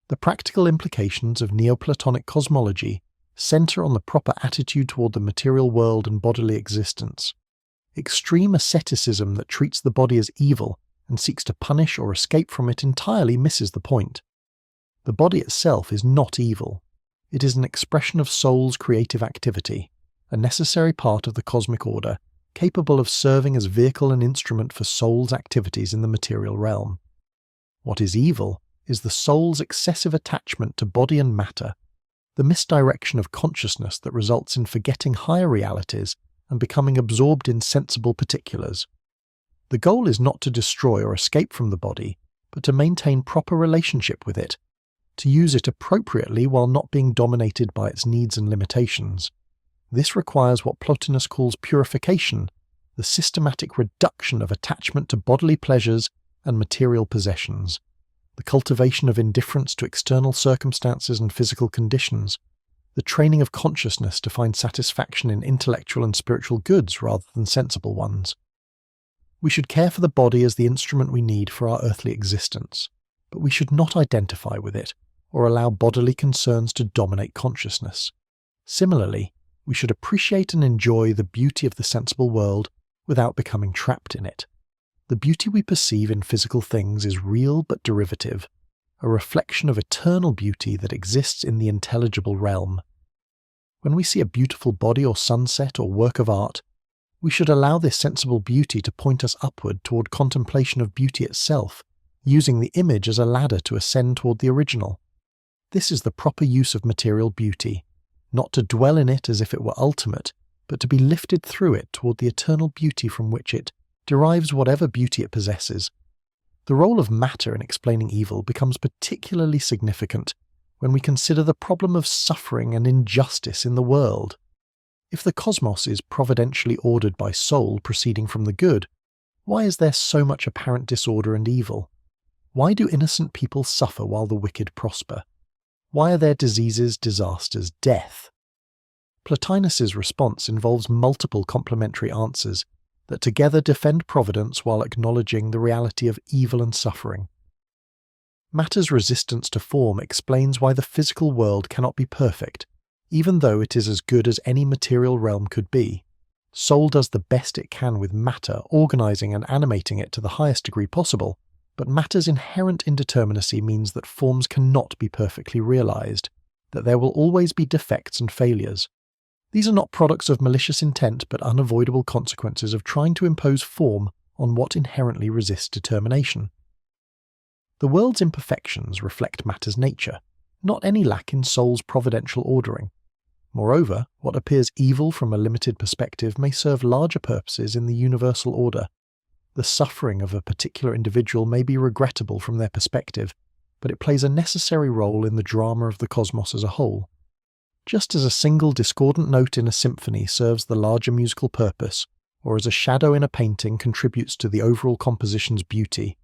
The practical implications of Neoplatonic cosmology center on the proper attitude toward the material world and bodily existence. Extreme asceticism that treats the body as evil and seeks to punish or escape from it entirely misses the point. The body itself is not evil. It is an expression of soul's creative activity, a necessary part of the cosmic order, capable of serving as vehicle and instrument for soul's activities in the material realm. What is evil is the soul's excessive attachment to body and matter, the misdirection of consciousness that results in forgetting higher realities and becoming absorbed in sensible particulars. The goal is not to destroy or escape from the body, but to maintain proper relationship with it, to use it appropriately while not being dominated by its needs and limitations. This requires what Plotinus calls purification, the systematic reduction of attachment to bodily pleasures and material possessions, the cultivation of indifference to external circumstances and physical conditions, the training of consciousness to find satisfaction in intellectual and spiritual goods rather than sensible ones. We should care for the body as the instrument we need for our earthly existence, but we should not identify with it or allow bodily concerns to dominate consciousness. Similarly, we should appreciate and enjoy the beauty of the sensible world without becoming trapped in it. The beauty we perceive in physical things is real but derivative, a reflection of eternal beauty that exists in the intelligible realm. When we see a beautiful body or sunset or work of art, we should allow this sensible beauty to point us upward toward contemplation of beauty itself, using the image as a ladder to ascend toward the original. This is the proper use of material beauty, not to dwell in it as if it were ultimate, but to be lifted through it toward the eternal beauty from which it derives whatever beauty it possesses. The role of matter in explaining evil becomes particularly significant when we consider the problem of suffering and injustice in the world. If the cosmos is providentially ordered by soul proceeding from the good, why is there so much apparent disorder and evil? Why do innocent people suffer while the wicked prosper? Why are there diseases, disasters, death? Plotinus's response involves multiple complementary answers that together defend providence while acknowledging the reality of evil and suffering. Matter's resistance to form explains why the physical world cannot be perfect, even though it is as good as any material realm could be. Soul does the best it can with matter, organizing and animating it to the highest degree possible, but matter's inherent indeterminacy means that forms cannot be perfectly realized, that there will always be defects and failures. These are not products of malicious intent but unavoidable consequences of trying to impose form on what inherently resists determination. The world's imperfections reflect matter's nature, not any lack in soul's providential ordering. Moreover, what appears evil from a limited perspective may serve larger purposes in the universal order. The suffering of a particular individual may be regrettable from their perspective, but it plays a necessary role in the drama of the cosmos as a whole. Just as a single discordant note in a symphony serves the larger musical purpose, or as a shadow in a painting contributes to the overall composition's beauty,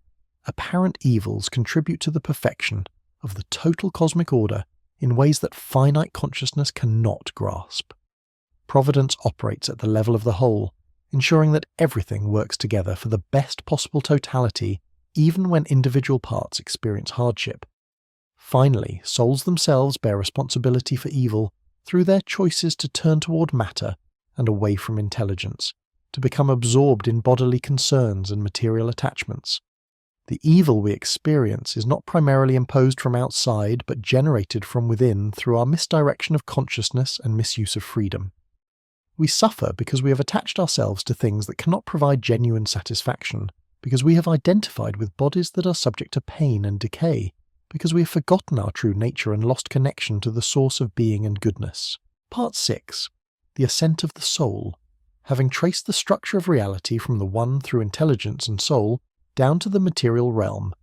apparent evils contribute to the perfection of the total cosmic order in ways that finite consciousness cannot grasp. Providence operates at the level of the whole, ensuring that everything works together for the best possible totality even when individual parts experience hardship. Finally, souls themselves bear responsibility for evil through their choices to turn toward matter and away from intelligence, to become absorbed in bodily concerns and material attachments. The evil we experience is not primarily imposed from outside but generated from within through our misdirection of consciousness and misuse of freedom. We suffer because we have attached ourselves to things that cannot provide genuine satisfaction, because we have identified with bodies that are subject to pain and decay, because we have forgotten our true nature and lost connection to the source of being and goodness. Part 6. The Ascent of the Soul. Having traced the structure of reality from the one through intelligence and soul down to the material realm,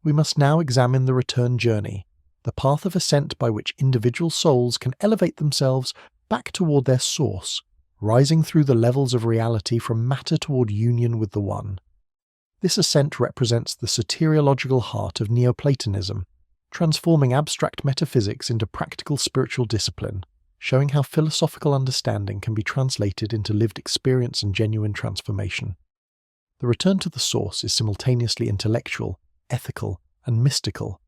we must now examine the return journey, the path of ascent by which individual souls can elevate themselves back toward their source, rising through the levels of reality from matter toward union with the One. This ascent represents the soteriological heart of Neoplatonism, transforming abstract metaphysics into practical spiritual discipline, showing how philosophical understanding can be translated into lived experience and genuine transformation. The return to the source is simultaneously intellectual, ethical, and mystical,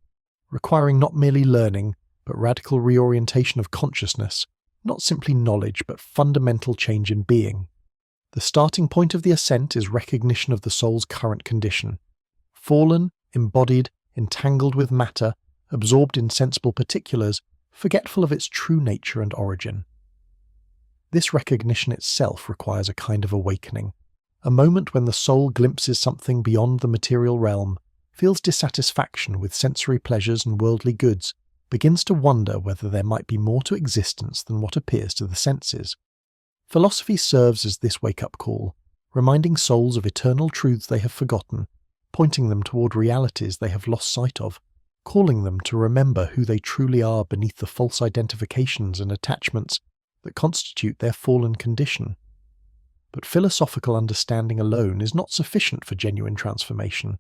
requiring not merely learning, but radical reorientation of consciousness, not simply knowledge, but fundamental change in being. The starting point of the ascent is recognition of the soul's current condition. Fallen, embodied, entangled with matter, absorbed in sensible particulars, forgetful of its true nature and origin. This recognition itself requires a kind of awakening, a moment when the soul glimpses something beyond the material realm, feels dissatisfaction with sensory pleasures and worldly goods, begins to wonder whether there might be more to existence than what appears to the senses. Philosophy serves as this wake-up call, reminding souls of eternal truths they have forgotten, pointing them toward realities they have lost sight of, calling them to remember who they truly are beneath the false identifications and attachments that constitute their fallen condition. But philosophical understanding alone is not sufficient for genuine transformation.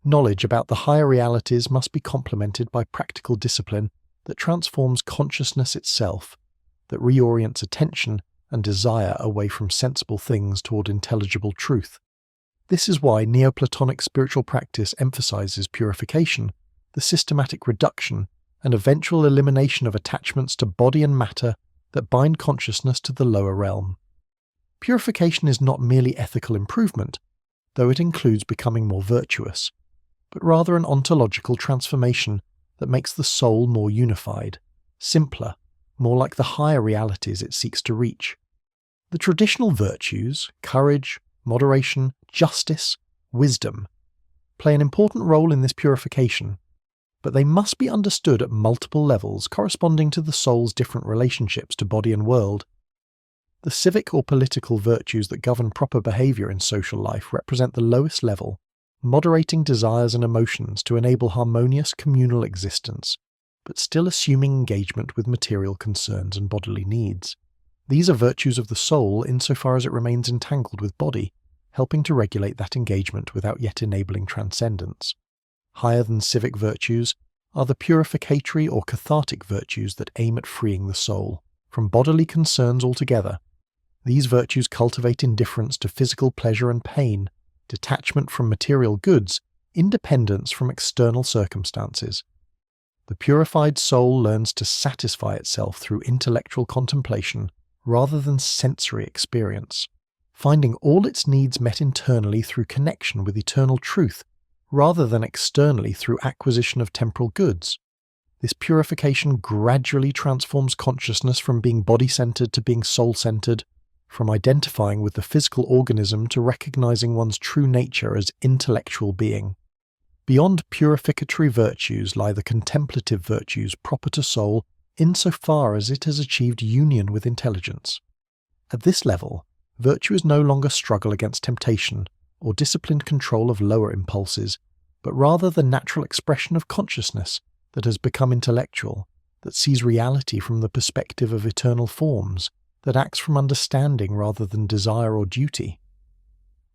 Knowledge about the higher realities must be complemented by practical discipline that transforms consciousness itself, that reorients attention and desire away from sensible things toward intelligible truth. This is why Neoplatonic spiritual practice emphasizes purification, the systematic reduction and eventual elimination of attachments to body and matter that bind consciousness to the lower realm. Purification is not merely ethical improvement, though it includes becoming more virtuous, but rather an ontological transformation that makes the soul more unified, simpler, more like the higher realities it seeks to reach. The traditional virtues, courage, moderation, justice, wisdom, play an important role in this purification, but they must be understood at multiple levels corresponding to the soul's different relationships to body and world. The civic or political virtues that govern proper behavior in social life represent the lowest level, moderating desires and emotions to enable harmonious communal existence, but still assuming engagement with material concerns and bodily needs. These are virtues of the soul insofar as it remains entangled with body, helping to regulate that engagement without yet enabling transcendence. Higher than civic virtues are the purificatory or cathartic virtues that aim at freeing the soul from bodily concerns altogether. These virtues cultivate indifference to physical pleasure and pain, detachment from material goods, independence from external circumstances. The purified soul learns to satisfy itself through intellectual contemplation rather than sensory experience, finding all its needs met internally through connection with eternal truth rather than externally through acquisition of temporal goods. This purification gradually transforms consciousness from being body-centered to being soul-centered, from identifying with the physical organism to recognizing one's true nature as intellectual being. Beyond purificatory virtues lie the contemplative virtues proper to soul insofar as it has achieved union with intelligence. At this level, virtue is no longer struggle against temptation or disciplined control of lower impulses, but rather the natural expression of consciousness that has become intellectual, that sees reality from the perspective of eternal forms, that acts from understanding rather than desire or duty.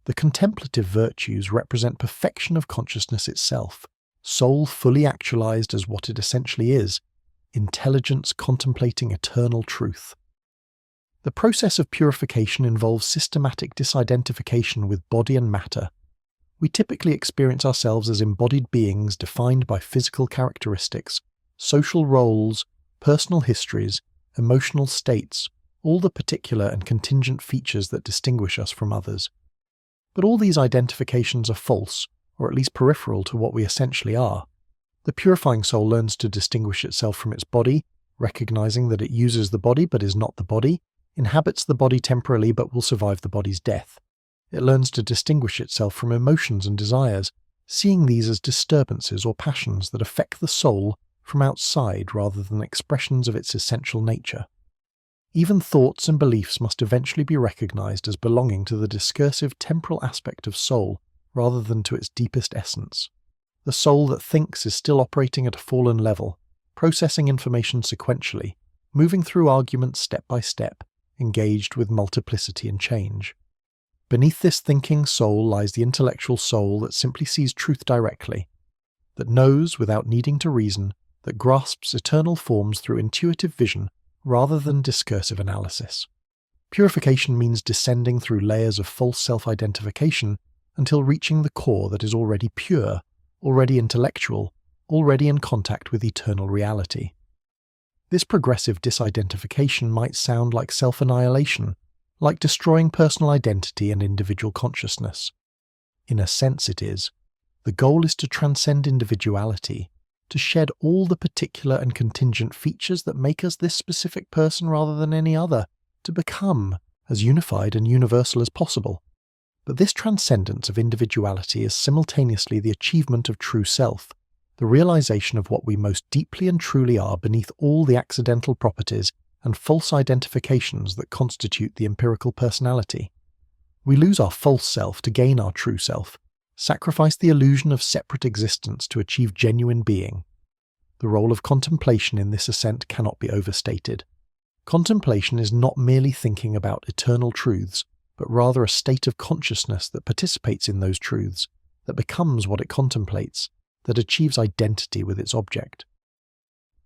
The contemplative virtues represent perfection of consciousness itself, soul fully actualized as what it essentially is, intelligence contemplating eternal truth. The process of purification involves systematic disidentification with body and matter. We typically experience ourselves as embodied beings defined by physical characteristics, social roles, personal histories, emotional states, all the particular and contingent features that distinguish us from others. But all these identifications are false, or at least peripheral to what we essentially are. The purifying soul learns to distinguish itself from its body, recognizing that it uses the body but is not the body, inhabits the body temporarily but will survive the body's death. It learns to distinguish itself from emotions and desires, seeing these as disturbances or passions that affect the soul from outside rather than expressions of its essential nature. Even thoughts and beliefs must eventually be recognized as belonging to the discursive temporal aspect of soul rather than to its deepest essence. The soul that thinks is still operating at a fallen level, processing information sequentially, moving through arguments step by step, engaged with multiplicity and change. Beneath this thinking soul lies the intellectual soul that simply sees truth directly, that knows without needing to reason, that grasps eternal forms through intuitive vision rather than discursive analysis. Purification means descending through layers of false self-identification until reaching the core that is already pure, already intellectual, already in contact with eternal reality. This progressive disidentification might sound like self-annihilation, like destroying personal identity and individual consciousness. In a sense it is. The goal is to transcend individuality, to shed all the particular and contingent features that make us this specific person rather than any other, to become as unified and universal as possible. But this transcendence of individuality is simultaneously the achievement of true self, the realization of what we most deeply and truly are beneath all the accidental properties and false identifications that constitute the empirical personality. We lose our false self to gain our true self, sacrifice the illusion of separate existence to achieve genuine being. The role of contemplation in this ascent cannot be overstated. Contemplation is not merely thinking about eternal truths, but rather a state of consciousness that participates in those truths, that becomes what it contemplates, that achieves identity with its object.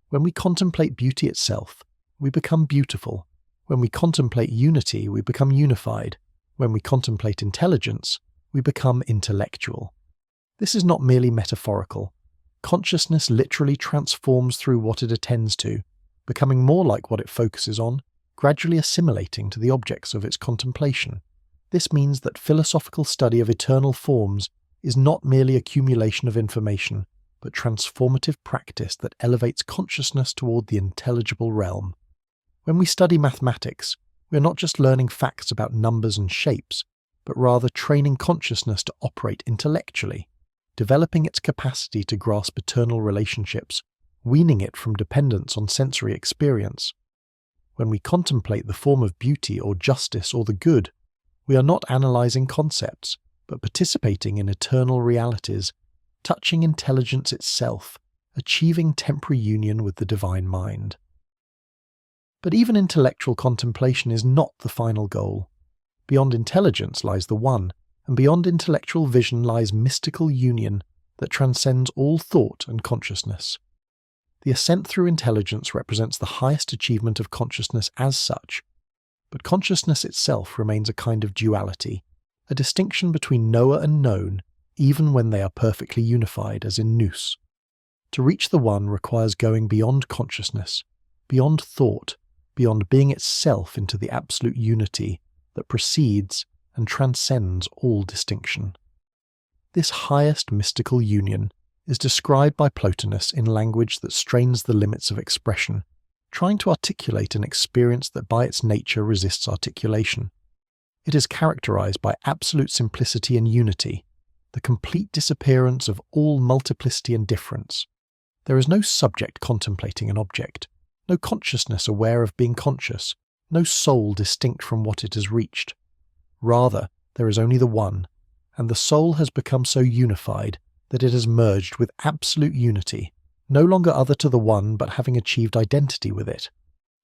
When we contemplate beauty itself, we become beautiful. When we contemplate unity, we become unified. When we contemplate intelligence, we become intellectual. This is not merely metaphorical. Consciousness literally transforms through what it attends to, becoming more like what it focuses on, gradually assimilating to the objects of its contemplation. This means that philosophical study of eternal forms is not merely accumulation of information, but transformative practice that elevates consciousness toward the intelligible realm. When we study mathematics, we are not just learning facts about numbers and shapes, but rather training consciousness to operate intellectually, developing its capacity to grasp eternal relationships, weaning it from dependence on sensory experience. When we contemplate the form of beauty or justice or the good, we are not analyzing concepts, but participating in eternal realities, touching intelligence itself, achieving temporary union with the divine mind. But even intellectual contemplation is not the final goal. Beyond intelligence lies the One, and beyond intellectual vision lies mystical union that transcends all thought and consciousness. The ascent through intelligence represents the highest achievement of consciousness as such, but consciousness itself remains a kind of duality, a distinction between knower and known, even when they are perfectly unified, as in Nous. To reach the One requires going beyond consciousness, beyond thought, beyond being itself into the absolute unity that precedes and transcends all distinction. This highest mystical union is described by Plotinus in language that strains the limits of expression, trying to articulate an experience that by its nature resists articulation. It is characterized by absolute simplicity and unity, the complete disappearance of all multiplicity and difference. There is no subject contemplating an object, no consciousness aware of being conscious, no soul distinct from what it has reached. Rather, there is only the One, and the soul has become so unified that it has merged with absolute unity, no longer other to the One but having achieved identity with it.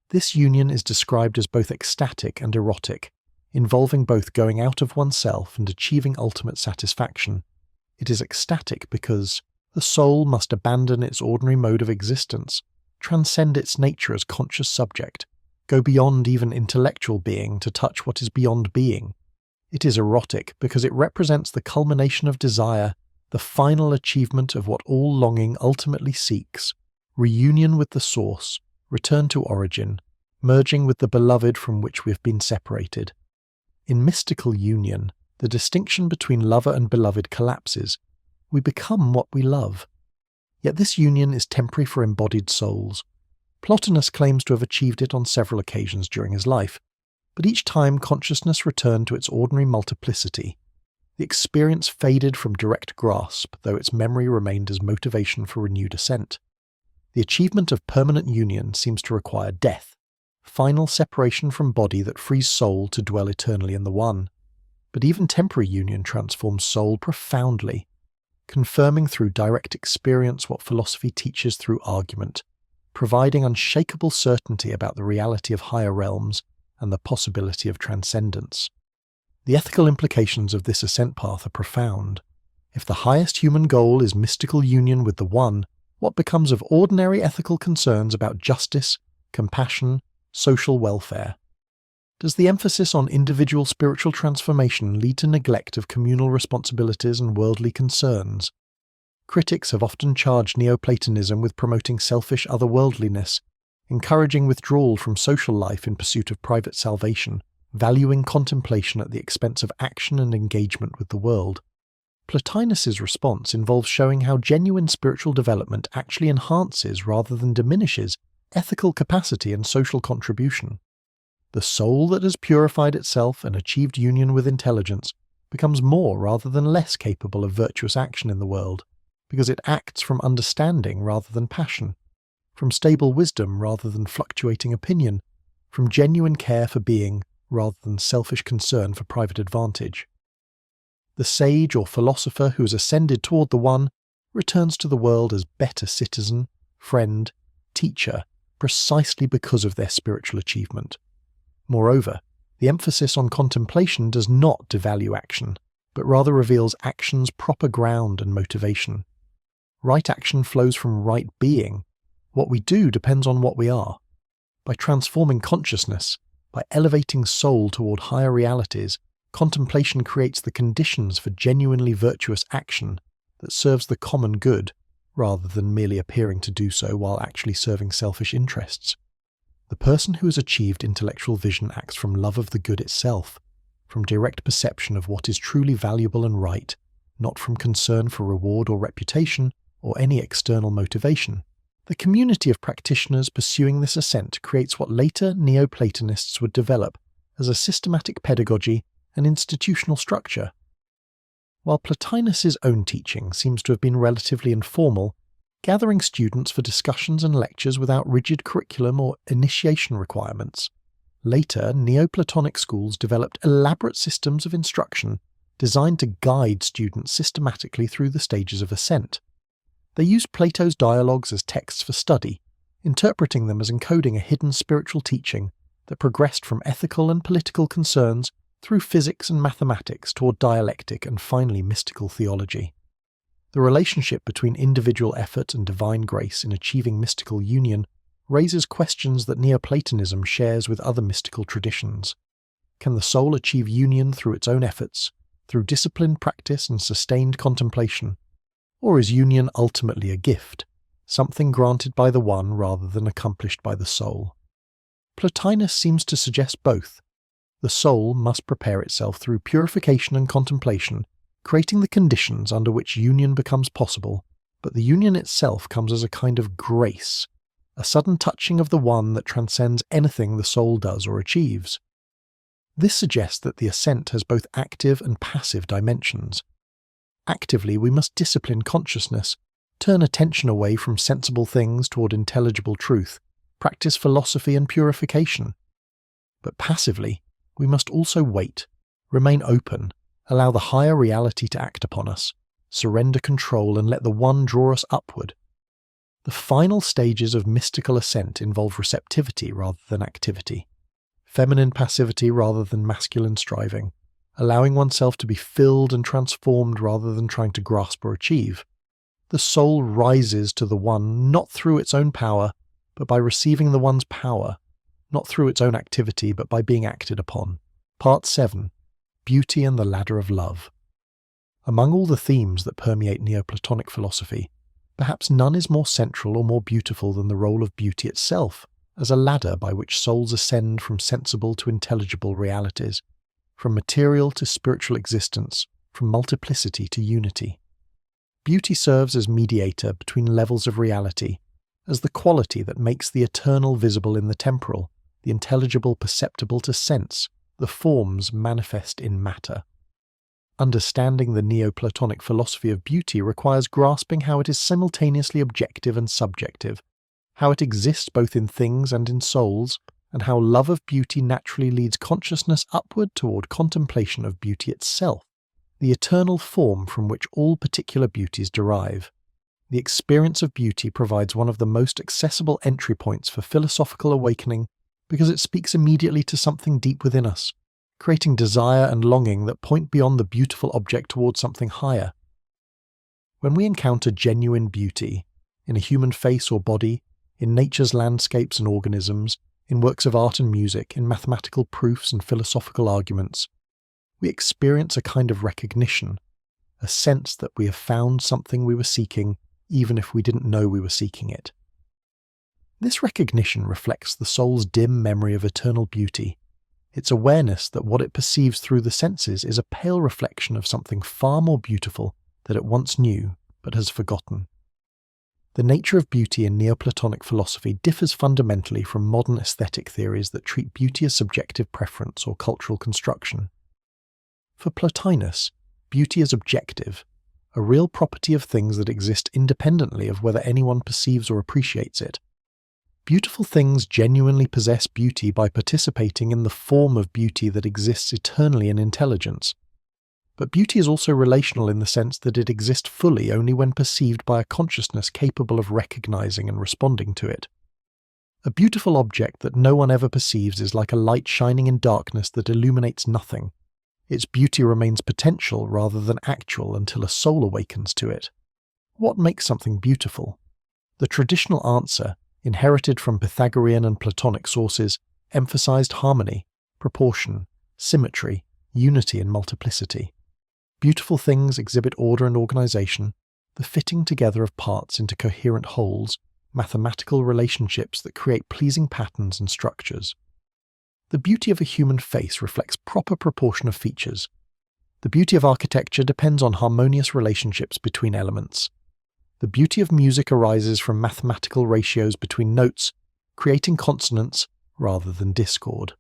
This union is described as both ecstatic and erotic, involving both going out of oneself and achieving ultimate satisfaction. It is ecstatic because the soul must abandon its ordinary mode of existence, transcend its nature as conscious subject, go beyond even intellectual being to touch what is beyond being. It is erotic because it represents the culmination of desire, the final achievement of what all longing ultimately seeks, reunion with the source, return to origin, merging with the beloved from which we have been separated. In mystical union, the distinction between lover and beloved collapses. We become what we love. Yet this union is temporary for embodied souls. Plotinus claims to have achieved it on several occasions during his life, but each time consciousness returned to its ordinary multiplicity. The experience faded from direct grasp, though its memory remained as motivation for renewed ascent. The achievement of permanent union seems to require death, final separation from body that frees soul to dwell eternally in the One. But even temporary union transforms soul profoundly, confirming through direct experience what philosophy teaches through argument, providing unshakable certainty about the reality of higher realms and the possibility of transcendence. The ethical implications of this ascent path are profound. If the highest human goal is mystical union with the One, what becomes of ordinary ethical concerns about justice, compassion, social welfare? Does the emphasis on individual spiritual transformation lead to neglect of communal responsibilities and worldly concerns? Critics have often charged Neoplatonism with promoting selfish otherworldliness, encouraging withdrawal from social life in pursuit of private salvation, valuing contemplation at the expense of action and engagement with the world. Plotinus's response involves showing how genuine spiritual development actually enhances rather than diminishes ethical capacity and social contribution. The soul that has purified itself and achieved union with intelligence becomes more rather than less capable of virtuous action in the world, because it acts from understanding rather than passion, from stable wisdom rather than fluctuating opinion, from genuine care for being rather than selfish concern for private advantage. The sage or philosopher who has ascended toward the One returns to the world as better citizen, friend, teacher, precisely because of their spiritual achievement. Moreover, The emphasis on contemplation does not devalue action, but rather reveals action's proper ground and motivation. Right action flows from right being. What we do depends on what we are. By transforming consciousness, by elevating soul toward higher realities, contemplation creates the conditions for genuinely virtuous action that serves the common good, rather than merely appearing to do so while actually serving selfish interests. The person who has achieved intellectual vision acts from love of the good itself, from direct perception of what is truly valuable and right, not from concern for reward or reputation or any external motivation. The community of practitioners pursuing this ascent creates what later Neoplatonists would develop as a systematic pedagogy and institutional structure. While Plotinus's own teaching seems to have been relatively informal, gathering students for discussions and lectures without rigid curriculum or initiation requirements, later Neoplatonic schools developed elaborate systems of instruction designed to guide students systematically through the stages of ascent. They used Plato's dialogues as texts for study, interpreting them as encoding a hidden spiritual teaching that progressed from ethical and political concerns through physics and mathematics toward dialectic and finally mystical theology. The relationship between individual effort and divine grace in achieving mystical union raises questions that Neoplatonism shares with other mystical traditions. Can the soul achieve union through its own efforts, through disciplined practice and sustained contemplation? Or is union ultimately a gift, something granted by the one rather than accomplished by the soul? Plotinus seems to suggest both. The soul must prepare itself through purification and contemplation, creating the conditions under which union becomes possible, but the union itself comes as a kind of grace, a sudden touching of the one that transcends anything the soul does or achieves. This suggests that the ascent has both active and passive dimensions. Actively, we must discipline consciousness, turn attention away from sensible things toward intelligible truth, practice philosophy and purification. But passively, we must also wait, remain open, allow the higher reality to act upon us, surrender control and let the one draw us upward. The final stages of mystical ascent involve receptivity rather than activity, feminine passivity rather than masculine striving, allowing oneself to be filled and transformed rather than trying to grasp or achieve. The soul rises to the one not through its own power, but by receiving the one's power, not through its own activity, but by being acted upon. Part 7. Beauty and the Ladder of Love. Among all the themes that permeate Neoplatonic philosophy, perhaps none is more central or more beautiful than the role of beauty itself, as a ladder by which souls ascend from sensible to intelligible realities, from material to spiritual existence, from multiplicity to unity. Beauty serves as mediator between levels of reality, as the quality that makes the eternal visible in the temporal, the intelligible perceptible to sense, the forms manifest in matter. Understanding the Neoplatonic philosophy of beauty requires grasping how it is simultaneously objective and subjective, how it exists both in things and in souls, and how love of beauty naturally leads consciousness upward toward contemplation of beauty itself, the eternal form from which all particular beauties derive. The experience of beauty provides one of the most accessible entry points for philosophical awakening because it speaks immediately to something deep within us, creating desire and longing that point beyond the beautiful object towards something higher. When we encounter genuine beauty, in a human face or body, in nature's landscapes and organisms, in works of art and music, in mathematical proofs and philosophical arguments, we experience a kind of recognition, a sense that we have found something we were seeking, even if we didn't know we were seeking it. This recognition reflects the soul's dim memory of eternal beauty, its awareness that what it perceives through the senses is a pale reflection of something far more beautiful that it once knew but has forgotten. The nature of beauty in Neoplatonic philosophy differs fundamentally from modern aesthetic theories that treat beauty as subjective preference or cultural construction. For Plotinus, beauty is objective, a real property of things that exist independently of whether anyone perceives or appreciates it. Beautiful things genuinely possess beauty by participating in the form of beauty that exists eternally in intelligence. But beauty is also relational in the sense that it exists fully only when perceived by a consciousness capable of recognizing and responding to it. A beautiful object that no one ever perceives is like a light shining in darkness that illuminates nothing. Its beauty remains potential rather than actual until a soul awakens to it. What makes something beautiful? The traditional answer, inherited from Pythagorean and Platonic sources, emphasized harmony, proportion, symmetry, unity and multiplicity. Beautiful things exhibit order and organization, the fitting together of parts into coherent wholes, mathematical relationships that create pleasing patterns and structures. The beauty of a human face reflects proper proportion of features. The beauty of architecture depends on harmonious relationships between elements. The beauty of music arises from mathematical ratios between notes, creating consonance rather than discord.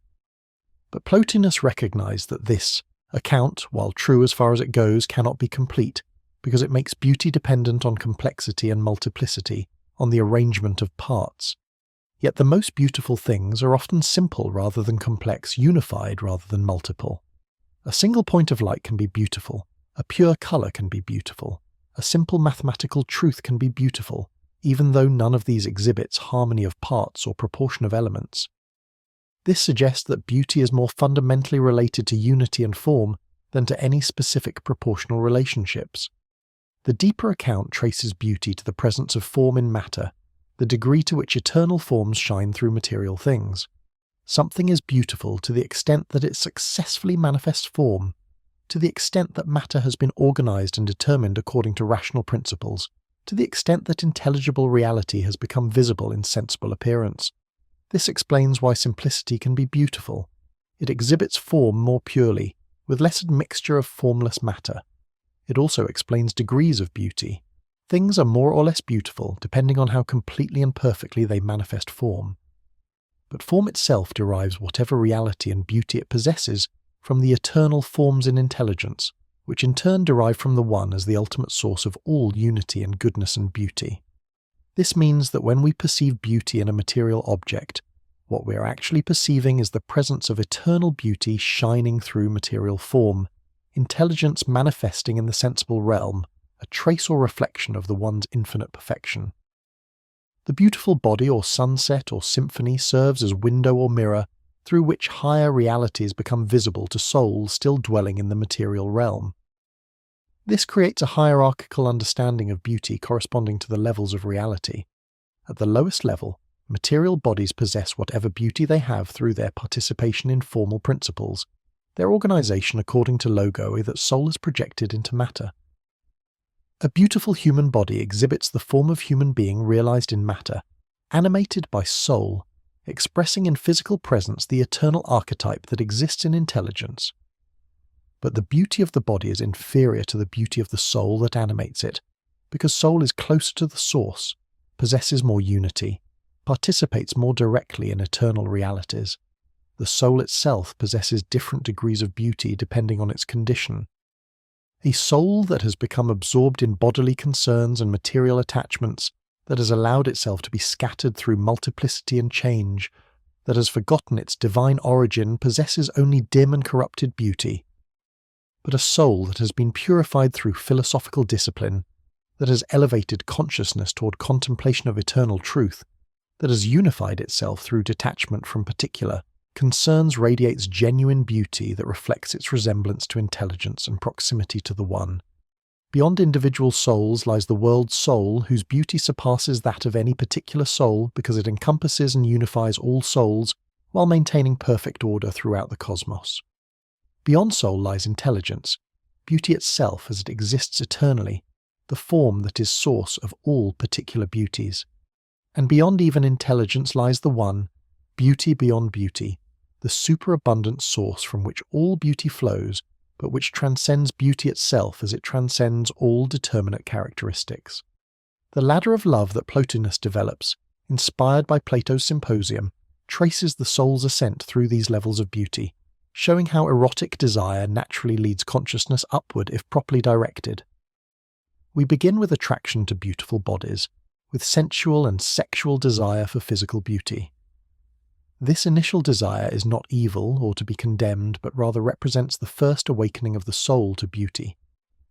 But Plotinus recognized that this account, while true as far as it goes, cannot be complete, because it makes beauty dependent on complexity and multiplicity, on the arrangement of parts. Yet the most beautiful things are often simple rather than complex, unified rather than multiple. A single point of light can be beautiful, a pure color can be beautiful, a simple mathematical truth can be beautiful, even though none of these exhibits harmony of parts or proportion of elements. This suggests that beauty is more fundamentally related to unity and form than to any specific proportional relationships. The deeper account traces beauty to the presence of form in matter, the degree to which eternal forms shine through material things. Something is beautiful to the extent that it successfully manifests form, to the extent that matter has been organized and determined according to rational principles, to the extent that intelligible reality has become visible in sensible appearance. This explains why simplicity can be beautiful. It exhibits form more purely, with less admixture of formless matter. It also explains degrees of beauty. Things are more or less beautiful depending on how completely and perfectly they manifest form. But form itself derives whatever reality and beauty it possesses from the eternal forms in intelligence, which in turn derive from the One as the ultimate source of all unity and goodness and beauty. This means that when we perceive beauty in a material object, what we are actually perceiving is the presence of eternal beauty shining through material form, intelligence manifesting in the sensible realm, a trace or reflection of the One's infinite perfection. The beautiful body or sunset or symphony serves as window or mirror through which higher realities become visible to souls still dwelling in the material realm. This creates a hierarchical understanding of beauty corresponding to the levels of reality. At the lowest level, material bodies possess whatever beauty they have through their participation in formal principles, their organization according to logo that soul is projected into matter. A beautiful human body exhibits the form of human being realized in matter, animated by soul, expressing in physical presence the eternal archetype that exists in intelligence. But the beauty of the body is inferior to the beauty of the soul that animates it, because soul is closer to the source, possesses more unity, participates more directly in eternal realities. The soul itself possesses different degrees of beauty depending on its condition. A soul that has become absorbed in bodily concerns and material attachments, that has allowed itself to be scattered through multiplicity and change, that has forgotten its divine origin, possesses only dim and corrupted beauty. But a soul that has been purified through philosophical discipline, that has elevated consciousness toward contemplation of eternal truth, that has unified itself through detachment from particular concerns, radiates genuine beauty that reflects its resemblance to intelligence and proximity to the One. Beyond individual souls lies the world's soul, whose beauty surpasses that of any particular soul because it encompasses and unifies all souls while maintaining perfect order throughout the cosmos. Beyond soul lies intelligence, beauty itself as it exists eternally, the form that is source of all particular beauties. And beyond even intelligence lies the One, beauty beyond beauty, the superabundant source from which all beauty flows, but which transcends beauty itself as it transcends all determinate characteristics. The ladder of love that Plotinus develops, inspired by Plato's Symposium, traces the soul's ascent through these levels of beauty, showing how erotic desire naturally leads consciousness upward if properly directed. We begin with attraction to beautiful bodies, with sensual and sexual desire for physical beauty. This initial desire is not evil or to be condemned, but rather represents the first awakening of the soul to beauty,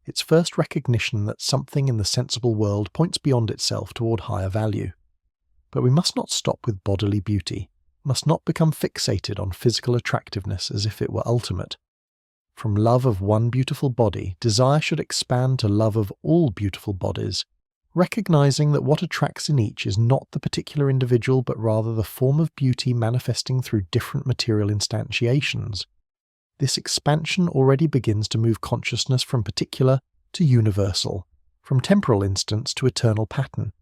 its first recognition that something in the sensible world points beyond itself toward higher value. But we must not stop with bodily beauty, must not become fixated on physical attractiveness as if it were ultimate. From love of one beautiful body, desire should expand to love of all beautiful bodies, recognizing that what attracts in each is not the particular individual but rather the form of beauty manifesting through different material instantiations. This expansion already begins to move consciousness from particular to universal, from temporal instance to eternal pattern.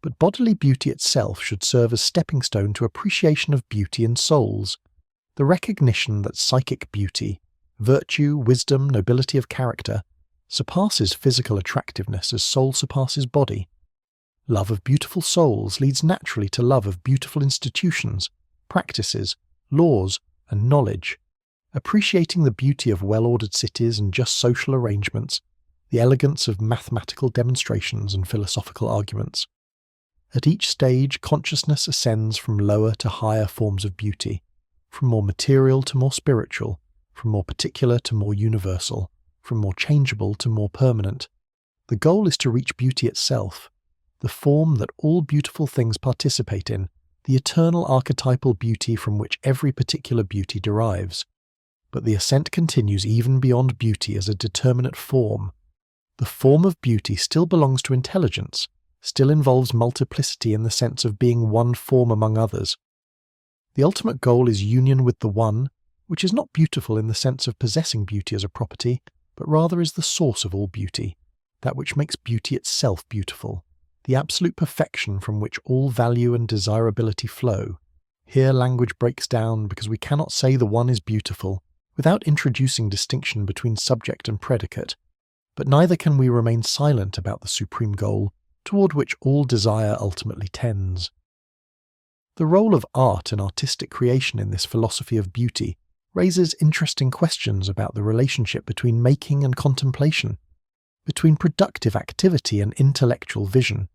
But bodily beauty itself should serve as stepping stone to appreciation of beauty in souls, the recognition that psychic beauty, virtue, wisdom, nobility of character, surpasses physical attractiveness as soul surpasses body. Love of beautiful souls leads naturally to love of beautiful institutions, practices, laws, and knowledge, appreciating the beauty of well-ordered cities and just social arrangements, the elegance of mathematical demonstrations and philosophical arguments. At each stage, consciousness ascends from lower to higher forms of beauty, from more material to more spiritual, from more particular to more universal, from more changeable to more permanent. The goal is to reach beauty itself, the form that all beautiful things participate in, the eternal archetypal beauty from which every particular beauty derives. But the ascent continues even beyond beauty as a determinate form. The form of beauty still belongs to intelligence, still involves multiplicity in the sense of being one form among others. The ultimate goal is union with the One, which is not beautiful in the sense of possessing beauty as a property, but rather is the source of all beauty, that which makes beauty itself beautiful, the absolute perfection from which all value and desirability flow. Here language breaks down because we cannot say the One is beautiful without introducing distinction between subject and predicate, but neither can we remain silent about the supreme goal toward which all desire ultimately tends. The role of art and artistic creation in this philosophy of beauty raises interesting questions about the relationship between making and contemplation, between productive activity and intellectual vision.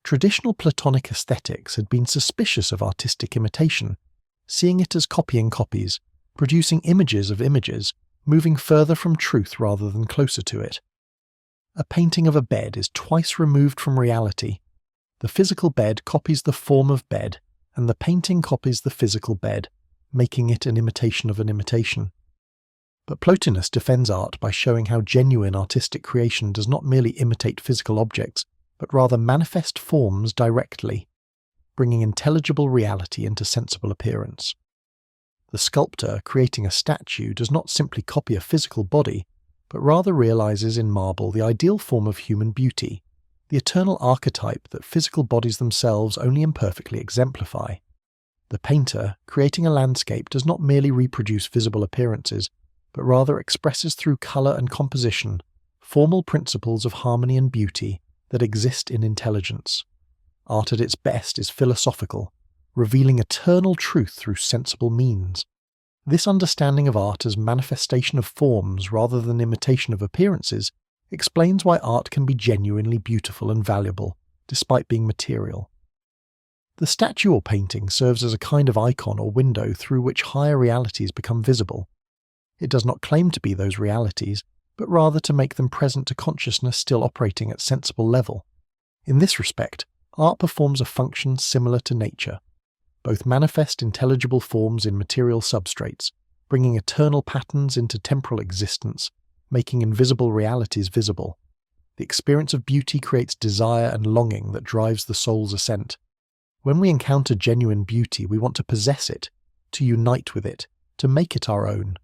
Traditional Platonic aesthetics had been suspicious of artistic imitation, seeing it as copying copies, producing images of images, moving further from truth rather than closer to it. A painting of a bed is twice removed from reality. The physical bed copies the form of bed, and the painting copies the physical bed, making it an imitation of an imitation. But Plotinus defends art by showing how genuine artistic creation does not merely imitate physical objects, but rather manifest forms directly, bringing intelligible reality into sensible appearance. The sculptor creating a statue does not simply copy a physical body, but rather realizes in marble the ideal form of human beauty, the eternal archetype that physical bodies themselves only imperfectly exemplify. The painter, creating a landscape, does not merely reproduce visible appearances, but rather expresses through colour and composition formal principles of harmony and beauty that exist in intelligence. Art at its best is philosophical, revealing eternal truth through sensible means. This understanding of art as manifestation of forms rather than imitation of appearances explains why art can be genuinely beautiful and valuable, despite being material. The statue or painting serves as a kind of icon or window through which higher realities become visible. It does not claim to be those realities, but rather to make them present to consciousness still operating at sensible level. In this respect, art performs a function similar to nature. Both manifest intelligible forms in material substrates, bringing eternal patterns into temporal existence, making invisible realities visible. The experience of beauty creates desire and longing that drives the soul's ascent. When we encounter genuine beauty, we want to possess it, to unite with it, to make it our own.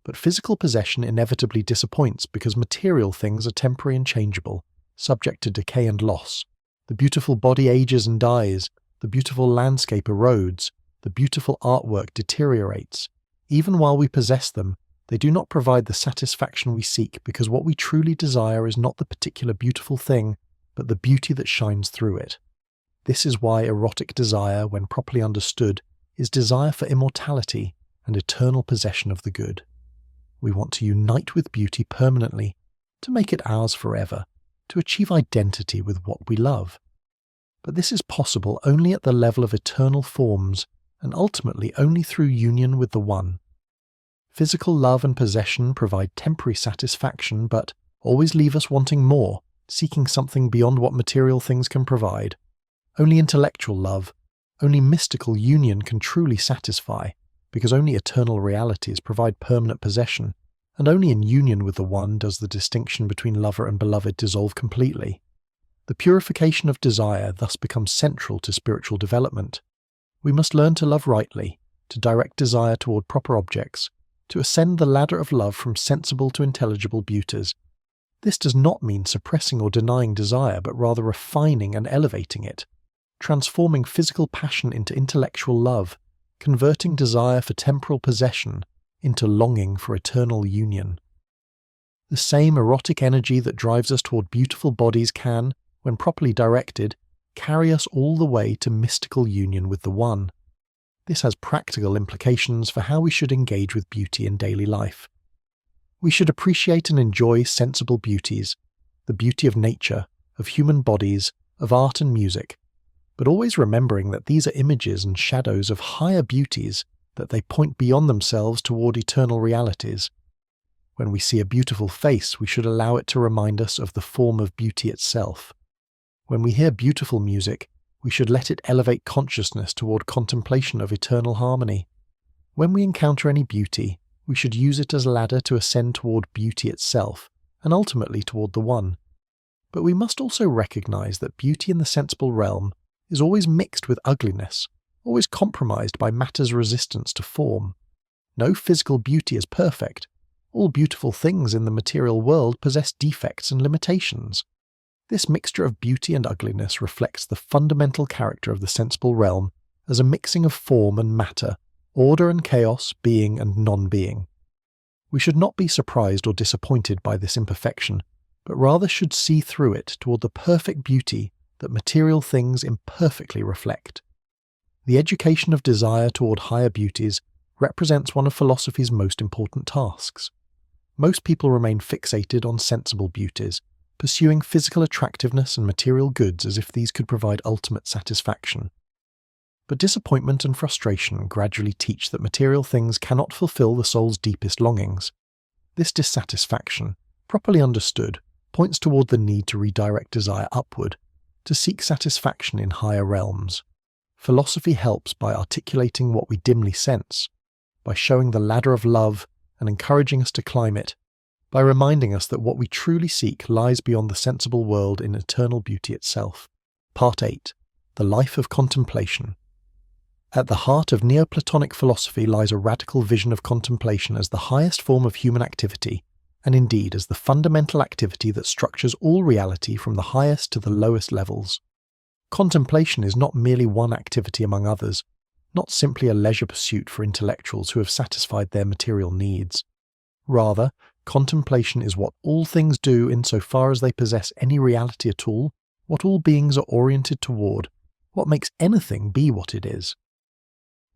But physical possession inevitably disappoints because material things are temporary and changeable, subject to decay and loss. The beautiful body ages and dies, the beautiful landscape erodes, the beautiful artwork deteriorates. Even while we possess them, they do not provide the satisfaction we seek because what we truly desire is not the particular beautiful thing, but the beauty that shines through it. This is why erotic desire, when properly understood, is desire for immortality and eternal possession of the good. We want to unite with beauty permanently, to make it ours forever, to achieve identity with what we love. But this is possible only at the level of eternal forms, and ultimately only through union with the One. Physical love and possession provide temporary satisfaction, but always leave us wanting more, seeking something beyond what material things can provide. Only intellectual love, only mystical union can truly satisfy, because only eternal realities provide permanent possession, and only in union with the One does the distinction between lover and beloved dissolve completely. The purification of desire thus becomes central to spiritual development. We must learn to love rightly, to direct desire toward proper objects, to ascend the ladder of love from sensible to intelligible beauties. This does not mean suppressing or denying desire, but rather refining and elevating it, transforming physical passion into intellectual love, converting desire for temporal possession into longing for eternal union. The same erotic energy that drives us toward beautiful bodies can, when properly directed, carry us all the way to mystical union with the One. This has practical implications for how we should engage with beauty in daily life. We should appreciate and enjoy sensible beauties, the beauty of nature, of human bodies, of art and music, but always remembering that these are images and shadows of higher beauties, that they point beyond themselves toward eternal realities. When we see a beautiful face, we should allow it to remind us of the form of beauty itself. When we hear beautiful music, we should let it elevate consciousness toward contemplation of eternal harmony. When we encounter any beauty, we should use it as a ladder to ascend toward beauty itself, and ultimately toward the One. But we must also recognize that beauty in the sensible realm is always mixed with ugliness, always compromised by matter's resistance to form. No physical beauty is perfect. All beautiful things in the material world possess defects and limitations. This mixture of beauty and ugliness reflects the fundamental character of the sensible realm as a mixing of form and matter, order and chaos, being and non-being. We should not be surprised or disappointed by this imperfection, but rather should see through it toward the perfect beauty that material things imperfectly reflect. The education of desire toward higher beauties represents one of philosophy's most important tasks. Most people remain fixated on sensible beauties, pursuing physical attractiveness and material goods as if these could provide ultimate satisfaction. But disappointment and frustration gradually teach that material things cannot fulfill the soul's deepest longings. This dissatisfaction, properly understood, points toward the need to redirect desire upward, to seek satisfaction in higher realms. Philosophy helps by articulating what we dimly sense, by showing the ladder of love and encouraging us to climb it, by reminding us that what we truly seek lies beyond the sensible world in eternal beauty itself. Part 8. The Life of Contemplation. At the heart of Neoplatonic philosophy lies a radical vision of contemplation as the highest form of human activity, and indeed as the fundamental activity that structures all reality from the highest to the lowest levels. Contemplation is not merely one activity among others, not simply a leisure pursuit for intellectuals who have satisfied their material needs. Rather, contemplation is what all things do insofar as they possess any reality at all, what all beings are oriented toward, what makes anything be what it is.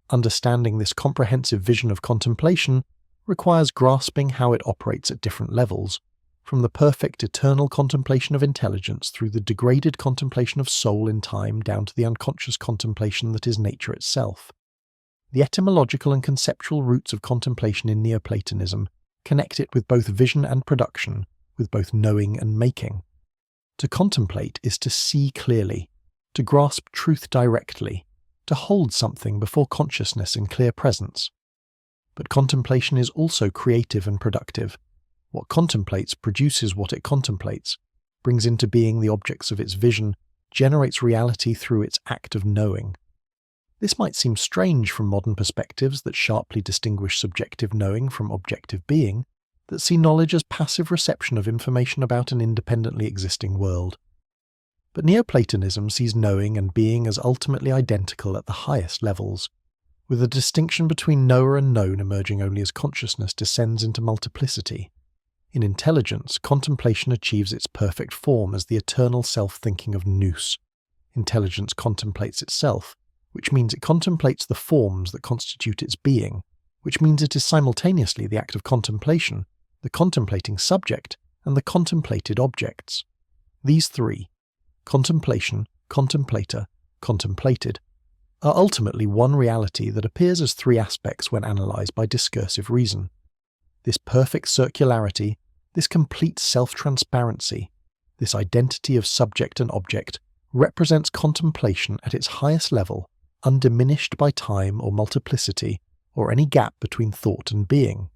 Understanding this comprehensive vision of contemplation requires grasping how it operates at different levels, from the perfect eternal contemplation of intelligence through the degraded contemplation of soul in time down to the unconscious contemplation that is nature itself. The etymological and conceptual roots of contemplation in Neoplatonism connect it with both vision and production, with both knowing and making. To contemplate is to see clearly, to grasp truth directly, to hold something before consciousness in clear presence. But contemplation is also creative and productive. What contemplates produces what it contemplates, brings into being the objects of its vision, generates reality through its act of knowing. This might seem strange from modern perspectives that sharply distinguish subjective knowing from objective being, that see knowledge as passive reception of information about an independently existing world. But Neoplatonism sees knowing and being as ultimately identical at the highest levels, with a distinction between knower and known emerging only as consciousness descends into multiplicity. In intelligence, contemplation achieves its perfect form as the eternal self-thinking of Nous. Intelligence contemplates itself, which means it contemplates the forms that constitute its being, which means it is simultaneously the act of contemplation, the contemplating subject, and the contemplated objects. These three, contemplation, contemplator, contemplated, are ultimately one reality that appears as three aspects when analysed by discursive reason. This perfect circularity, this complete self-transparency, this identity of subject and object, represents contemplation at its highest level, undiminished by time or multiplicity, or any gap between thought and being.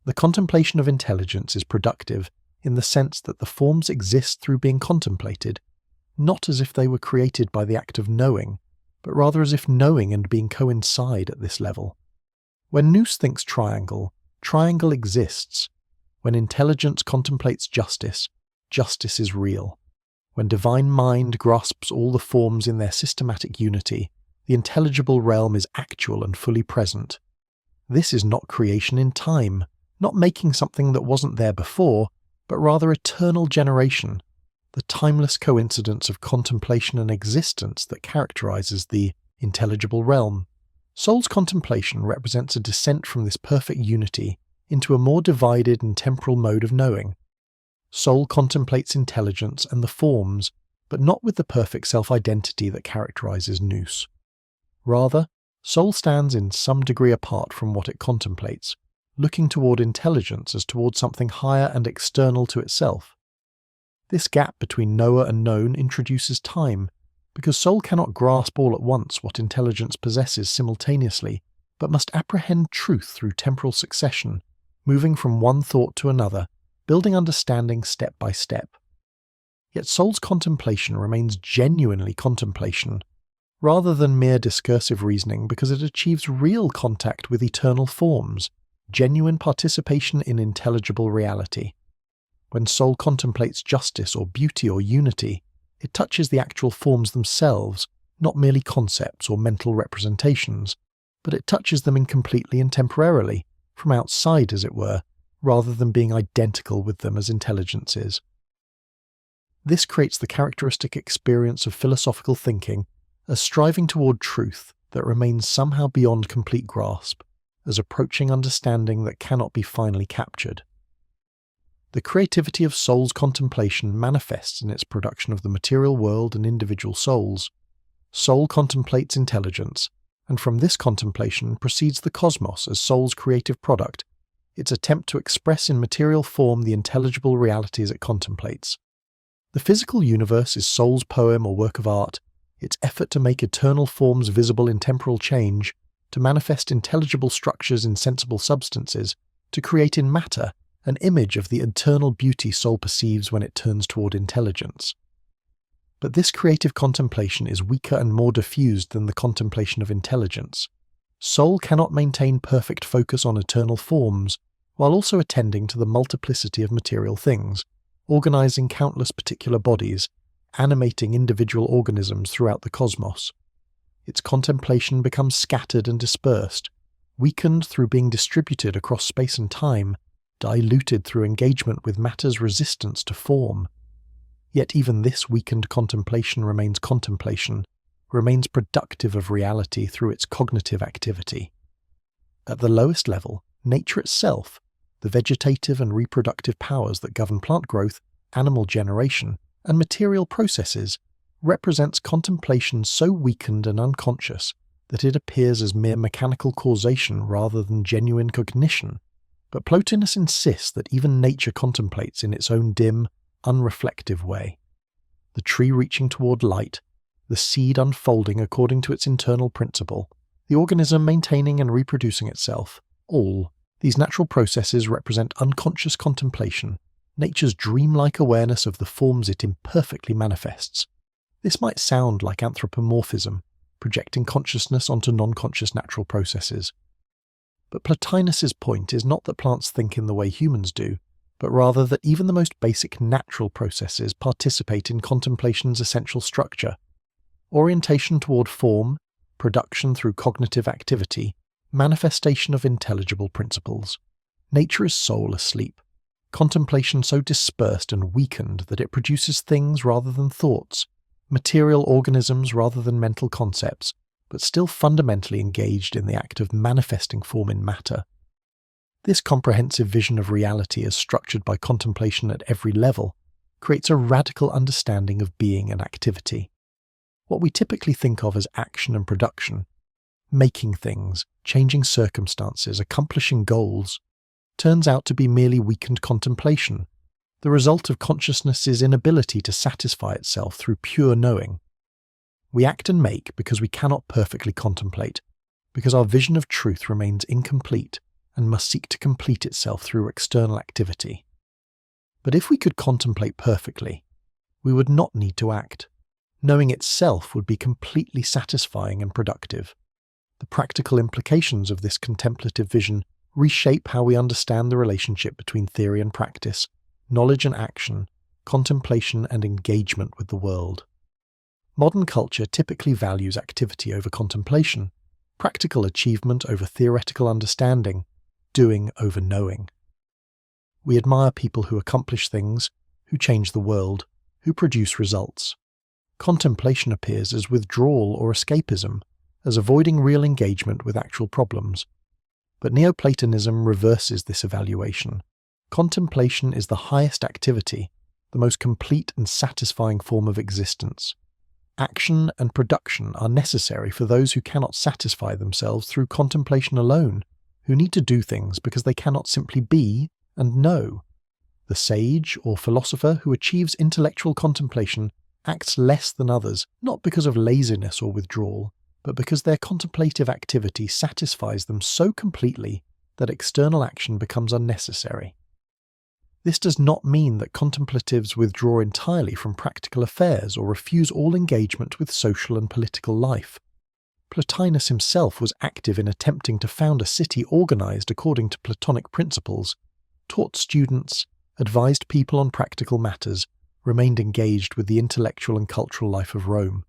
The contemplation of intelligence is productive in the sense that the forms exist through being contemplated, not as if they were created by the act of knowing, but rather as if knowing and being coincide at this level. When Nous thinks triangle, triangle exists. When intelligence contemplates justice, justice is real. When divine mind grasps all the forms in their systematic unity, the intelligible realm is actual and fully present. This is not creation in time, not making something that wasn't there before, but rather eternal generation, the timeless coincidence of contemplation and existence that characterizes the intelligible realm. Soul's contemplation represents a descent from this perfect unity into a more divided and temporal mode of knowing. Soul contemplates intelligence and the forms, but not with the perfect self-identity that characterizes Nous. Rather, soul stands in some degree apart from what it contemplates, looking toward intelligence as toward something higher and external to itself. This gap between knower and known introduces time, because soul cannot grasp all at once what intelligence possesses simultaneously, but must apprehend truth through temporal succession, moving from one thought to another, building understanding step by step. Yet soul's contemplation remains genuinely contemplation, rather than mere discursive reasoning, because it achieves real contact with eternal forms, genuine participation in intelligible reality. When soul contemplates justice or beauty or unity, it touches the actual forms themselves, not merely concepts or mental representations, but it touches them incompletely and temporarily, from outside as it were, rather than being identical with them as intelligence is. This creates the characteristic experience of philosophical thinking as striving toward truth that remains somehow beyond complete grasp, as approaching understanding that cannot be finally captured. The creativity of soul's contemplation manifests in its production of the material world and individual souls. Soul contemplates intelligence, and from this contemplation proceeds the cosmos as soul's creative product, its attempt to express in material form the intelligible realities it contemplates. The physical universe is soul's poem or work of art, its effort to make eternal forms visible in temporal change, to manifest intelligible structures in sensible substances, to create in matter an image of the eternal beauty soul perceives when it turns toward intelligence. But this creative contemplation is weaker and more diffused than the contemplation of intelligence. Soul cannot maintain perfect focus on eternal forms, while also attending to the multiplicity of material things, organizing countless particular bodies, animating individual organisms throughout the cosmos. Its contemplation becomes scattered and dispersed, weakened through being distributed across space and time, diluted through engagement with matter's resistance to form. Yet even this weakened contemplation remains productive of reality through its cognitive activity. At the lowest level, nature itself, the vegetative and reproductive powers that govern plant growth, animal generation, and material processes, represents contemplation so weakened and unconscious that it appears as mere mechanical causation rather than genuine cognition. But Plotinus insists that even nature contemplates in its own dim, unreflective way. The tree reaching toward light, the seed unfolding according to its internal principle, the organism maintaining and reproducing itself, all these natural processes represent unconscious contemplation, nature's dreamlike awareness of the forms it imperfectly manifests. This might sound like anthropomorphism, projecting consciousness onto non-conscious natural processes. But Plotinus's point is not that plants think in the way humans do, but rather that even the most basic natural processes participate in contemplation's essential structure. Orientation toward form, production through cognitive activity, manifestation of intelligible principles. Nature is soul asleep, contemplation so dispersed and weakened that it produces things rather than thoughts, material organisms rather than mental concepts, but still fundamentally engaged in the act of manifesting form in matter. This comprehensive vision of reality as structured by contemplation at every level creates a radical understanding of being and activity. What we typically think of as action and production, making things, changing circumstances, accomplishing goals, turns out to be merely weakened contemplation, The result of consciousness's inability to satisfy itself through pure knowing. We act and make because we cannot perfectly contemplate, because our vision of truth remains incomplete and must seek to complete itself through external activity. But if we could contemplate perfectly, we would not need to act. Knowing itself would be completely satisfying and productive. The practical implications of this contemplative vision reshape how we understand the relationship between theory and practice, knowledge and action, contemplation and engagement with the world. Modern culture typically values activity over contemplation, practical achievement over theoretical understanding, doing over knowing. We admire people who accomplish things, who change the world, who produce results. Contemplation appears as withdrawal or escapism, as avoiding real engagement with actual problems. But Neoplatonism reverses this evaluation. Contemplation is the highest activity, the most complete and satisfying form of existence. Action and production are necessary for those who cannot satisfy themselves through contemplation alone, who need to do things because they cannot simply be and know. The sage or philosopher who achieves intellectual contemplation acts less than others, not because of laziness or withdrawal, but because their contemplative activity satisfies them so completely that external action becomes unnecessary. This does not mean that contemplatives withdraw entirely from practical affairs or refuse all engagement with social and political life. Plotinus himself was active in attempting to found a city organized according to Platonic principles, taught students, advised people on practical matters, remained engaged with the intellectual and cultural life of Rome.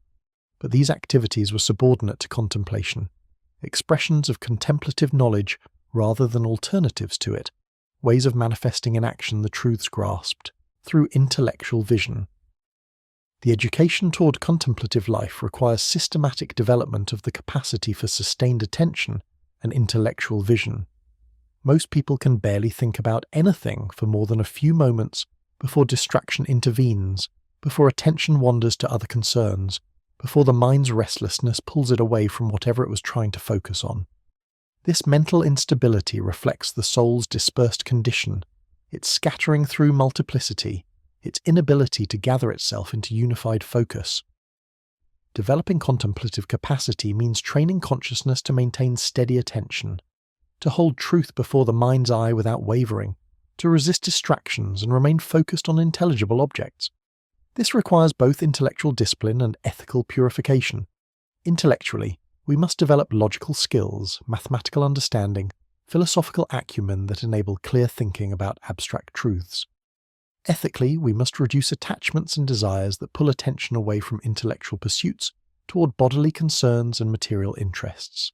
But these activities were subordinate to contemplation, expressions of contemplative knowledge rather than alternatives to it, ways of manifesting in action the truths grasped through intellectual vision. The education toward contemplative life requires systematic development of the capacity for sustained attention and intellectual vision. Most people can barely think about anything for more than a few moments before distraction intervenes, before attention wanders to other concerns, before the mind's restlessness pulls it away from whatever it was trying to focus on. This mental instability reflects the soul's dispersed condition, its scattering through multiplicity, its inability to gather itself into unified focus. Developing contemplative capacity means training consciousness to maintain steady attention, to hold truth before the mind's eye without wavering, to resist distractions and remain focused on intelligible objects. This requires both intellectual discipline and ethical purification. Intellectually, we must develop logical skills, mathematical understanding, philosophical acumen that enable clear thinking about abstract truths. Ethically, we must reduce attachments and desires that pull attention away from intellectual pursuits toward bodily concerns and material interests.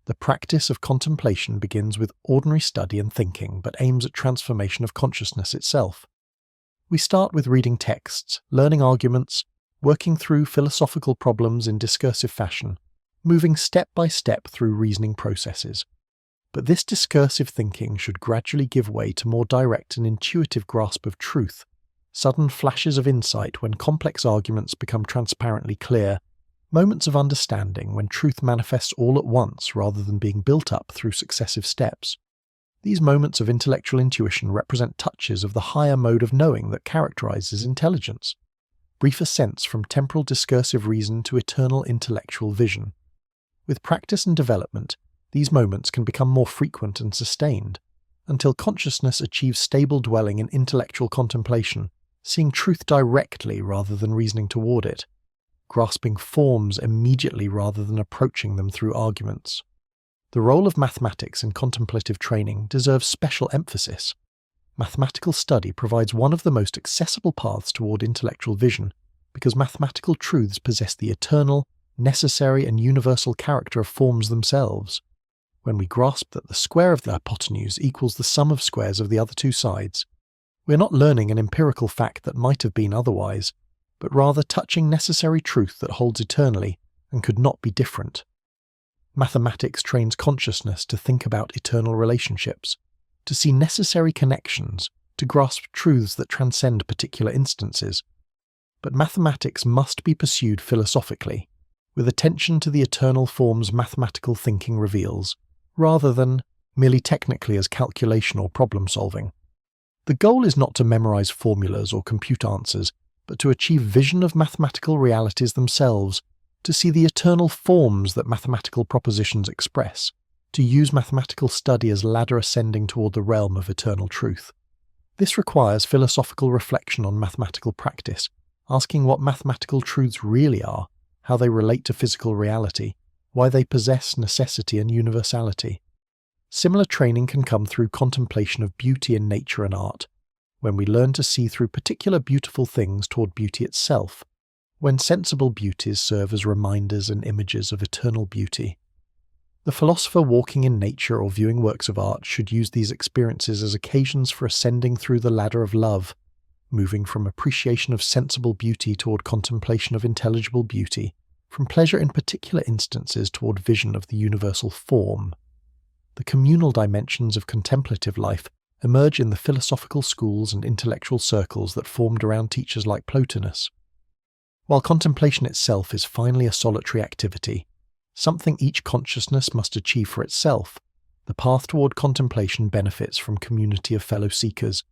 The practice of contemplation begins with ordinary study and thinking, but aims at transformation of consciousness itself. We start with reading texts, learning arguments, working through philosophical problems in discursive fashion, moving step by step through reasoning processes. But this discursive thinking should gradually give way to more direct and intuitive grasp of truth, sudden flashes of insight when complex arguments become transparently clear, moments of understanding when truth manifests all at once rather than being built up through successive steps. These moments of intellectual intuition represent touches of the higher mode of knowing that characterizes intelligence, brief ascents from temporal discursive reason to eternal intellectual vision. With practice and development, these moments can become more frequent and sustained, until consciousness achieves stable dwelling in intellectual contemplation, seeing truth directly rather than reasoning toward it, grasping forms immediately rather than approaching them through arguments. The role of mathematics in contemplative training deserves special emphasis. Mathematical study provides one of the most accessible paths toward intellectual vision, because mathematical truths possess the eternal, necessary and universal character of forms themselves. When we grasp that the square of the hypotenuse equals the sum of squares of the other two sides, we are not learning an empirical fact that might have been otherwise, but rather touching necessary truth that holds eternally and could not be different. Mathematics trains consciousness to think about eternal relationships, to see necessary connections, to grasp truths that transcend particular instances. But mathematics must be pursued philosophically, with attention to the eternal forms mathematical thinking reveals, rather than merely technically as calculation or problem solving. The goal is not to memorize formulas or compute answers, but to achieve vision of mathematical realities themselves, to see the eternal forms that mathematical propositions express, to use mathematical study as ladder ascending toward the realm of eternal truth. This requires philosophical reflection on mathematical practice, asking what mathematical truths really are, how they relate to physical reality, why they possess necessity and universality. Similar training can come through contemplation of beauty in nature and art, when we learn to see through particular beautiful things toward beauty itself, when sensible beauties serve as reminders and images of eternal beauty. The philosopher walking in nature or viewing works of art should use these experiences as occasions for ascending through the ladder of love, moving from appreciation of sensible beauty toward contemplation of intelligible beauty, from pleasure in particular instances toward vision of the universal form. The communal dimensions of contemplative life emerge in the philosophical schools and intellectual circles that formed around teachers like Plotinus. While contemplation itself is finally a solitary activity, something each consciousness must achieve for itself, the path toward contemplation benefits from community of fellow seekers,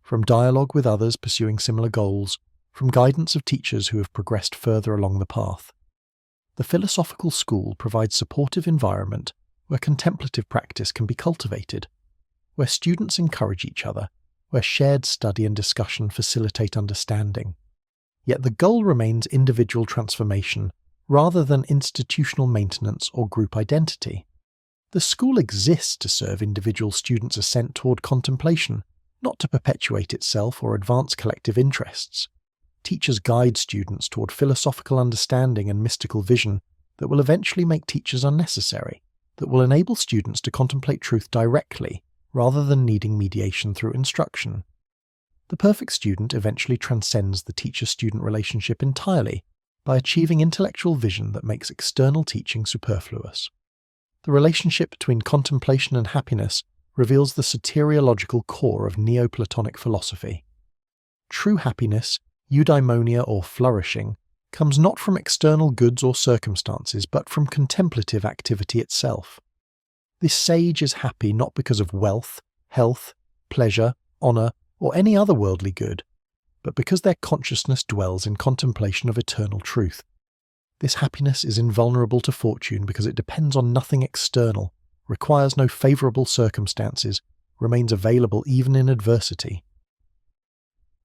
from dialogue with others pursuing similar goals, from guidance of teachers who have progressed further along the path. The philosophical school provides supportive environment where contemplative practice can be cultivated, where students encourage each other, where shared study and discussion facilitate understanding. Yet the goal remains individual transformation, rather than institutional maintenance or group identity. The school exists to serve individual students' ascent toward contemplation, not to perpetuate itself or advance collective interests. Teachers guide students toward philosophical understanding and mystical vision that will eventually make teachers unnecessary, that will enable students to contemplate truth directly, rather than needing mediation through instruction. The perfect student eventually transcends the teacher-student relationship entirely, by achieving intellectual vision that makes external teaching superfluous. The relationship between contemplation and happiness reveals the soteriological core of Neoplatonic philosophy. True happiness, eudaimonia or flourishing, comes not from external goods or circumstances, but from contemplative activity itself. This sage is happy not because of wealth, health, pleasure, honour, or any other worldly good, but because their consciousness dwells in contemplation of eternal truth. This happiness is invulnerable to fortune because it depends on nothing external, requires no favourable circumstances, remains available even in adversity.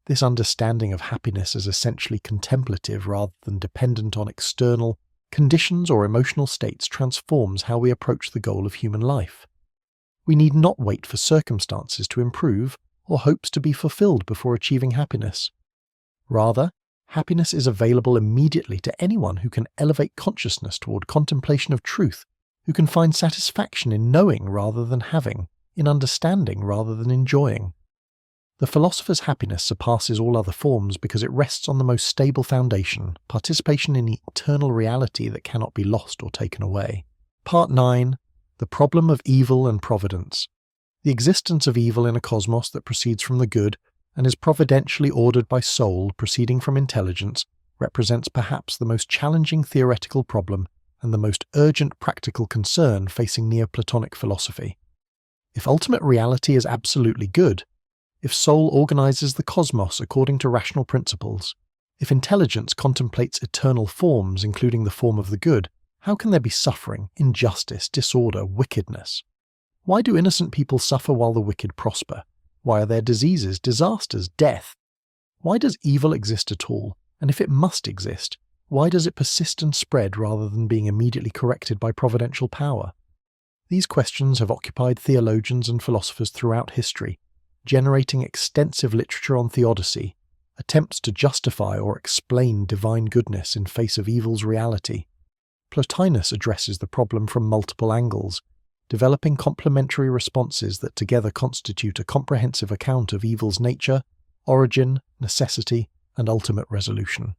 This understanding of happiness as essentially contemplative rather than dependent on external conditions or emotional states transforms how we approach the goal of human life. We need not wait for circumstances to improve or hopes to be fulfilled before achieving happiness. Rather, happiness is available immediately to anyone who can elevate consciousness toward contemplation of truth, who can find satisfaction in knowing rather than having, in understanding rather than enjoying. The philosopher's happiness surpasses all other forms because it rests on the most stable foundation, participation in eternal reality that cannot be lost or taken away. Part 9. The problem of evil and providence. The existence of evil in a cosmos that proceeds from the good and is providentially ordered by soul proceeding from intelligence represents perhaps the most challenging theoretical problem and the most urgent practical concern facing Neoplatonic philosophy. If ultimate reality is absolutely good, if soul organizes the cosmos according to rational principles, if intelligence contemplates eternal forms including the form of the good, how can there be suffering, injustice, disorder, wickedness? Why do innocent people suffer while the wicked prosper? Why are there diseases, disasters, death? Why does evil exist at all? And if it must exist, why does it persist and spread rather than being immediately corrected by providential power? These questions have occupied theologians and philosophers throughout history, generating extensive literature on theodicy, attempts to justify or explain divine goodness in face of evil's reality. Plotinus addresses the problem from multiple angles, developing complementary responses that together constitute a comprehensive account of evil's nature, origin, necessity, and ultimate resolution.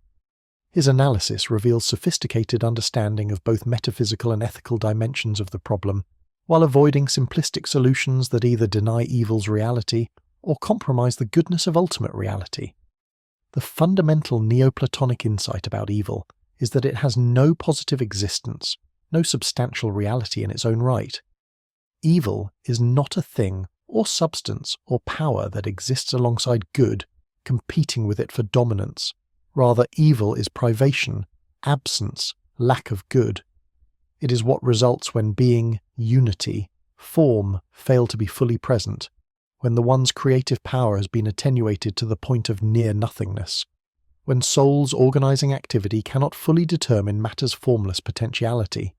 His analysis reveals sophisticated understanding of both metaphysical and ethical dimensions of the problem, while avoiding simplistic solutions that either deny evil's reality or compromise the goodness of ultimate reality. The fundamental Neoplatonic insight about evil is that it has no positive existence, no substantial reality in its own right. Evil is not a thing or substance or power that exists alongside good, competing with it for dominance. Rather, evil is privation, absence, lack of good. It is what results when being, unity, form fail to be fully present, when the one's creative power has been attenuated to the point of near nothingness, when soul's organizing activity cannot fully determine matter's formless potentiality.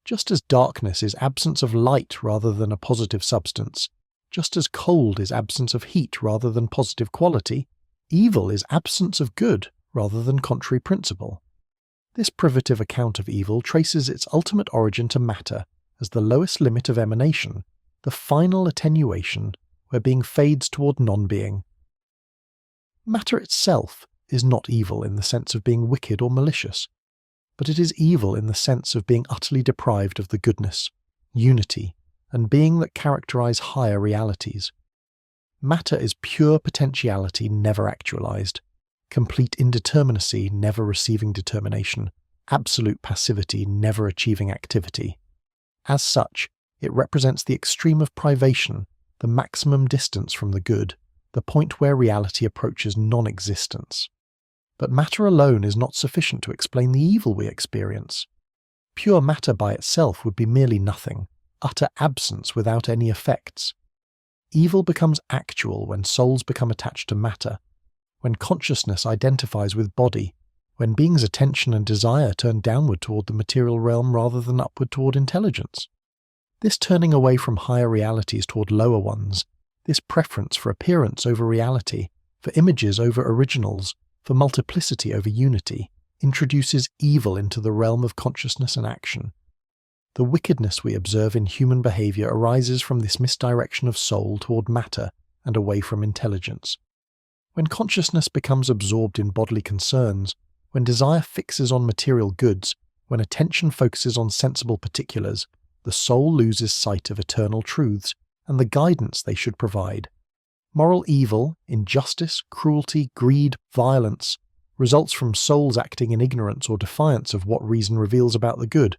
Just as darkness is absence of light rather than a positive substance, just as cold is absence of heat rather than positive quality, evil is absence of good rather than contrary principle. This privative account of evil traces its ultimate origin to matter as the lowest limit of emanation, the final attenuation where being fades toward non-being. Matter itself is not evil in the sense of being wicked or malicious, but it is evil in the sense of being utterly deprived of the goodness, unity, and being that characterize higher realities. Matter is pure potentiality never actualized, complete indeterminacy never receiving determination, absolute passivity never achieving activity. As such, it represents the extreme of privation, the maximum distance from the good, the point where reality approaches non-existence. But matter alone is not sufficient to explain the evil we experience. Pure matter by itself would be merely nothing, utter absence without any effects. Evil becomes actual when souls become attached to matter, when consciousness identifies with body, when being's attention and desire turn downward toward the material realm rather than upward toward intelligence. This turning away from higher realities toward lower ones, this preference for appearance over reality, for images over originals, for multiplicity over unity, introduces evil into the realm of consciousness and action. The wickedness we observe in human behavior arises from this misdirection of soul toward matter and away from intelligence. When consciousness becomes absorbed in bodily concerns, when desire fixes on material goods, when attention focuses on sensible particulars, the soul loses sight of eternal truths and the guidance they should provide. Moral evil, injustice, cruelty, greed, violence, results from souls acting in ignorance or defiance of what reason reveals about the good.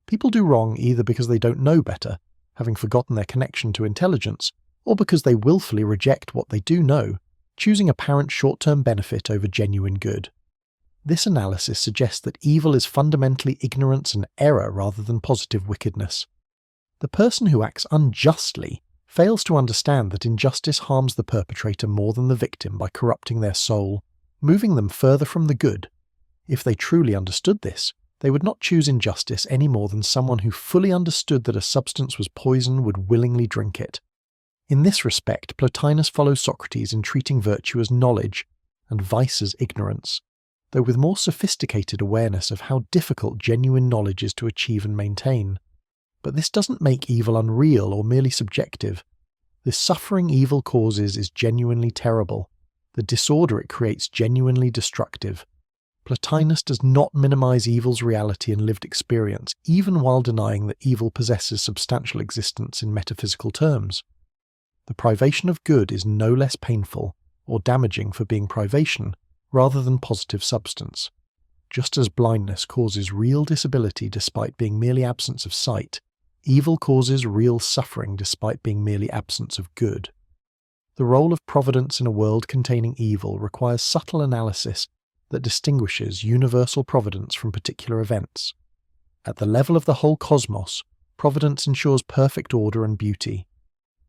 People do wrong either because they don't know better, having forgotten their connection to intelligence, or because they willfully reject what they do know, choosing apparent short-term benefit over genuine good. This analysis suggests that evil is fundamentally ignorance and error rather than positive wickedness. The person who acts unjustly fails to understand that injustice harms the perpetrator more than the victim by corrupting their soul, moving them further from the good. If they truly understood this, they would not choose injustice any more than someone who fully understood that a substance was poison would willingly drink it. In this respect, Plotinus follows Socrates in treating virtue as knowledge and vice as ignorance, though with more sophisticated awareness of how difficult genuine knowledge is to achieve and maintain. But this doesn't make evil unreal or merely subjective. The suffering evil causes is genuinely terrible. The disorder it creates genuinely destructive. Plotinus does not minimize evil's reality and lived experience, even while denying that evil possesses substantial existence in metaphysical terms. The privation of good is no less painful or damaging for being privation rather than positive substance. Just as blindness causes real disability despite being merely absence of sight, evil causes real suffering despite being merely absence of good. The role of providence in a world containing evil requires subtle analysis that distinguishes universal providence from particular events. At the level of the whole cosmos, providence ensures perfect order and beauty.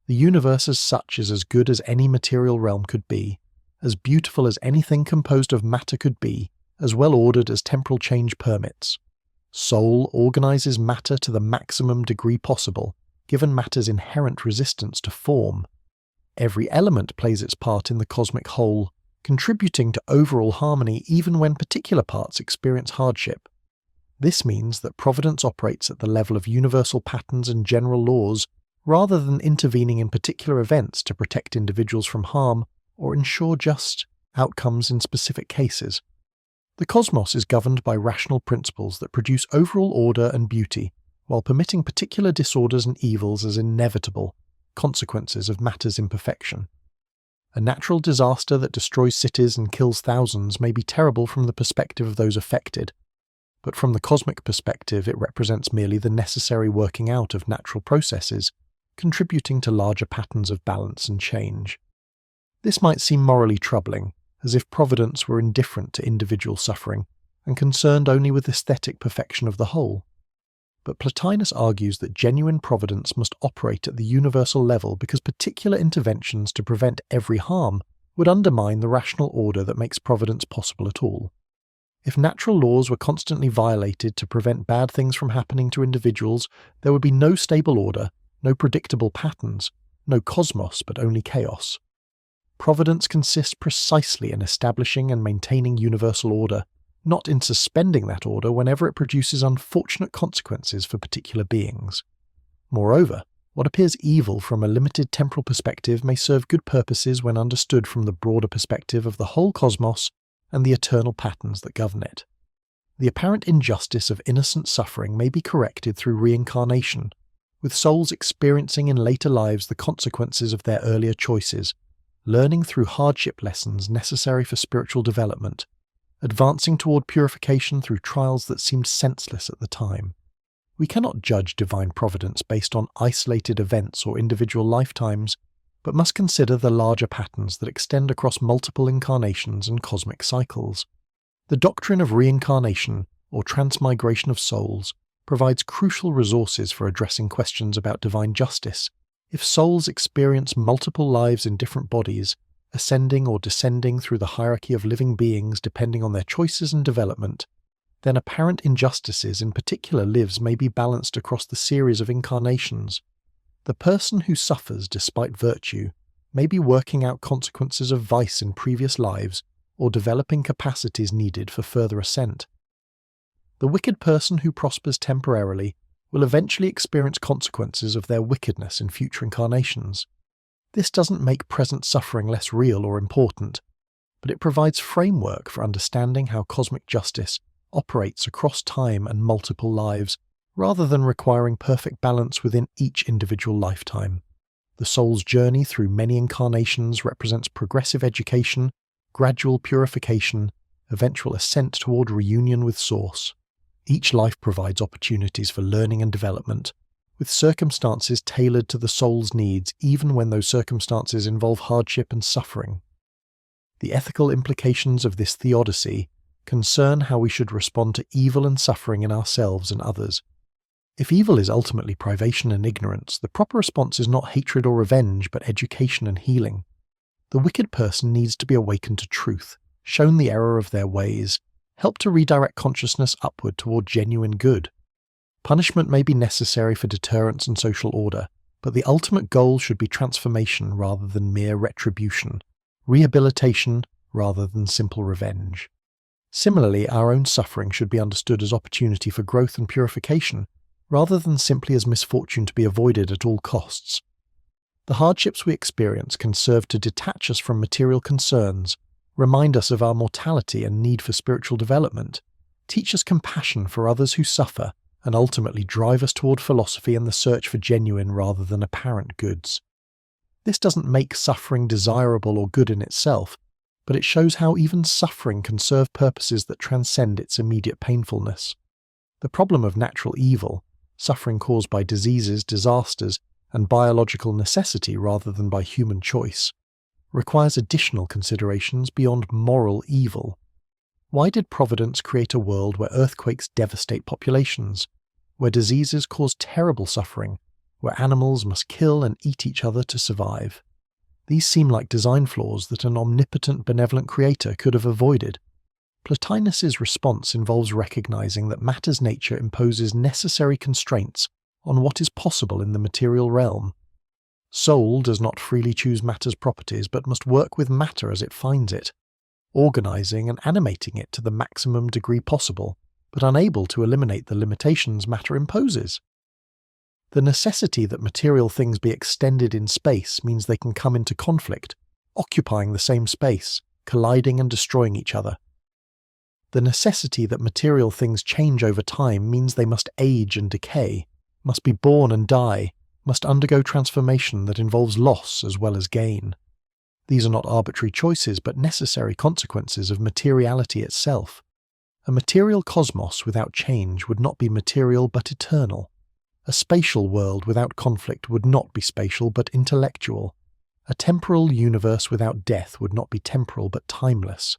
The universe as such is as good as any material realm could be, as beautiful as anything composed of matter could be, as well ordered as temporal change permits. Soul organizes matter to the maximum degree possible, given matter's inherent resistance to form. Every element plays its part in the cosmic whole, contributing to overall harmony even when particular parts experience hardship. This means that providence operates at the level of universal patterns and general laws, rather than intervening in particular events to protect individuals from harm or ensure just outcomes in specific cases. The cosmos is governed by rational principles that produce overall order and beauty, while permitting particular disorders and evils as inevitable consequences of matter's imperfection. A natural disaster that destroys cities and kills thousands may be terrible from the perspective of those affected, but from the cosmic perspective it represents merely the necessary working out of natural processes, contributing to larger patterns of balance and change. This might seem morally troubling, as if providence were indifferent to individual suffering and concerned only with aesthetic perfection of the whole. But Plotinus argues that genuine providence must operate at the universal level because particular interventions to prevent every harm would undermine the rational order that makes providence possible at all. If natural laws were constantly violated to prevent bad things from happening to individuals, there would be no stable order, no predictable patterns, no cosmos but only chaos. Providence consists precisely in establishing and maintaining universal order, not in suspending that order whenever it produces unfortunate consequences for particular beings. Moreover, what appears evil from a limited temporal perspective may serve good purposes when understood from the broader perspective of the whole cosmos and the eternal patterns that govern it. The apparent injustice of innocent suffering may be corrected through reincarnation, with souls experiencing in later lives the consequences of their earlier choices, learning through hardship lessons necessary for spiritual development, advancing toward purification through trials that seemed senseless at the time. We cannot judge divine providence based on isolated events or individual lifetimes, but must consider the larger patterns that extend across multiple incarnations and cosmic cycles. The doctrine of reincarnation, or transmigration of souls, provides crucial resources for addressing questions about divine justice. If souls experience multiple lives in different bodies, ascending or descending through the hierarchy of living beings depending on their choices and development, then apparent injustices in particular lives may be balanced across the series of incarnations. The person who suffers despite virtue may be working out consequences of vice in previous lives or developing capacities needed for further ascent. The wicked person who prospers temporarily will eventually experience consequences of their wickedness in future incarnations. This doesn't make present suffering less real or important, but it provides framework for understanding how cosmic justice operates across time and multiple lives, rather than requiring perfect balance within each individual lifetime. The soul's journey through many incarnations represents progressive education, gradual purification, eventual ascent toward reunion with Source. Each life provides opportunities for learning and development, with circumstances tailored to the soul's needs even when those circumstances involve hardship and suffering. The ethical implications of this theodicy concern how we should respond to evil and suffering in ourselves and others. If evil is ultimately privation and ignorance, the proper response is not hatred or revenge, but education and healing. The wicked person needs to be awakened to truth, shown the error of their ways, helped to redirect consciousness upward toward genuine good. Punishment may be necessary for deterrence and social order, but the ultimate goal should be transformation rather than mere retribution, rehabilitation rather than simple revenge. Similarly, our own suffering should be understood as opportunity for growth and purification, rather than simply as misfortune to be avoided at all costs. The hardships we experience can serve to detach us from material concerns, remind us of our mortality and need for spiritual development, teach us compassion for others who suffer, and ultimately drive us toward philosophy and the search for genuine rather than apparent goods. This doesn't make suffering desirable or good in itself, but it shows how even suffering can serve purposes that transcend its immediate painfulness. The problem of natural evil, suffering caused by diseases, disasters, and biological necessity rather than by human choice, requires additional considerations beyond moral evil. Why did Providence create a world where earthquakes devastate populations, where diseases cause terrible suffering, where animals must kill and eat each other to survive? These seem like design flaws that an omnipotent, benevolent creator could have avoided. Plotinus's response involves recognizing that matter's nature imposes necessary constraints on what is possible in the material realm. Soul does not freely choose matter's properties, but must work with matter as it finds it, organizing and animating it to the maximum degree possible, but unable to eliminate the limitations matter imposes. The necessity that material things be extended in space means they can come into conflict, occupying the same space, colliding and destroying each other. The necessity that material things change over time means they must age and decay, must be born and die, must undergo transformation that involves loss as well as gain. These are not arbitrary choices but necessary consequences of materiality itself. A material cosmos without change would not be material but eternal. A spatial world without conflict would not be spatial but intellectual. A temporal universe without death would not be temporal but timeless.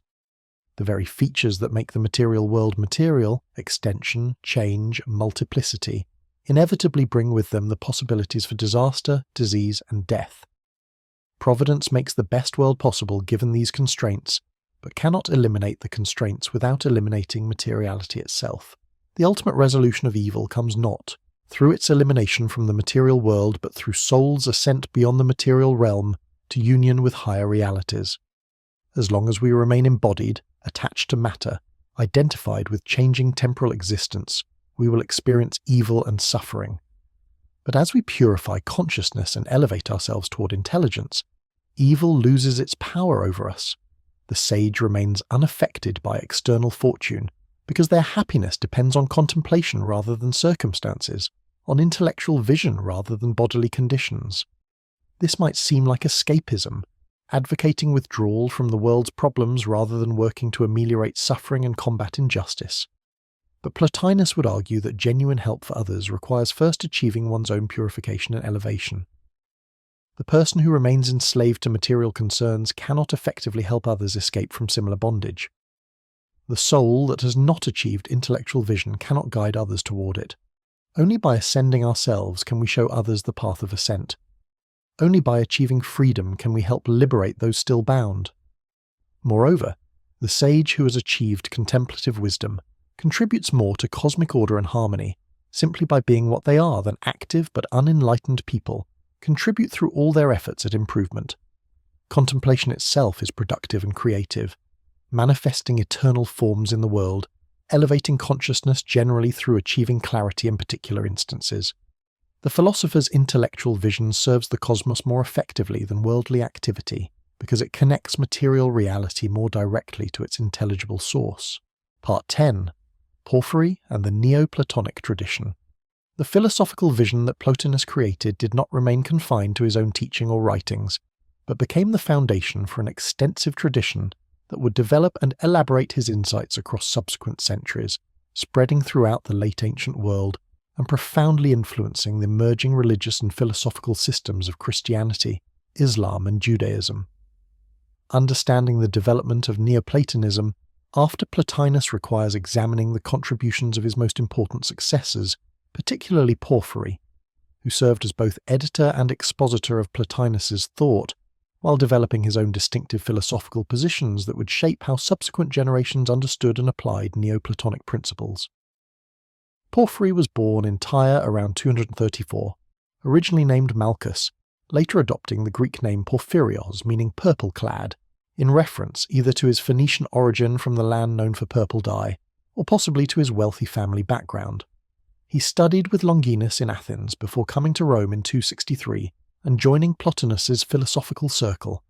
The very features that make the material world material, extension, change, multiplicity, inevitably bring with them the possibilities for disaster, disease, and death. Providence makes the best world possible given these constraints, but cannot eliminate the constraints without eliminating materiality itself. The ultimate resolution of evil comes not through its elimination from the material world, but through soul's ascent beyond the material realm to union with higher realities. As long as we remain embodied, attached to matter, identified with changing temporal existence, we will experience evil and suffering. But as we purify consciousness and elevate ourselves toward intelligence, evil loses its power over us. The sage remains unaffected by external fortune, because their happiness depends on contemplation rather than circumstances, on intellectual vision rather than bodily conditions. This might seem like escapism, advocating withdrawal from the world's problems rather than working to ameliorate suffering and combat injustice. But Plotinus would argue that genuine help for others requires first achieving one's own purification and elevation. The person who remains enslaved to material concerns cannot effectively help others escape from similar bondage. The soul that has not achieved intellectual vision cannot guide others toward it. Only by ascending ourselves can we show others the path of ascent. Only by achieving freedom can we help liberate those still bound. Moreover, the sage who has achieved contemplative wisdom contributes more to cosmic order and harmony simply by being what they are than active but unenlightened people contribute through all their efforts at improvement. Contemplation itself is productive and creative, manifesting eternal forms in the world, elevating consciousness generally through achieving clarity in particular instances. The philosopher's intellectual vision serves the cosmos more effectively than worldly activity because it connects material reality more directly to its intelligible source. Part 10. Porphyry and the Neoplatonic tradition. The philosophical vision that Plotinus created did not remain confined to his own teaching or writings, but became the foundation for an extensive tradition that would develop and elaborate his insights across subsequent centuries, spreading throughout the late ancient world and profoundly influencing the emerging religious and philosophical systems of Christianity, Islam, and Judaism. Understanding the development of Neoplatonism after Plotinus requires examining the contributions of his most important successors, particularly Porphyry, who served as both editor and expositor of Plotinus's thought, while developing his own distinctive philosophical positions that would shape how subsequent generations understood and applied Neoplatonic principles. Porphyry was born in Tyre around 234, originally named Malchus, later adopting the Greek name Porphyrios, meaning purple-clad, in reference either to his Phoenician origin from the land known for purple dye, or possibly to his wealthy family background. He studied with Longinus in Athens before coming to Rome in 263 and joining Plotinus's philosophical circle.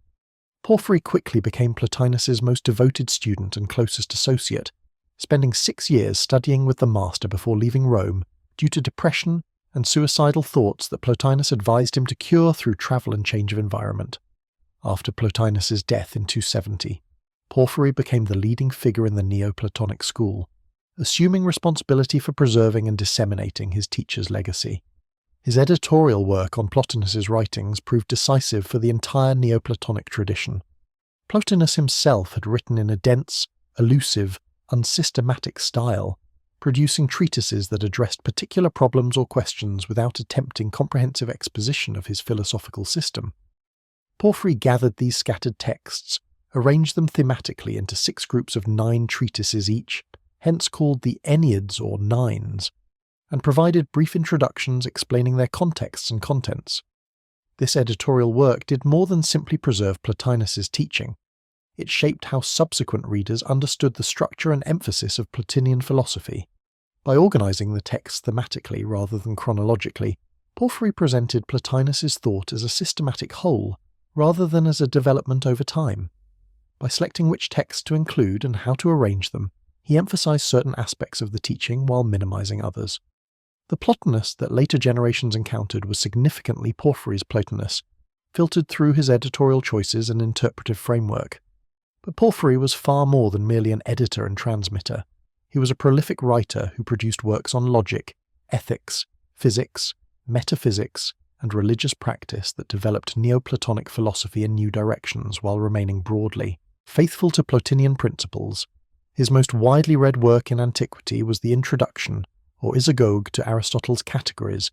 Porphyry quickly became Plotinus's most devoted student and closest associate, spending 6 years studying with the master before leaving Rome due to depression and suicidal thoughts that Plotinus advised him to cure through travel and change of environment. After Plotinus's death in 270, Porphyry became the leading figure in the Neoplatonic school, assuming responsibility for preserving and disseminating his teacher's legacy. His editorial work on Plotinus's writings proved decisive for the entire Neoplatonic tradition. Plotinus himself had written in a dense, elusive, unsystematic style, producing treatises that addressed particular problems or questions without attempting comprehensive exposition of his philosophical system. Porphyry gathered these scattered texts, arranged them thematically into 6 groups of 9 treatises each, hence called the Enneads or Nines, and provided brief introductions explaining their contexts and contents. This editorial work did more than simply preserve Plotinus's teaching. It shaped how subsequent readers understood the structure and emphasis of Plotinian philosophy. By organizing the text thematically rather than chronologically, Porphyry presented Plotinus's thought as a systematic whole rather than as a development over time. By selecting which texts to include and how to arrange them, he emphasized certain aspects of the teaching while minimizing others. The Plotinus that later generations encountered was significantly Porphyry's Plotinus, filtered through his editorial choices and interpretive framework. But Porphyry was far more than merely an editor and transmitter. He was a prolific writer who produced works on logic, ethics, physics, metaphysics, and religious practice that developed Neoplatonic philosophy in new directions while remaining broadly faithful to Plotinian principles. His most widely read work in antiquity was the Introduction, or Isagoge, to Aristotle's Categories,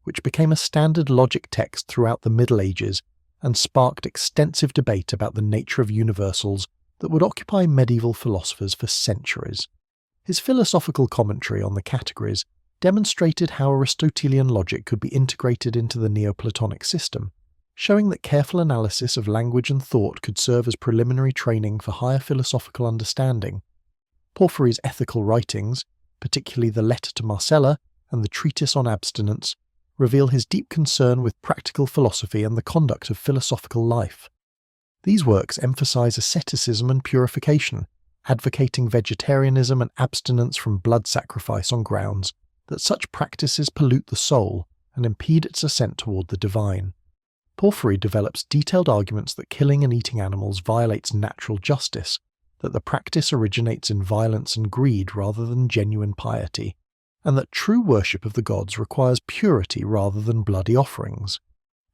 which became a standard logic text throughout the Middle Ages and sparked extensive debate about the nature of universals that would occupy medieval philosophers for centuries. His philosophical commentary on the Categories demonstrated how Aristotelian logic could be integrated into the Neoplatonic system, showing that careful analysis of language and thought could serve as preliminary training for higher philosophical understanding. Porphyry's ethical writings, particularly the Letter to Marcella and the Treatise on Abstinence, reveal his deep concern with practical philosophy and the conduct of philosophical life. These works emphasize asceticism and purification, advocating vegetarianism and abstinence from blood sacrifice on grounds that such practices pollute the soul and impede its ascent toward the divine. Porphyry develops detailed arguments that killing and eating animals violates natural justice, that the practice originates in violence and greed rather than genuine piety, and that true worship of the gods requires purity rather than bloody offerings.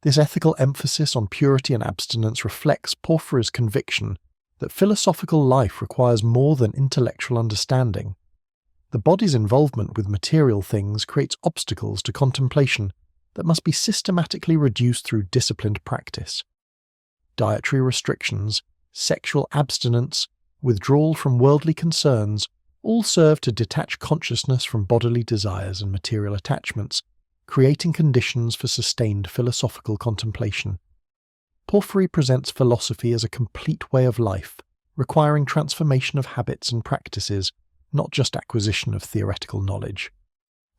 This ethical emphasis on purity and abstinence reflects Porphyry's conviction that philosophical life requires more than intellectual understanding. The body's involvement with material things creates obstacles to contemplation that must be systematically reduced through disciplined practice. Dietary restrictions, sexual abstinence, withdrawal from worldly concerns all serve to detach consciousness from bodily desires and material attachments, creating conditions for sustained philosophical contemplation. Porphyry presents philosophy as a complete way of life, requiring transformation of habits and practices, not just acquisition of theoretical knowledge.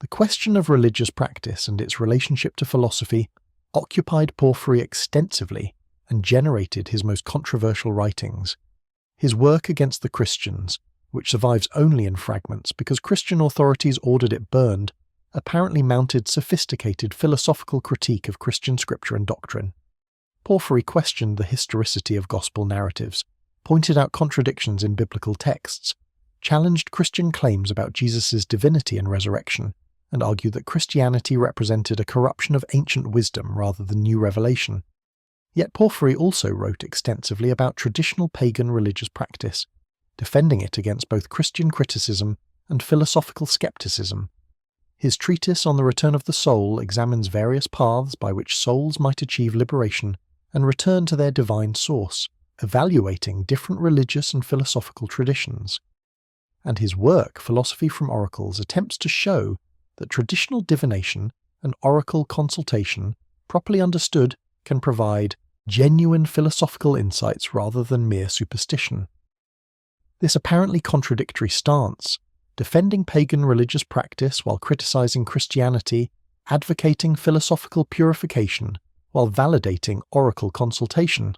The question of religious practice and its relationship to philosophy occupied Porphyry extensively and generated his most controversial writings. His work against the Christians, which survives only in fragments because Christian authorities ordered it burned, apparently mounted sophisticated philosophical critique of Christian scripture and doctrine. Porphyry questioned the historicity of gospel narratives, pointed out contradictions in biblical texts, challenged Christian claims about Jesus' divinity and resurrection, and argued that Christianity represented a corruption of ancient wisdom rather than new revelation. Yet Porphyry also wrote extensively about traditional pagan religious practice, defending it against both Christian criticism and philosophical skepticism. His treatise on the return of the soul examines various paths by which souls might achieve liberation and return to their divine source, evaluating different religious and philosophical traditions. And his work, Philosophy from Oracles, attempts to show that traditional divination and oracle consultation, properly understood, can provide genuine philosophical insights rather than mere superstition. This apparently contradictory stance, defending pagan religious practice while criticizing Christianity, advocating philosophical purification while validating oracle consultation,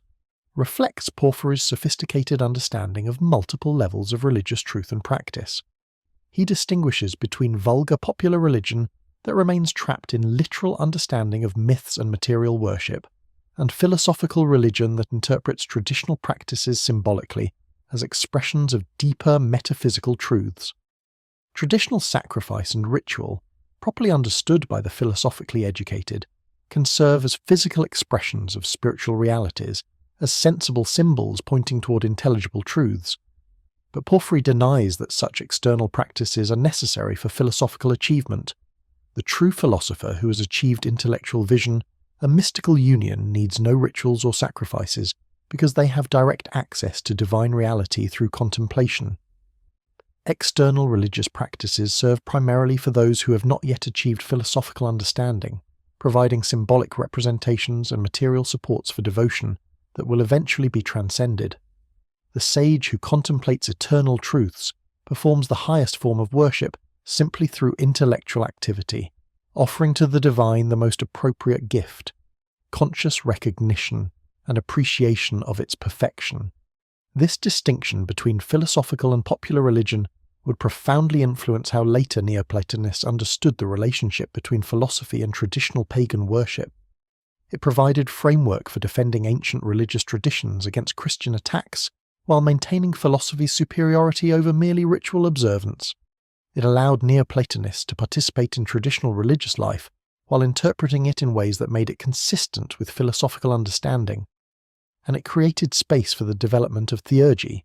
reflects Porphyry's sophisticated understanding of multiple levels of religious truth and practice. He distinguishes between vulgar popular religion that remains trapped in literal understanding of myths and material worship, and philosophical religion that interprets traditional practices symbolically as expressions of deeper metaphysical truths. Traditional sacrifice and ritual, properly understood by the philosophically educated, can serve as physical expressions of spiritual realities, as sensible symbols pointing toward intelligible truths. But Porphyry denies that such external practices are necessary for philosophical achievement. The true philosopher who has achieved intellectual vision, a mystical union, needs no rituals or sacrifices because they have direct access to divine reality through contemplation. External religious practices serve primarily for those who have not yet achieved philosophical understanding, providing symbolic representations and material supports for devotion that will eventually be transcended. The sage who contemplates eternal truths performs the highest form of worship simply through intellectual activity, offering to the divine the most appropriate gift, conscious recognition and appreciation of its perfection. This distinction between philosophical and popular religion would profoundly influence how later Neoplatonists understood the relationship between philosophy and traditional pagan worship. It provided framework for defending ancient religious traditions against Christian attacks while maintaining philosophy's superiority over merely ritual observance. It allowed Neoplatonists to participate in traditional religious life while interpreting it in ways that made it consistent with philosophical understanding, and it created space for the development of theurgy,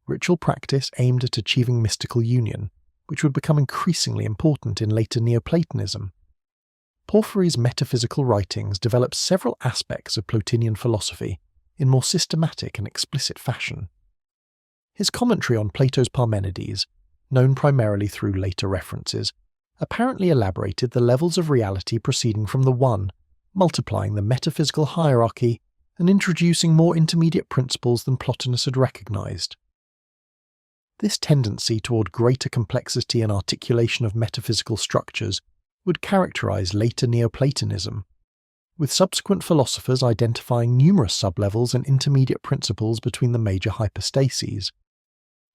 ritual practice aimed at achieving mystical union, which would become increasingly important in later Neoplatonism. Porphyry's metaphysical writings developed several aspects of Plotinian philosophy in more systematic and explicit fashion. His commentary on Plato's Parmenides, known primarily through later references, apparently elaborated the levels of reality proceeding from the One, multiplying the metaphysical hierarchy and introducing more intermediate principles than Plotinus had recognized. This tendency toward greater complexity and articulation of metaphysical structures would characterize later Neoplatonism, with subsequent philosophers identifying numerous sublevels and intermediate principles between the major hypostases.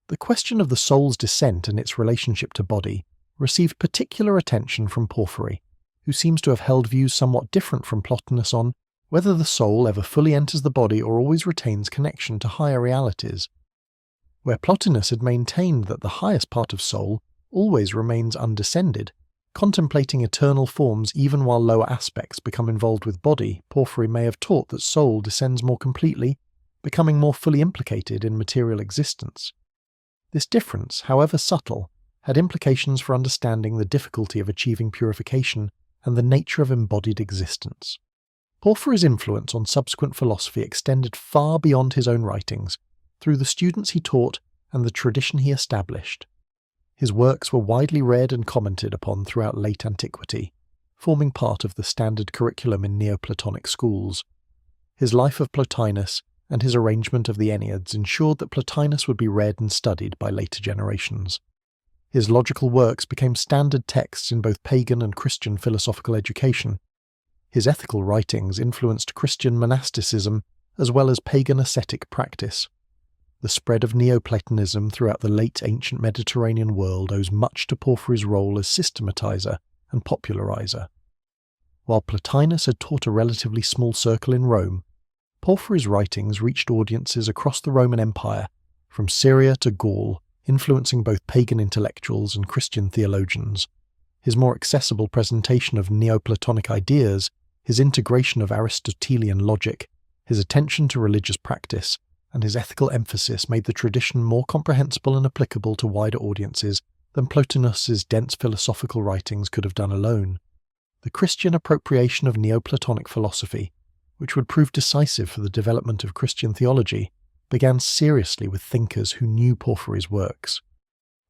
The question of the soul's descent and its relationship to body received particular attention from Porphyry, who seems to have held views somewhat different from Plotinus on whether the soul ever fully enters the body or always retains connection to higher realities. Where Plotinus had maintained that the highest part of soul always remains undescended, contemplating eternal forms even while lower aspects become involved with body, Porphyry may have taught that soul descends more completely, becoming more fully implicated in material existence. This difference, however subtle, had implications for understanding the difficulty of achieving purification and the nature of embodied existence. Porphyry's influence on subsequent philosophy extended far beyond his own writings, through the students he taught and the tradition he established. His works were widely read and commented upon throughout late antiquity, forming part of the standard curriculum in Neoplatonic schools. His life of Plotinus and his arrangement of the Enneads ensured that Plotinus would be read and studied by later generations. His logical works became standard texts in both pagan and Christian philosophical education. His ethical writings influenced Christian monasticism as well as pagan ascetic practice. The spread of Neoplatonism throughout the late ancient Mediterranean world owes much to Porphyry's role as systematizer and popularizer. While Plotinus had taught a relatively small circle in Rome, Porphyry's writings reached audiences across the Roman Empire, from Syria to Gaul, influencing both pagan intellectuals and Christian theologians. His more accessible presentation of Neoplatonic ideas, his integration of Aristotelian logic, his attention to religious practice, and his ethical emphasis made the tradition more comprehensible and applicable to wider audiences than Plotinus's dense philosophical writings could have done alone. The Christian appropriation of Neoplatonic philosophy, which would prove decisive for the development of Christian theology, began seriously with thinkers who knew Porphyry's works.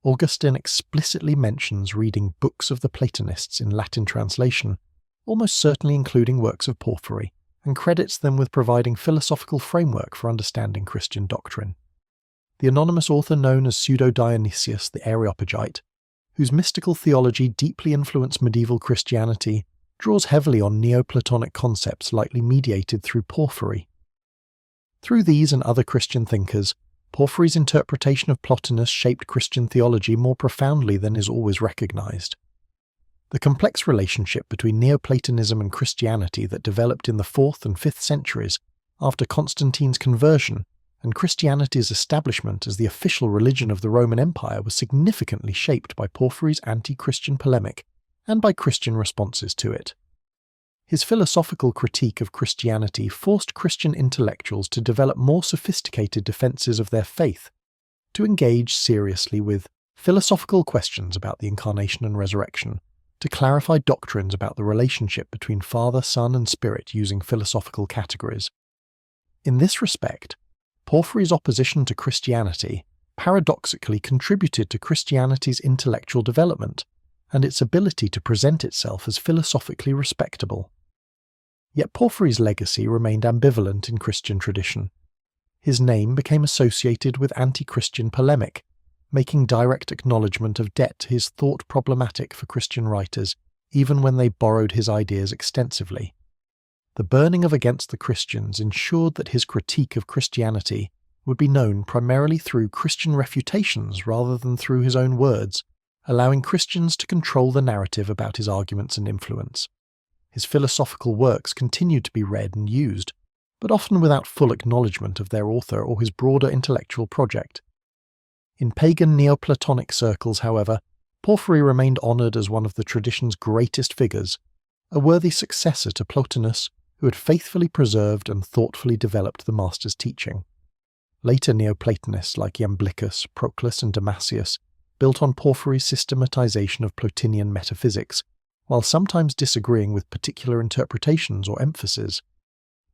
Augustine explicitly mentions reading books of the Platonists in Latin translation, almost certainly including works of Porphyry, and credits them with providing philosophical framework for understanding Christian doctrine. The anonymous author known as Pseudo-Dionysius the Areopagite, whose mystical theology deeply influenced medieval Christianity, draws heavily on Neoplatonic concepts likely mediated through Porphyry. Through these and other Christian thinkers, Porphyry's interpretation of Plotinus shaped Christian theology more profoundly than is always recognized. The complex relationship between Neoplatonism and Christianity that developed in the 4th and 5th centuries after Constantine's conversion and Christianity's establishment as the official religion of the Roman Empire was significantly shaped by Porphyry's anti-Christian polemic and by Christian responses to it. His philosophical critique of Christianity forced Christian intellectuals to develop more sophisticated defenses of their faith, to engage seriously with philosophical questions about the incarnation and resurrection, to clarify doctrines about the relationship between Father, Son, and Spirit using philosophical categories. In this respect, Porphyry's opposition to Christianity paradoxically contributed to Christianity's intellectual development and its ability to present itself as philosophically respectable. Yet Porphyry's legacy remained ambivalent in Christian tradition. His name became associated with anti-Christian polemic, making direct acknowledgement of debt his thought problematic for Christian writers, even when they borrowed his ideas extensively. The burning of Against the Christians ensured that his critique of Christianity would be known primarily through Christian refutations rather than through his own words, allowing Christians to control the narrative about his arguments and influence. His philosophical works continued to be read and used, but often without full acknowledgement of their author or his broader intellectual project. In pagan Neoplatonic circles, however, Porphyry remained honoured as one of the tradition's greatest figures, a worthy successor to Plotinus who had faithfully preserved and thoughtfully developed the master's teaching. Later Neoplatonists like Iamblichus, Proclus and Damasius built on Porphyry's systematization of Plotinian metaphysics, while sometimes disagreeing with particular interpretations or emphases.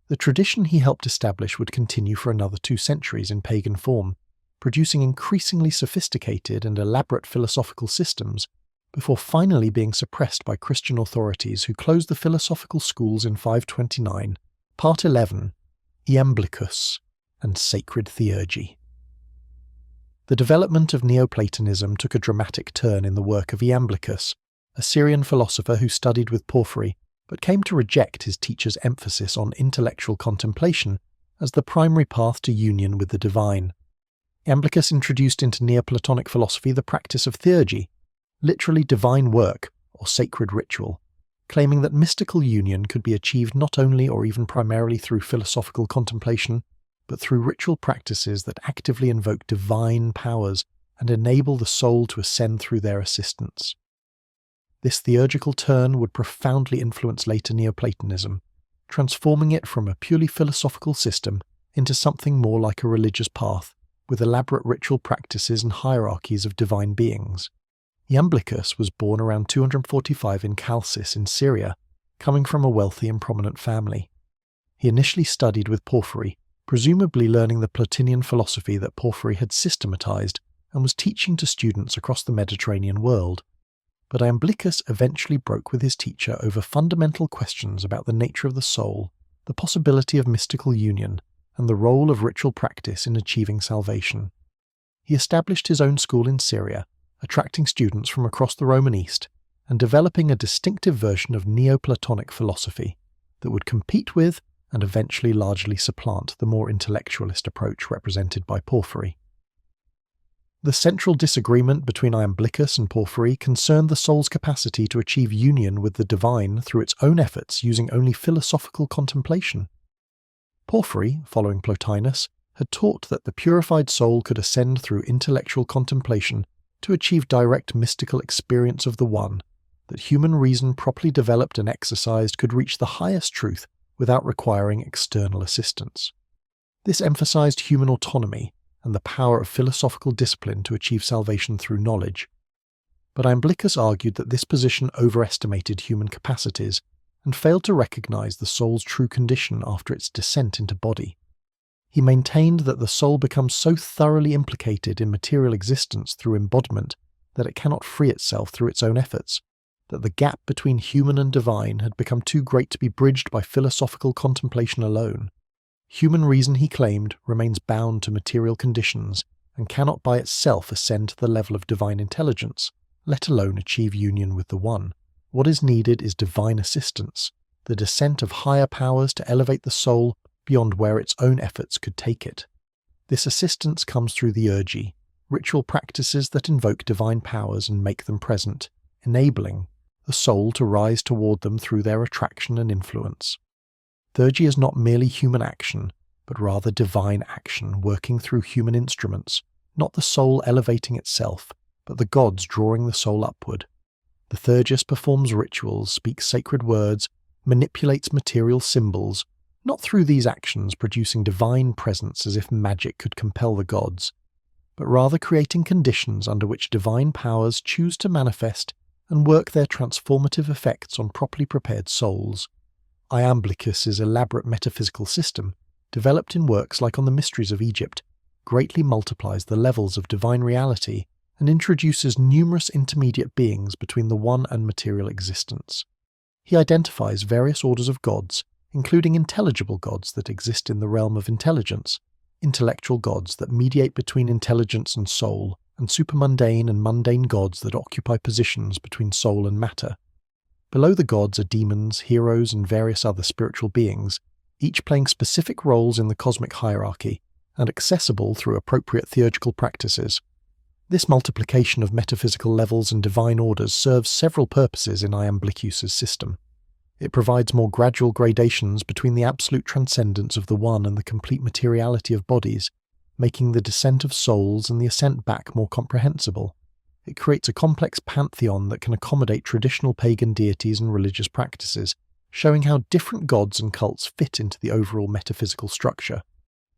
The tradition he helped establish would continue for another 2 centuries in pagan form, producing increasingly sophisticated and elaborate philosophical systems, before finally being suppressed by Christian authorities who closed the philosophical schools in 529, Part 11, Iamblichus and Sacred Theurgy. The development of Neoplatonism took a dramatic turn in the work of Iamblichus, a Syrian philosopher who studied with Porphyry but came to reject his teacher's emphasis on intellectual contemplation as the primary path to union with the divine. Iamblichus introduced into Neoplatonic philosophy the practice of theurgy, literally divine work or sacred ritual, claiming that mystical union could be achieved not only or even primarily through philosophical contemplation, but through ritual practices that actively invoke divine powers and enable the soul to ascend through their assistance. This theurgical turn would profoundly influence later Neoplatonism, transforming it from a purely philosophical system into something more like a religious path, with elaborate ritual practices and hierarchies of divine beings. Iamblichus was born around 245 in Chalcis in Syria, coming from a wealthy and prominent family. He initially studied with Porphyry, presumably learning the Plotinian philosophy that Porphyry had systematized and was teaching to students across the Mediterranean world. But Iamblichus eventually broke with his teacher over fundamental questions about the nature of the soul, the possibility of mystical union, and the role of ritual practice in achieving salvation. He established his own school in Syria, attracting students from across the Roman East, and developing a distinctive version of Neoplatonic philosophy that would compete with and eventually largely supplant the more intellectualist approach represented by Porphyry. The central disagreement between Iamblichus and Porphyry concerned the soul's capacity to achieve union with the divine through its own efforts using only philosophical contemplation. Porphyry, following Plotinus, had taught that the purified soul could ascend through intellectual contemplation to achieve direct mystical experience of the One, that human reason properly developed and exercised could reach the highest truth without requiring external assistance. This emphasized human autonomy and the power of philosophical discipline to achieve salvation through knowledge. But Iamblichus argued that this position overestimated human capacities and failed to recognize the soul's true condition after its descent into body. He maintained that the soul becomes so thoroughly implicated in material existence through embodiment that it cannot free itself through its own efforts, that the gap between human and divine had become too great to be bridged by philosophical contemplation alone. Human reason, he claimed, remains bound to material conditions and cannot by itself ascend to the level of divine intelligence, let alone achieve union with the One. What is needed is divine assistance, the descent of higher powers to elevate the soul beyond where its own efforts could take it. This assistance comes through the theurgy, ritual practices that invoke divine powers and make them present, enabling the soul to rise toward them through their attraction and influence. Theurgy is not merely human action, but rather divine action working through human instruments, not the soul elevating itself, but the gods drawing the soul upward. The theurgist performs rituals, speaks sacred words, manipulates material symbols, not through these actions producing divine presence as if magic could compel the gods, but rather creating conditions under which divine powers choose to manifest and work their transformative effects on properly prepared souls. Iamblichus's elaborate metaphysical system, developed in works like On the Mysteries of Egypt, greatly multiplies the levels of divine reality and introduces numerous intermediate beings between the One and material existence. He identifies various orders of gods, including intelligible gods that exist in the realm of intelligence, intellectual gods that mediate between intelligence and soul, and supermundane and mundane gods that occupy positions between soul and matter. Below the gods are demons, heroes, and various other spiritual beings, each playing specific roles in the cosmic hierarchy, and accessible through appropriate theurgical practices. This multiplication of metaphysical levels and divine orders serves several purposes in Iamblichus's system. It provides more gradual gradations between the absolute transcendence of the One and the complete materiality of bodies, making the descent of souls and the ascent back more comprehensible. it creates a complex pantheon that can accommodate traditional pagan deities and religious practices, showing how different gods and cults fit into the overall metaphysical structure.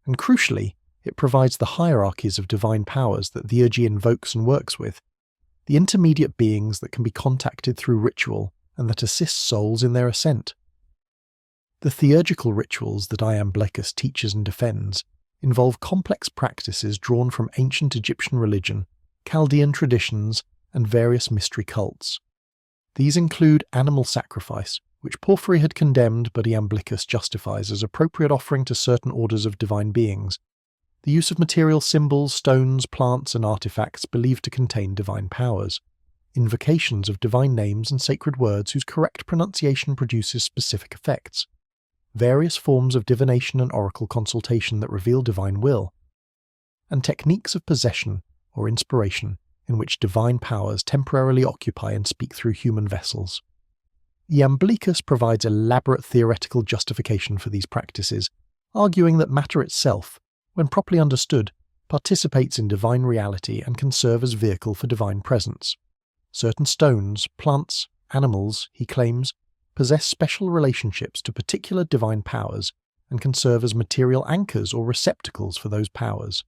And crucially, it provides the hierarchies of divine powers that theurgy invokes and works with, the intermediate beings that can be contacted through ritual and that assist souls in their ascent. The theurgical rituals that Iamblichus teaches and defends involve complex practices drawn from ancient Egyptian religion, Chaldean traditions, and various mystery cults. These include animal sacrifice, which Porphyry had condemned but Iamblichus justifies as appropriate offering to certain orders of divine beings, the use of material symbols, stones, plants, and artifacts believed to contain divine powers, invocations of divine names and sacred words whose correct pronunciation produces specific effects, various forms of divination and oracle consultation that reveal divine will, and techniques of possession or inspiration in which divine powers temporarily occupy and speak through human vessels. Iamblichus provides elaborate theoretical justification for these practices, arguing that matter itself, when properly understood, participates in divine reality and can serve as vehicle for divine presence. Certain stones, plants, animals, he claims, possess special relationships to particular divine powers and can serve as material anchors or receptacles for those powers.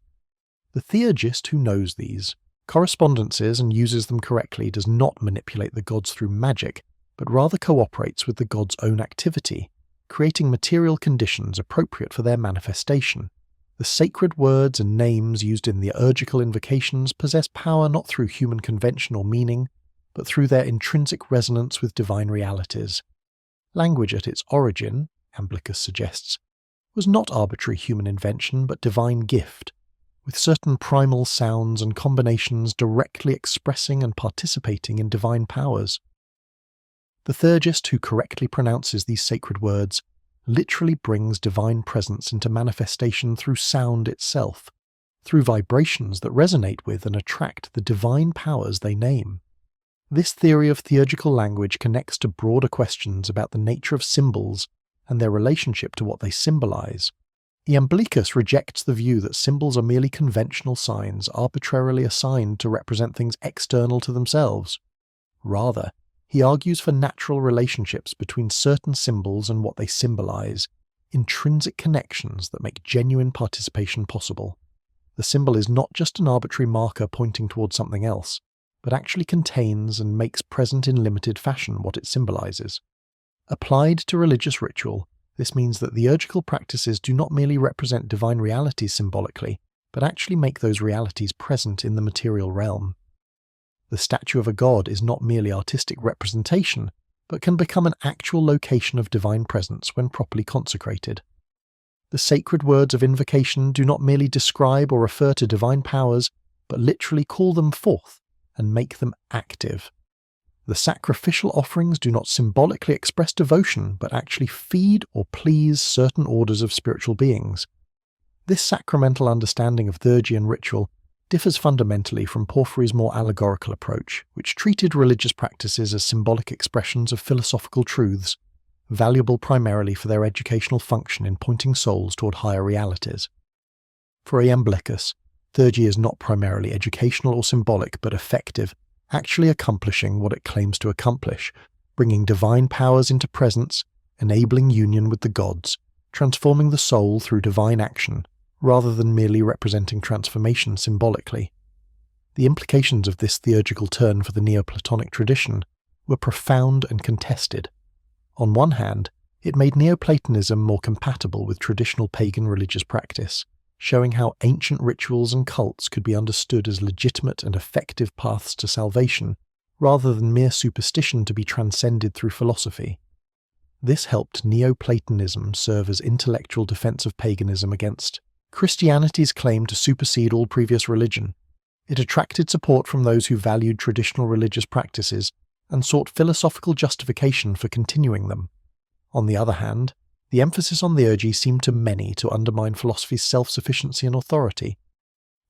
The theurgist who knows these, correspondences and uses them correctly does not manipulate the gods through magic, but rather cooperates with the god's own activity, creating material conditions appropriate for their manifestation. The sacred words and names used in the urgical invocations possess power not through human convention or meaning, but through their intrinsic resonance with divine realities. Language at its origin, Iamblichus suggests, was not arbitrary human invention but divine gift, with certain primal sounds and combinations directly expressing and participating in divine powers. The theurgist who correctly pronounces these sacred words literally brings divine presence into manifestation through sound itself, through vibrations that resonate with and attract the divine powers they name. This theory of theurgical language connects to broader questions about the nature of symbols and their relationship to what they symbolize. Iamblichus rejects the view that symbols are merely conventional signs arbitrarily assigned to represent things external to themselves. Rather, he argues for natural relationships between certain symbols and what they symbolize, intrinsic connections that make genuine participation possible. The symbol is not just an arbitrary marker pointing towards something else, but actually contains and makes present in limited fashion what it symbolizes. Applied to religious ritual, this means that the theurgical practices do not merely represent divine realities symbolically, but actually make those realities present in the material realm. The statue of a god is not merely artistic representation, but can become an actual location of divine presence when properly consecrated. The sacred words of invocation do not merely describe or refer to divine powers, but literally call them forth and make them active. The sacrificial offerings do not symbolically express devotion, but actually feed or please certain orders of spiritual beings. This sacramental understanding of theurgy and ritual differs fundamentally from Porphyry's more allegorical approach, which treated religious practices as symbolic expressions of philosophical truths, valuable primarily for their educational function in pointing souls toward higher realities. For Iamblichus, theurgy is not primarily educational or symbolic, but effective, actually accomplishing what it claims to accomplish, bringing divine powers into presence, enabling union with the gods, transforming the soul through divine action, rather than merely representing transformation symbolically. The implications of this theurgical turn for the Neoplatonic tradition were profound and contested. On one hand, it made Neoplatonism more compatible with traditional pagan religious practice, showing how ancient rituals and cults could be understood as legitimate and effective paths to salvation, rather than mere superstition to be transcended through philosophy. This helped Neoplatonism serve as intellectual defense of paganism against Christianity's claim to supersede all previous religion. It attracted support from those who valued traditional religious practices and sought philosophical justification for continuing them. On the other hand, the emphasis on theurgy seemed to many to undermine philosophy's self-sufficiency and authority.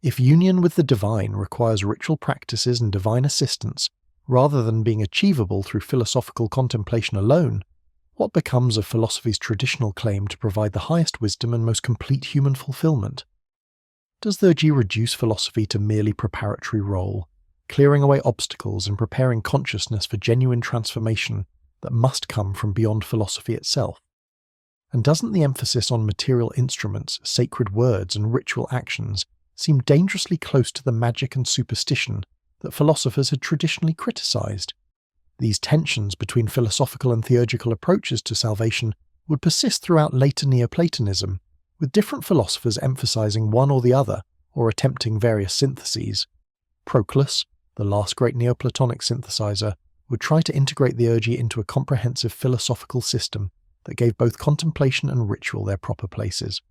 If union with the divine requires ritual practices and divine assistance, rather than being achievable through philosophical contemplation alone, what becomes of philosophy's traditional claim to provide the highest wisdom and most complete human fulfillment? Does theurgy reduce philosophy to merely preparatory role, clearing away obstacles and preparing consciousness for genuine transformation that must come from beyond philosophy itself. And doesn't the emphasis on material instruments, sacred words, and ritual actions seem dangerously close to the magic and superstition that philosophers had traditionally criticized? These tensions between philosophical and theurgical approaches to salvation would persist throughout later Neoplatonism, with different philosophers emphasizing one or the other, or attempting various syntheses. Proclus, the last great Neoplatonic synthesizer, would try to integrate theurgy into a comprehensive philosophical system that gave both contemplation and ritual their proper places.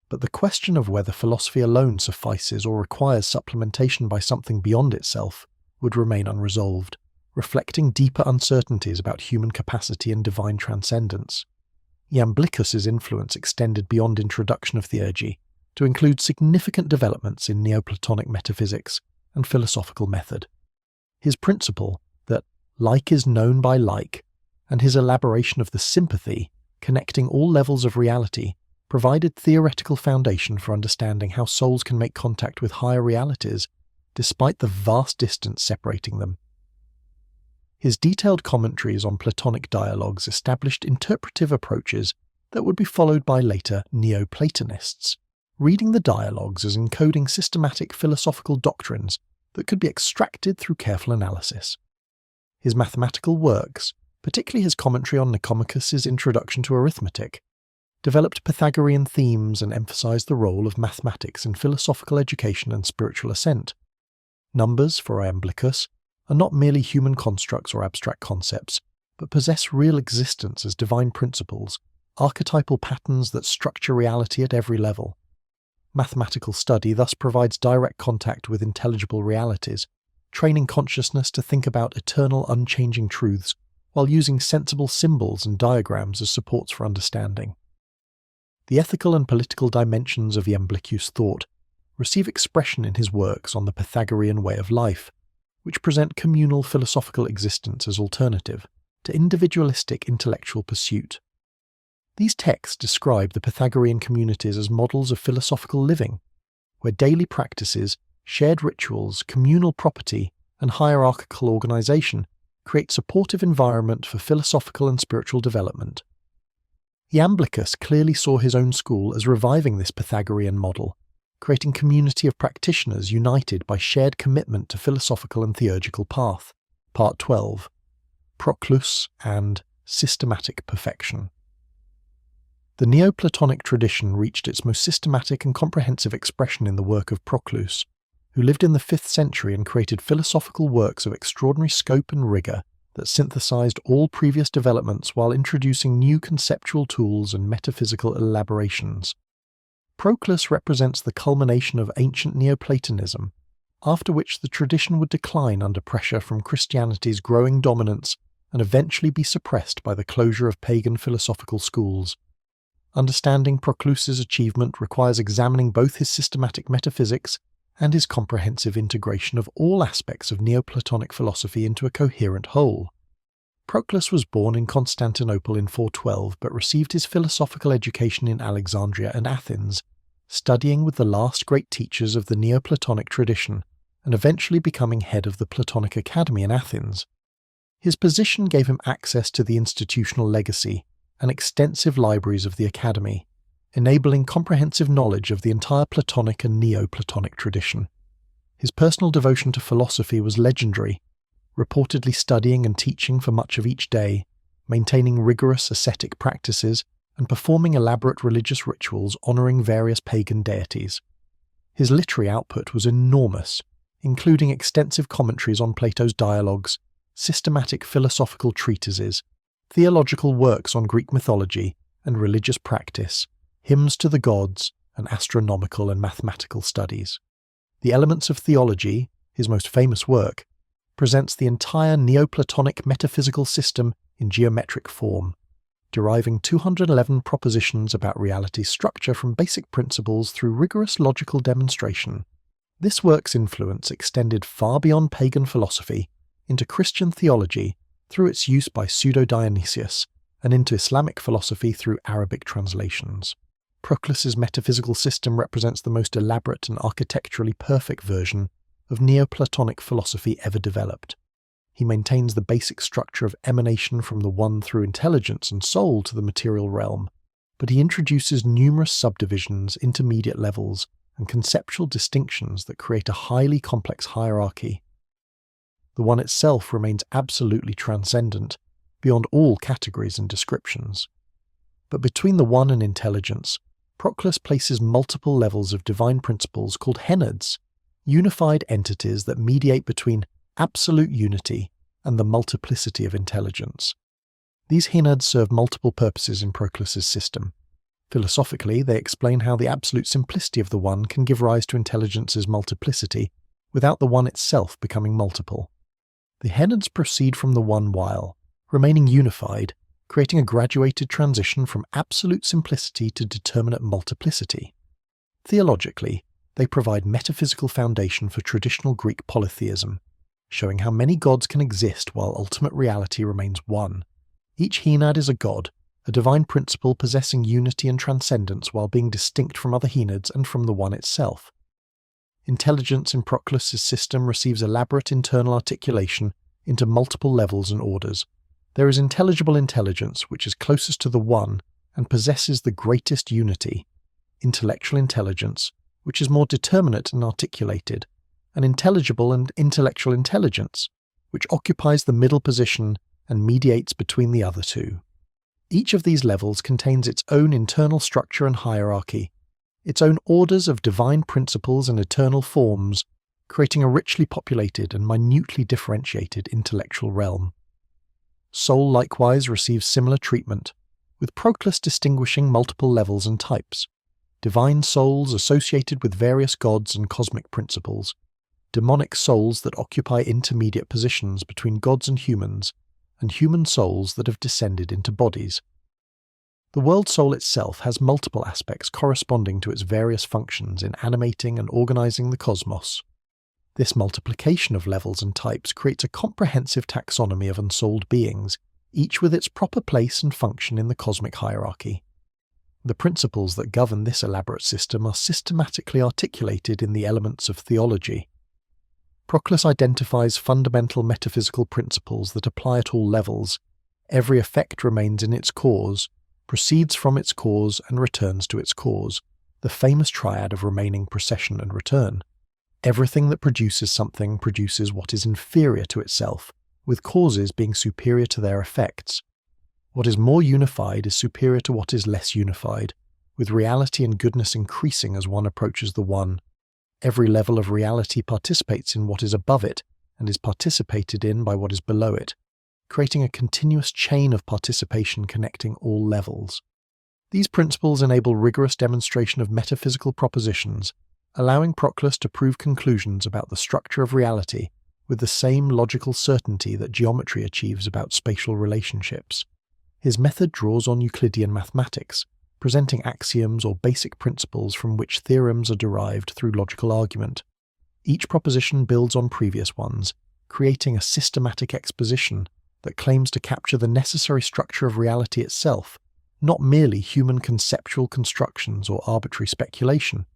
But the question of whether philosophy alone suffices or requires supplementation by something beyond itself would remain unresolved, reflecting deeper uncertainties about human capacity and divine transcendence. Iamblichus's influence extended beyond introduction of theurgy to include significant developments in Neoplatonic metaphysics and philosophical method. His principle that like is known by like, and his elaboration of the sympathy connecting all levels of reality provided theoretical foundation for understanding how souls can make contact with higher realities despite the vast distance separating them. His detailed commentaries on Platonic dialogues established interpretive approaches that would be followed by later Neoplatonists, reading the dialogues as encoding systematic philosophical doctrines that could be extracted through careful analysis. His mathematical works, particularly his commentary on Nicomachus's Introduction to Arithmetic, developed Pythagorean themes and emphasized the role of mathematics in philosophical education and spiritual ascent. Numbers, for Iamblichus, are not merely human constructs or abstract concepts, but possess real existence as divine principles, archetypal patterns that structure reality at every level. Mathematical study thus provides direct contact with intelligible realities, training consciousness to think about eternal, unchanging truths while using sensible symbols and diagrams as supports for understanding. The ethical and political dimensions of Iamblichus' thought receive expression in his works on the Pythagorean way of life, which present communal philosophical existence as alternative to individualistic intellectual pursuit. These texts describe the Pythagorean communities as models of philosophical living, where daily practices, shared rituals, communal property, and hierarchical organization create supportive environment for philosophical and spiritual development. Iamblichus clearly saw his own school as reviving this Pythagorean model, creating community of practitioners united by shared commitment to philosophical and theurgical path. Part 12. Proclus and Systematic Perfection. The Neoplatonic tradition reached its most systematic and comprehensive expression in the work of Proclus, who lived in the 5th century and created philosophical works of extraordinary scope and rigor that synthesized all previous developments while introducing new conceptual tools and metaphysical elaborations. Proclus represents the culmination of ancient Neoplatonism, after which the tradition would decline under pressure from Christianity's growing dominance and eventually be suppressed by the closure of pagan philosophical schools. Understanding Proclus's achievement requires examining both his systematic metaphysics and his comprehensive integration of all aspects of Neoplatonic philosophy into a coherent whole. Proclus was born in Constantinople in 412 but received his philosophical education in Alexandria and Athens, studying with the last great teachers of the Neoplatonic tradition and eventually becoming head of the Platonic Academy in Athens. His position gave him access to the institutional legacy and extensive libraries of the Academy, enabling comprehensive knowledge of the entire Platonic and Neoplatonic tradition. His personal devotion to philosophy was legendary, reportedly studying and teaching for much of each day, maintaining rigorous ascetic practices, and performing elaborate religious rituals honoring various pagan deities. His literary output was enormous, including extensive commentaries on Plato's dialogues, systematic philosophical treatises, theological works on Greek mythology and religious practice, hymns to the gods, and astronomical and mathematical studies. The Elements of Theology, his most famous work, presents the entire Neoplatonic metaphysical system in geometric form, deriving 211 propositions about reality's structure from basic principles through rigorous logical demonstration. This work's influence extended far beyond pagan philosophy into Christian theology through its use by Pseudo-Dionysius and into Islamic philosophy through Arabic translations. Proclus's metaphysical system represents the most elaborate and architecturally perfect version of Neoplatonic philosophy ever developed. He maintains the basic structure of emanation from the one through intelligence and soul to the material realm, but he introduces numerous subdivisions, intermediate levels, and conceptual distinctions that create a highly complex hierarchy. The one itself remains absolutely transcendent, beyond all categories and descriptions. But between the one and intelligence, Proclus places multiple levels of divine principles called henads, unified entities that mediate between absolute unity and the multiplicity of intelligence. These henads serve multiple purposes in Proclus's system. Philosophically, they explain how the absolute simplicity of the one can give rise to intelligence's multiplicity without the one itself becoming multiple. The henads proceed from the one while remaining unified, creating a graduated transition from absolute simplicity to determinate multiplicity. Theologically, they provide metaphysical foundation for traditional Greek polytheism, showing how many gods can exist while ultimate reality remains one. Each henad is a god, a divine principle possessing unity and transcendence while being distinct from other henads and from the one itself. Intelligence in Proclus's system receives elaborate internal articulation into multiple levels and orders. There is intelligible intelligence, which is closest to the one and possesses the greatest unity, intellectual intelligence, which is more determinate and articulated, and intelligible and intellectual intelligence, which occupies the middle position and mediates between the other two. Each of these levels contains its own internal structure and hierarchy, its own orders of divine principles and eternal forms, creating a richly populated and minutely differentiated intellectual realm. Soul likewise receives similar treatment, with Proclus distinguishing multiple levels and types: divine souls associated with various gods and cosmic principles, demonic souls that occupy intermediate positions between gods and humans human souls that have descended into bodies. The world soul itself has multiple aspects corresponding to its various functions in animating and organizing the cosmos. This multiplication of levels and types creates a comprehensive taxonomy of unsouled beings, each with its proper place and function in the cosmic hierarchy. The principles that govern this elaborate system are systematically articulated in the elements of theology. Proclus identifies fundamental metaphysical principles that apply at all levels. Every effect remains in its cause, proceeds from its cause, and returns to its cause, the famous triad of remaining, procession, and return. Everything that produces something produces what is inferior to itself, with causes being superior to their effects. What is more unified is superior to what is less unified, with reality and goodness increasing as one approaches the one. Every level of reality participates in what is above it and is participated in by what is below it, creating a continuous chain of participation connecting all levels. These principles enable rigorous demonstration of metaphysical propositions, allowing Proclus to prove conclusions about the structure of reality with the same logical certainty that geometry achieves about spatial relationships. His method draws on Euclidean mathematics, presenting axioms or basic principles from which theorems are derived through logical argument. Each proposition builds on previous ones, creating a systematic exposition that claims to capture the necessary structure of reality itself, not merely human conceptual constructions or arbitrary speculation.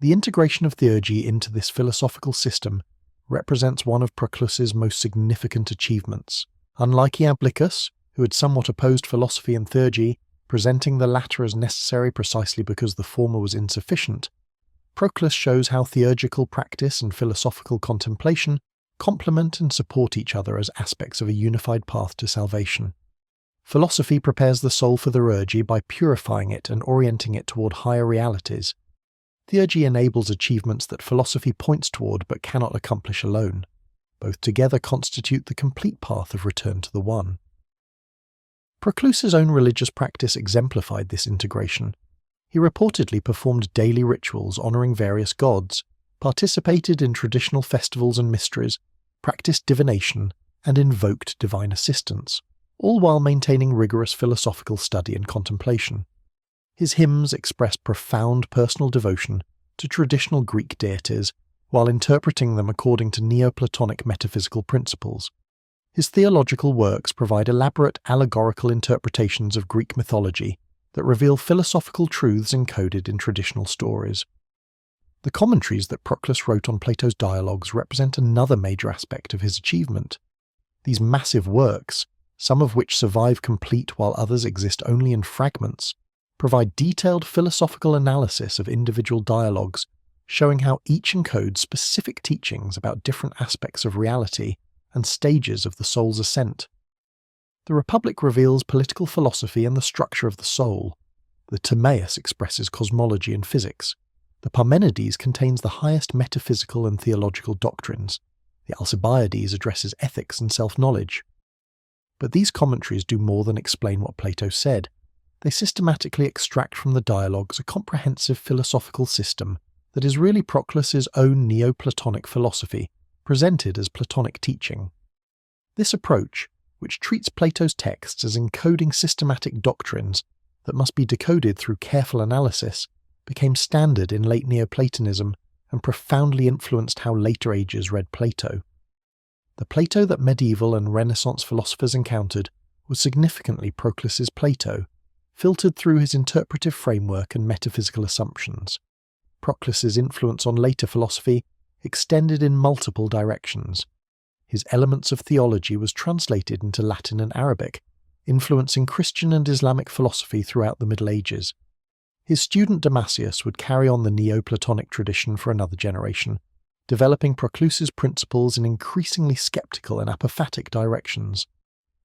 The integration of theurgy into this philosophical system represents one of Proclus's most significant achievements. Unlike Iamblichus, who had somewhat opposed philosophy and theurgy, presenting the latter as necessary precisely because the former was insufficient, Proclus shows how theurgical practice and philosophical contemplation complement and support each other as aspects of a unified path to salvation. Philosophy prepares the soul for theurgy by purifying it and orienting it toward higher realities. Theurgy enables achievements that philosophy points toward but cannot accomplish alone. Both together constitute the complete path of return to the one. Proclus's own religious practice exemplified this integration. He reportedly performed daily rituals honoring various gods, participated in traditional festivals and mysteries, practiced divination, and invoked divine assistance, all while maintaining rigorous philosophical study and contemplation. His hymns expressed profound personal devotion to traditional Greek deities while interpreting them according to Neoplatonic metaphysical principles. His theological works provide elaborate allegorical interpretations of Greek mythology that reveal philosophical truths encoded in traditional stories. The commentaries that Proclus wrote on Plato's dialogues represent another major aspect of his achievement. These massive works, some of which survive complete while others exist only in fragments, provide detailed philosophical analysis of individual dialogues, showing how each encodes specific teachings about different aspects of reality and stages of the soul's ascent. The Republic reveals political philosophy and the structure of the soul. The Timaeus expresses cosmology and physics. The Parmenides contains the highest metaphysical and theological doctrines. The Alcibiades addresses ethics and self-knowledge. But these commentaries do more than explain what Plato said. They systematically extract from the dialogues a comprehensive philosophical system that is really Proclus's own Neoplatonic philosophy, presented as Platonic teaching. This approach, which treats Plato's texts as encoding systematic doctrines that must be decoded through careful analysis, became standard in late Neoplatonism and profoundly influenced how later ages read Plato. The Plato that medieval and Renaissance philosophers encountered was significantly Proclus's Plato, filtered through his interpretive framework and metaphysical assumptions. Proclus's influence on later philosophy extended in multiple directions. His Elements of Theology was translated into Latin and Arabic, influencing Christian and Islamic philosophy throughout the Middle Ages. His student Damascius would carry on the Neoplatonic tradition for another generation, developing Proclus's principles in increasingly skeptical and apophatic directions.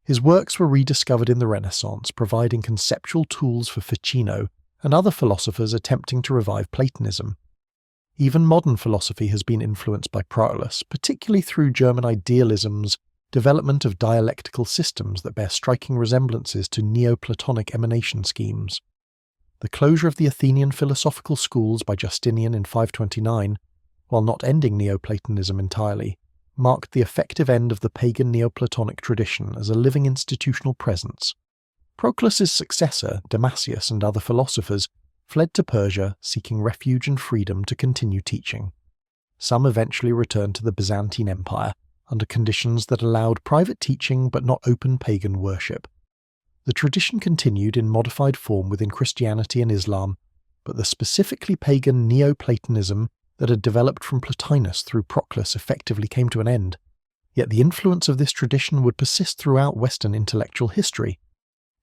His works were rediscovered in the Renaissance, providing conceptual tools for Ficino and other philosophers attempting to revive Platonism. Even modern philosophy has been influenced by Proclus, particularly through German idealism's development of dialectical systems that bear striking resemblances to Neoplatonic emanation schemes. The closure of the Athenian philosophical schools by Justinian in 529, while not ending Neoplatonism entirely, marked the effective end of the pagan Neoplatonic tradition as a living institutional presence. Proclus's successor, Damascius, and other philosophers fled to Persia, seeking refuge and freedom to continue teaching. Some eventually returned to the Byzantine Empire, under conditions that allowed private teaching but not open pagan worship. The tradition continued in modified form within Christianity and Islam, but the specifically pagan Neoplatonism that had developed from Plotinus through Proclus effectively came to an end. Yet the influence of this tradition would persist throughout Western intellectual history.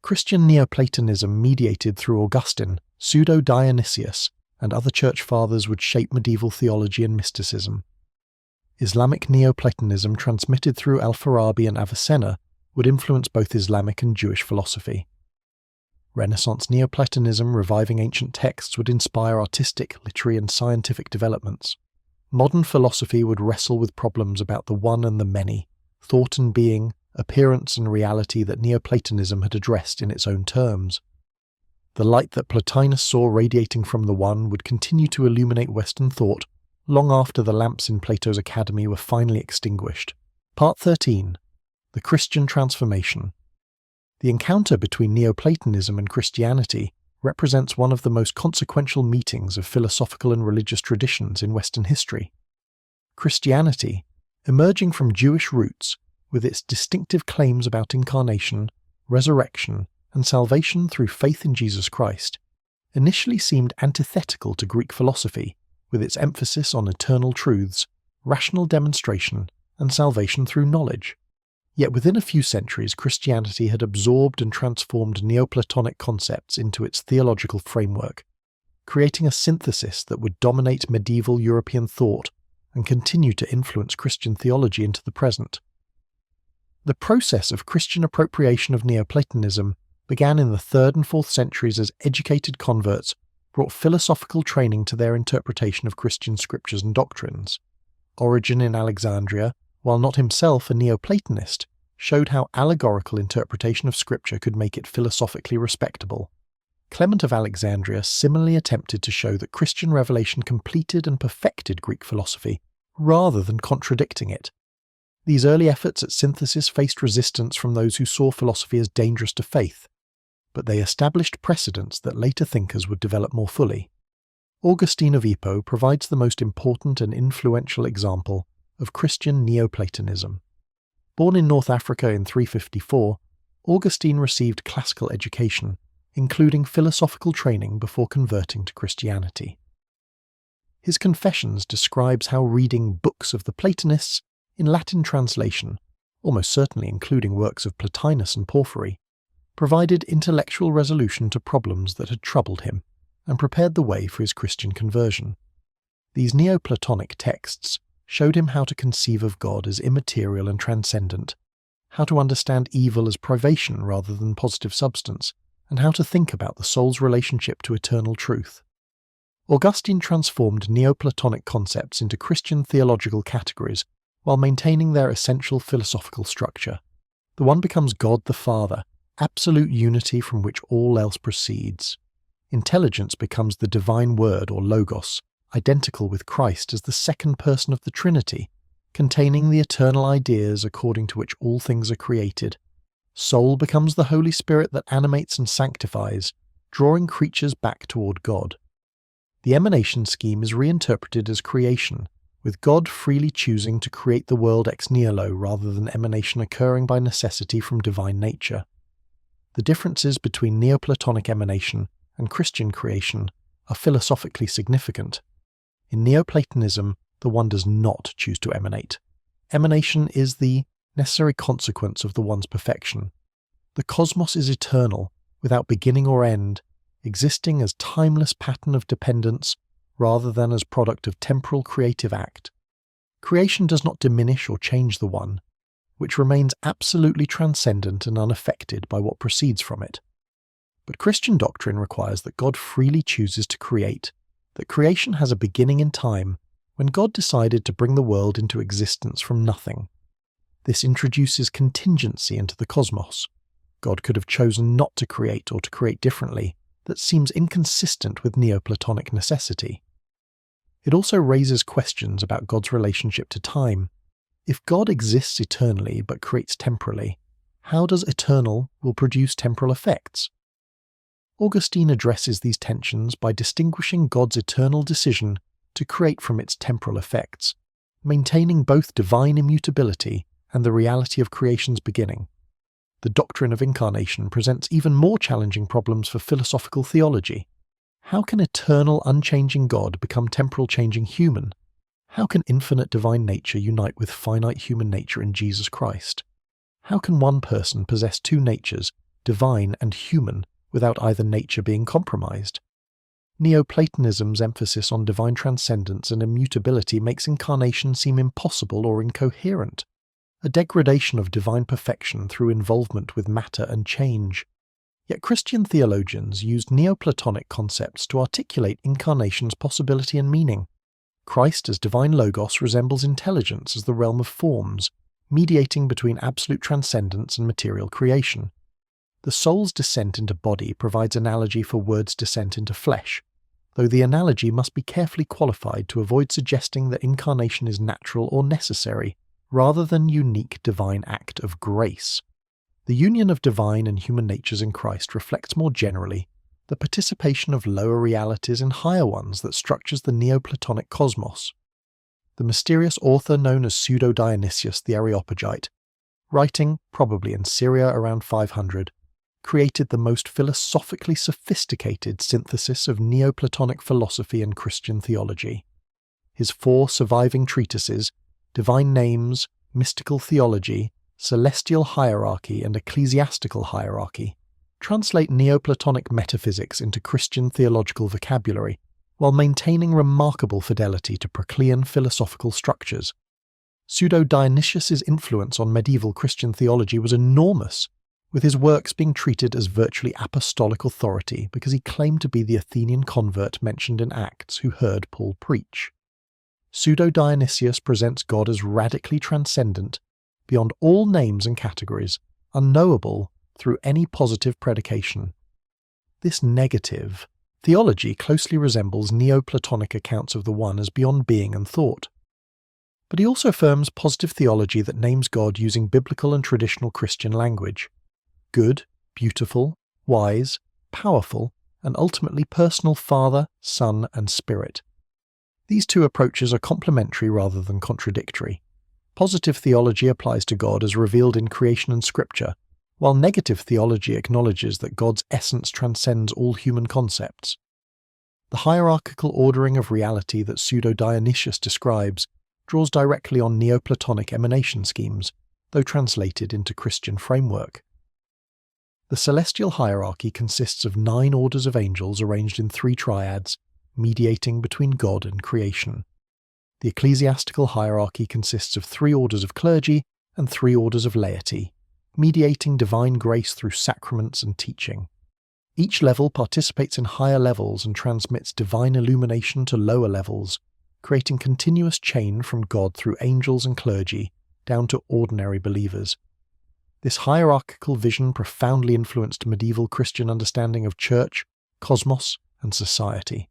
Christian Neoplatonism mediated through Augustine, Pseudo-Dionysius, and other church fathers would shape medieval theology and mysticism. Islamic Neoplatonism transmitted through Al-Farabi and Avicenna would influence both Islamic and Jewish philosophy. Renaissance Neoplatonism reviving ancient texts would inspire artistic, literary and scientific developments. Modern philosophy would wrestle with problems about the one and the many, thought and being, appearance and reality that Neoplatonism had addressed in its own terms. The light that Plotinus saw radiating from the one would continue to illuminate Western thought long after the lamps in Plato's academy were finally extinguished. Part 13. The Christian Transformation. The encounter between Neoplatonism and Christianity represents one of the most consequential meetings of philosophical and religious traditions in Western history. Christianity, emerging from Jewish roots, with its distinctive claims about incarnation, resurrection, and salvation through faith in Jesus Christ, initially seemed antithetical to Greek philosophy, with its emphasis on eternal truths, rational demonstration, and salvation through knowledge. Yet within a few centuries, Christianity had absorbed and transformed Neoplatonic concepts into its theological framework, creating a synthesis that would dominate medieval European thought and continue to influence Christian theology into the present. The process of Christian appropriation of Neoplatonism began in the 3rd and 4th centuries as educated converts brought philosophical training to their interpretation of Christian scriptures and doctrines. Origen in Alexandria, while not himself a Neoplatonist, showed how allegorical interpretation of scripture could make it philosophically respectable. Clement of Alexandria similarly attempted to show that Christian revelation completed and perfected Greek philosophy, rather than contradicting it. These early efforts at synthesis faced resistance from those who saw philosophy as dangerous to faith, but they established precedents that later thinkers would develop more fully. Augustine of Hippo provides the most important and influential example of Christian Neoplatonism. Born in North Africa in 354, Augustine received classical education, including philosophical training before converting to Christianity. His Confessions describes how reading books of the Platonists in Latin translation, almost certainly including works of Plotinus and Porphyry, provided intellectual resolution to problems that had troubled him and prepared the way for his Christian conversion. These Neoplatonic texts showed him how to conceive of God as immaterial and transcendent, how to understand evil as privation rather than positive substance, and how to think about the soul's relationship to eternal truth. Augustine transformed Neoplatonic concepts into Christian theological categories while maintaining their essential philosophical structure. The one becomes God the Father, absolute unity from which all else proceeds. Intelligence becomes the divine word or logos, identical with Christ as the second person of the Trinity, containing the eternal ideas according to which all things are created. Soul becomes the Holy Spirit that animates and sanctifies, drawing creatures back toward God. The emanation scheme is reinterpreted as creation, with God freely choosing to create the world ex nihilo rather than emanation occurring by necessity from divine nature. The differences between Neoplatonic emanation and Christian creation are philosophically significant. In Neoplatonism, the one does not choose to emanate. Emanation is the necessary consequence of the one's perfection. The cosmos is eternal, without beginning or end, existing as timeless pattern of dependence rather than as product of temporal creative act. Creation does not diminish or change the one, which remains absolutely transcendent and unaffected by what proceeds from it. But Christian doctrine requires that God freely chooses to create, that creation has a beginning in time, when God decided to bring the world into existence from nothing. This introduces contingency into the cosmos. God could have chosen not to create or to create differently. That seems inconsistent with Neoplatonic necessity. It also raises questions about God's relationship to time. If God exists eternally but creates temporally, how does eternal will produce temporal effects? Augustine addresses these tensions by distinguishing God's eternal decision to create from its temporal effects, maintaining both divine immutability and the reality of creation's beginning. The doctrine of incarnation presents even more challenging problems for philosophical theology. How can eternal, unchanging God become temporal, changing human? How can infinite divine nature unite with finite human nature in Jesus Christ? How can one person possess two natures, divine and human, without either nature being compromised? Neoplatonism's emphasis on divine transcendence and immutability makes incarnation seem impossible or incoherent. A degradation of divine perfection through involvement with matter and change. Yet Christian theologians used Neoplatonic concepts to articulate incarnation's possibility and meaning. Christ as divine logos resembles intelligence as the realm of forms, mediating between absolute transcendence and material creation. The soul's descent into body provides analogy for word's descent into flesh, though the analogy must be carefully qualified to avoid suggesting that incarnation is natural or necessary, rather than unique divine act of grace. The union of divine and human natures in Christ reflects more generally the participation of lower realities in higher ones that structures the Neoplatonic cosmos. The mysterious author known as Pseudo-Dionysius the Areopagite, writing probably in Syria around 500, created the most philosophically sophisticated synthesis of Neoplatonic philosophy and Christian theology. His 4 surviving treatises, Divine Names, Mystical Theology, Celestial Hierarchy and Ecclesiastical Hierarchy, translate Neoplatonic metaphysics into Christian theological vocabulary, while maintaining remarkable fidelity to Proclean philosophical structures. Pseudo-Dionysius's influence on medieval Christian theology was enormous, with his works being treated as virtually apostolic authority because he claimed to be the Athenian convert mentioned in Acts who heard Paul preach. Pseudo-Dionysius presents God as radically transcendent, beyond all names and categories, unknowable through any positive predication. This negative theology closely resembles Neoplatonic accounts of the one as beyond being and thought. But he also affirms positive theology that names God using biblical and traditional Christian language. Good, beautiful, wise, powerful, and ultimately personal Father, Son, and Spirit. These two approaches are complementary rather than contradictory. Positive theology applies to God as revealed in creation and Scripture, while negative theology acknowledges that God's essence transcends all human concepts. The hierarchical ordering of reality that Pseudo-Dionysius describes draws directly on Neoplatonic emanation schemes, though translated into Christian framework. The celestial hierarchy consists of 9 orders of angels arranged in 3 triads, mediating between God and creation. The ecclesiastical hierarchy consists of 3 orders of clergy and 3 orders of laity, mediating divine grace through sacraments and teaching. Each level participates in higher levels and transmits divine illumination to lower levels, creating continuous chain from God through angels and clergy down to ordinary believers. This hierarchical vision profoundly influenced medieval Christian understanding of church, cosmos, and society.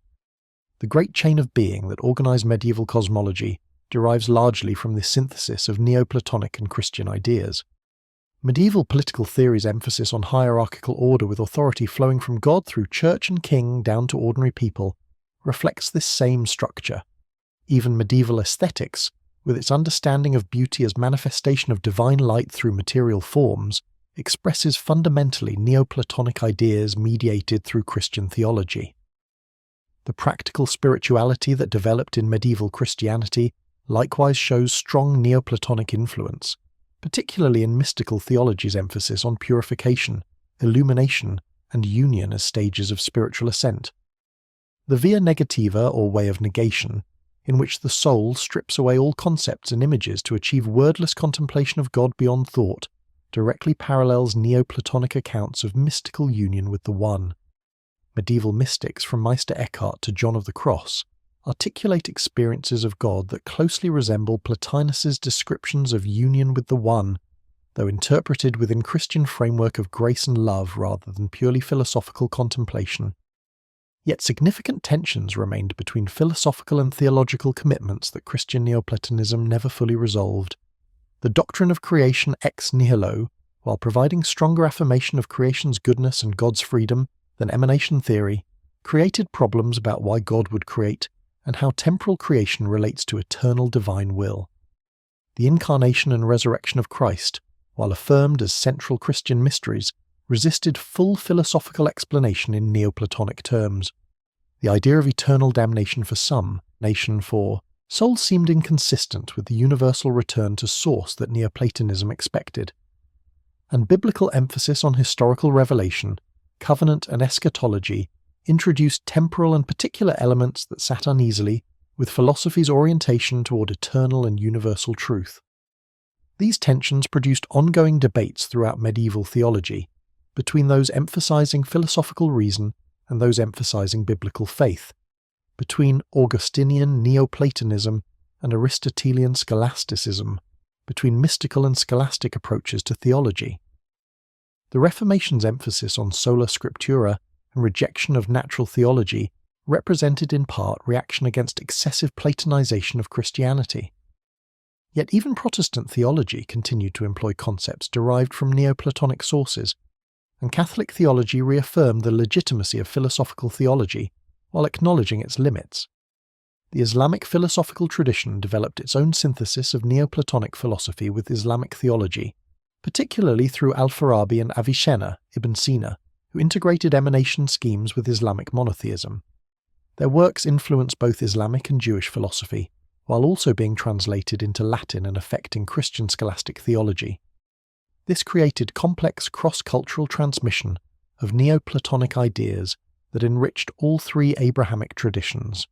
The great chain of being that organized medieval cosmology derives largely from the synthesis of Neoplatonic and Christian ideas. Medieval political theory's emphasis on hierarchical order with authority flowing from God through church and king down to ordinary people reflects this same structure. Even medieval aesthetics, with its understanding of beauty as manifestation of divine light through material forms, expresses fundamentally Neoplatonic ideas mediated through Christian theology. The practical spirituality that developed in medieval Christianity likewise shows strong Neoplatonic influence, particularly in mystical theology's emphasis on purification, illumination, and union as stages of spiritual ascent. The via negativa, or way of negation, in which the soul strips away all concepts and images to achieve wordless contemplation of God beyond thought, directly parallels Neoplatonic accounts of mystical union with the One. Medieval mystics, from Meister Eckhart to John of the Cross, articulate experiences of God that closely resemble Plotinus's descriptions of union with the One, though interpreted within Christian framework of grace and love rather than purely philosophical contemplation. Yet significant tensions remained between philosophical and theological commitments that Christian Neoplatonism never fully resolved. The doctrine of creation ex nihilo, while providing stronger affirmation of creation's goodness and God's freedom than emanation theory, created problems about why God would create and how temporal creation relates to eternal divine will. The incarnation and resurrection of Christ, while affirmed as central Christian mysteries, resisted full philosophical explanation in Neoplatonic terms. The idea of eternal damnation for some, nation for souls seemed inconsistent with the universal return to source that Neoplatonism expected. And biblical emphasis on historical revelation, covenant and eschatology introduced temporal and particular elements that sat uneasily with philosophy's orientation toward eternal and universal truth. These tensions produced ongoing debates throughout medieval theology, between those emphasizing philosophical reason and those emphasizing biblical faith, between Augustinian Neoplatonism and Aristotelian scholasticism, between mystical and scholastic approaches to theology. The Reformation's emphasis on sola scriptura and rejection of natural theology represented in part reaction against excessive Platonization of Christianity. Yet even Protestant theology continued to employ concepts derived from Neoplatonic sources, and Catholic theology reaffirmed the legitimacy of philosophical theology while acknowledging its limits. The Islamic philosophical tradition developed its own synthesis of Neoplatonic philosophy with Islamic theology, particularly through Al-Farabi and Avicenna, Ibn Sina, who integrated emanation schemes with Islamic monotheism. Their works influenced both Islamic and Jewish philosophy, while also being translated into Latin and affecting Christian scholastic theology. This created complex cross-cultural transmission of Neoplatonic ideas that enriched all 3 Abrahamic traditions.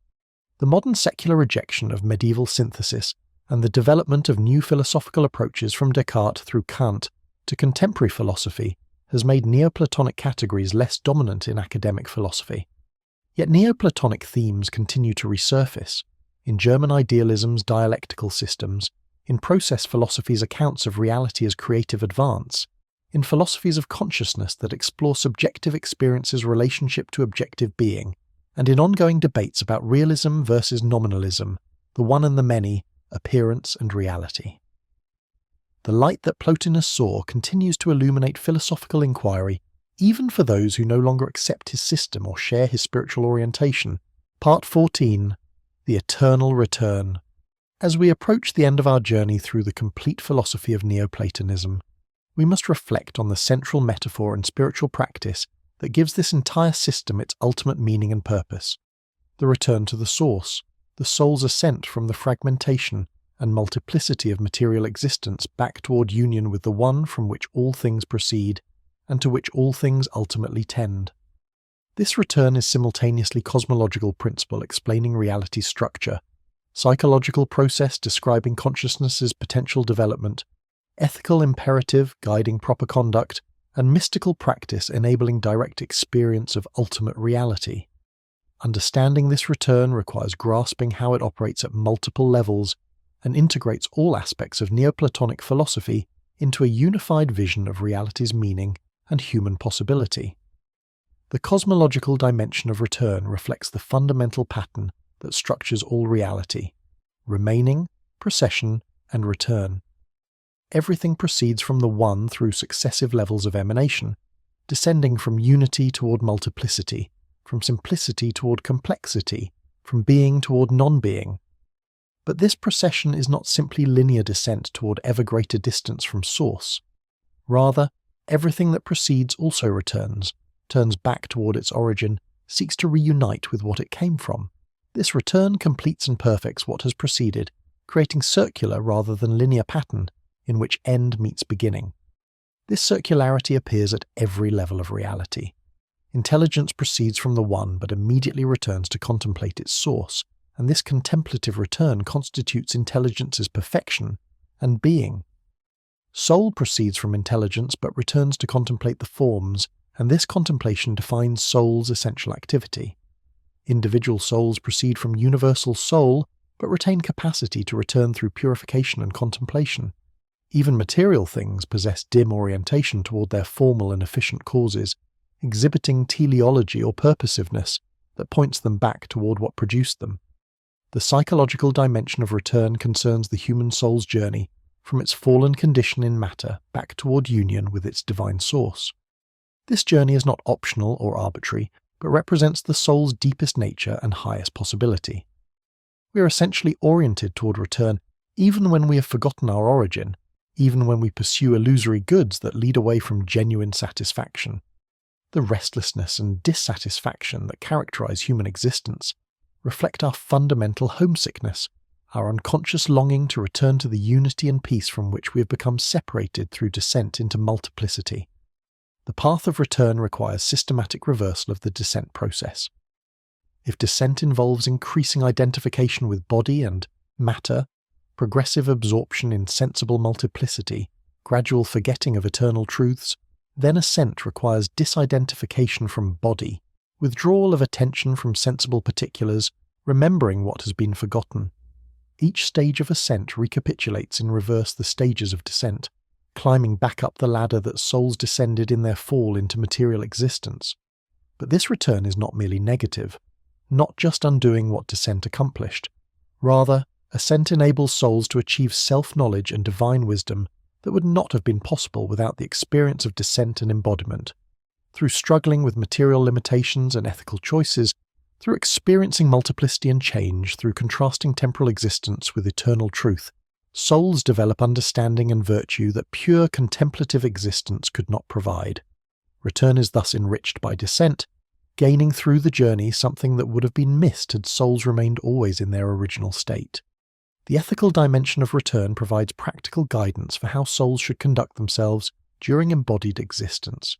The modern secular rejection of medieval synthesis and the development of new philosophical approaches from Descartes through Kant to contemporary philosophy has made Neoplatonic categories less dominant in academic philosophy. Yet Neoplatonic themes continue to resurface in German idealism's dialectical systems, in process philosophy's accounts of reality as creative advance, in philosophies of consciousness that explore subjective experience's relationship to objective being, and in ongoing debates about realism versus nominalism, the one and the many, appearance and reality. The light that Plotinus saw continues to illuminate philosophical inquiry, even for those who no longer accept his system or share his spiritual orientation. Part 14. The Eternal Return. As we approach the end of our journey through the complete philosophy of Neoplatonism, we must reflect on the central metaphor and spiritual practice that gives this entire system its ultimate meaning and purpose. the return to the source, the soul's ascent from the fragmentation and multiplicity of material existence back toward union with the one from which all things proceed, and to which all things ultimately tend. This return is simultaneously cosmological principle explaining reality's structure, psychological process describing consciousness's potential development, ethical imperative guiding proper conduct, and mystical practice enabling direct experience of ultimate reality. Understanding this return requires grasping how it operates at multiple levels and integrates all aspects of Neoplatonic philosophy into a unified vision of reality's meaning and human possibility. The cosmological dimension of return reflects the fundamental pattern that structures all reality: remaining, procession, and return. Everything proceeds from the one through successive levels of emanation, descending from unity toward multiplicity, from simplicity toward complexity, from being toward non-being. But this procession is not simply linear descent toward ever greater distance from source. Rather, everything that proceeds also returns, turns back toward its origin, seeks to reunite with what it came from. This return completes and perfects what has preceded, creating circular rather than linear pattern in which end meets beginning. This circularity appears at every level of reality. Intelligence proceeds from the one but immediately returns to contemplate its source, and this contemplative return constitutes intelligence's perfection and being. Soul proceeds from intelligence but returns to contemplate the forms, and this contemplation defines soul's essential activity. Individual souls proceed from universal soul but retain capacity to return through purification and contemplation. Even material things possess dim orientation toward their formal and efficient causes, exhibiting teleology or purposiveness that points them back toward what produced them. The psychological dimension of return concerns the human soul's journey from its fallen condition in matter back toward union with its divine source. This journey is not optional or arbitrary, but represents the soul's deepest nature and highest possibility. We are essentially oriented toward return even when we have forgotten our origin, even when we pursue illusory goods that lead away from genuine satisfaction. The restlessness and dissatisfaction that characterize human existence reflect our fundamental homesickness, our unconscious longing to return to the unity and peace from which we have become separated through descent into multiplicity. The path of return requires systematic reversal of the descent process. If descent involves increasing identification with body and matter, progressive absorption in sensible multiplicity, gradual forgetting of eternal truths, then ascent requires disidentification from body, withdrawal of attention from sensible particulars, remembering what has been forgotten. Each stage of ascent recapitulates in reverse the stages of descent, climbing back up the ladder that souls descended in their fall into material existence. But this return is not merely negative, not just undoing what descent accomplished. Rather, ascent enables souls to achieve self-knowledge and divine wisdom that would not have been possible without the experience of descent and embodiment. Through struggling with material limitations and ethical choices, through experiencing multiplicity and change, through contrasting temporal existence with eternal truth, souls develop understanding and virtue that pure contemplative existence could not provide. Return is thus enriched by descent, gaining through the journey something that would have been missed had souls remained always in their original state. The ethical dimension of return provides practical guidance for how souls should conduct themselves during embodied existence.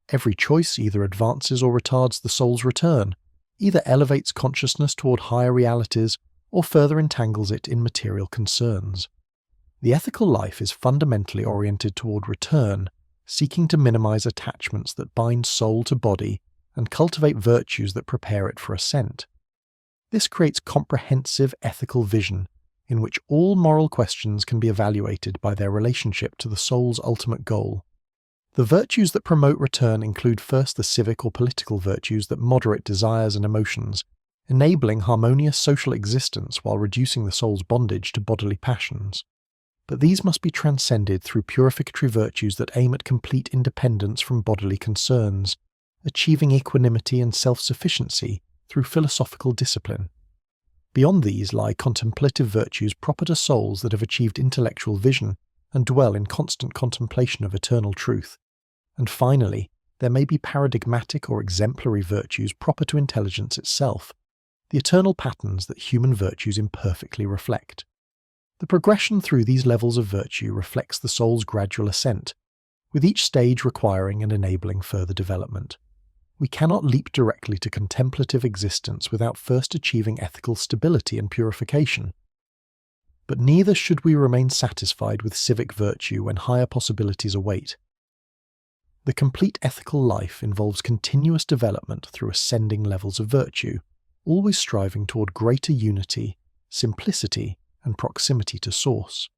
Every choice either advances or retards the soul's return, either elevates consciousness toward higher realities or further entangles it in material concerns. The ethical life is fundamentally oriented toward return, seeking to minimize attachments that bind soul to body and cultivate virtues that prepare it for ascent. This creates comprehensive ethical vision in which all moral questions can be evaluated by their relationship to the soul's ultimate goal. The virtues that promote return include first the civic or political virtues that moderate desires and emotions, enabling harmonious social existence while reducing the soul's bondage to bodily passions. But these must be transcended through purificatory virtues that aim at complete independence from bodily concerns, achieving equanimity and self-sufficiency through philosophical discipline. Beyond these lie contemplative virtues proper to souls that have achieved intellectual vision and dwell in constant contemplation of eternal truth. And finally, there may be paradigmatic or exemplary virtues proper to intelligence itself, the eternal patterns that human virtues imperfectly reflect. The progression through these levels of virtue reflects the soul's gradual ascent, with each stage requiring and enabling further development. We cannot leap directly to contemplative existence without first achieving ethical stability and purification. But neither should we remain satisfied with civic virtue when higher possibilities await. The complete ethical life involves continuous development through ascending levels of virtue, always striving toward greater unity, simplicity, and proximity to Source.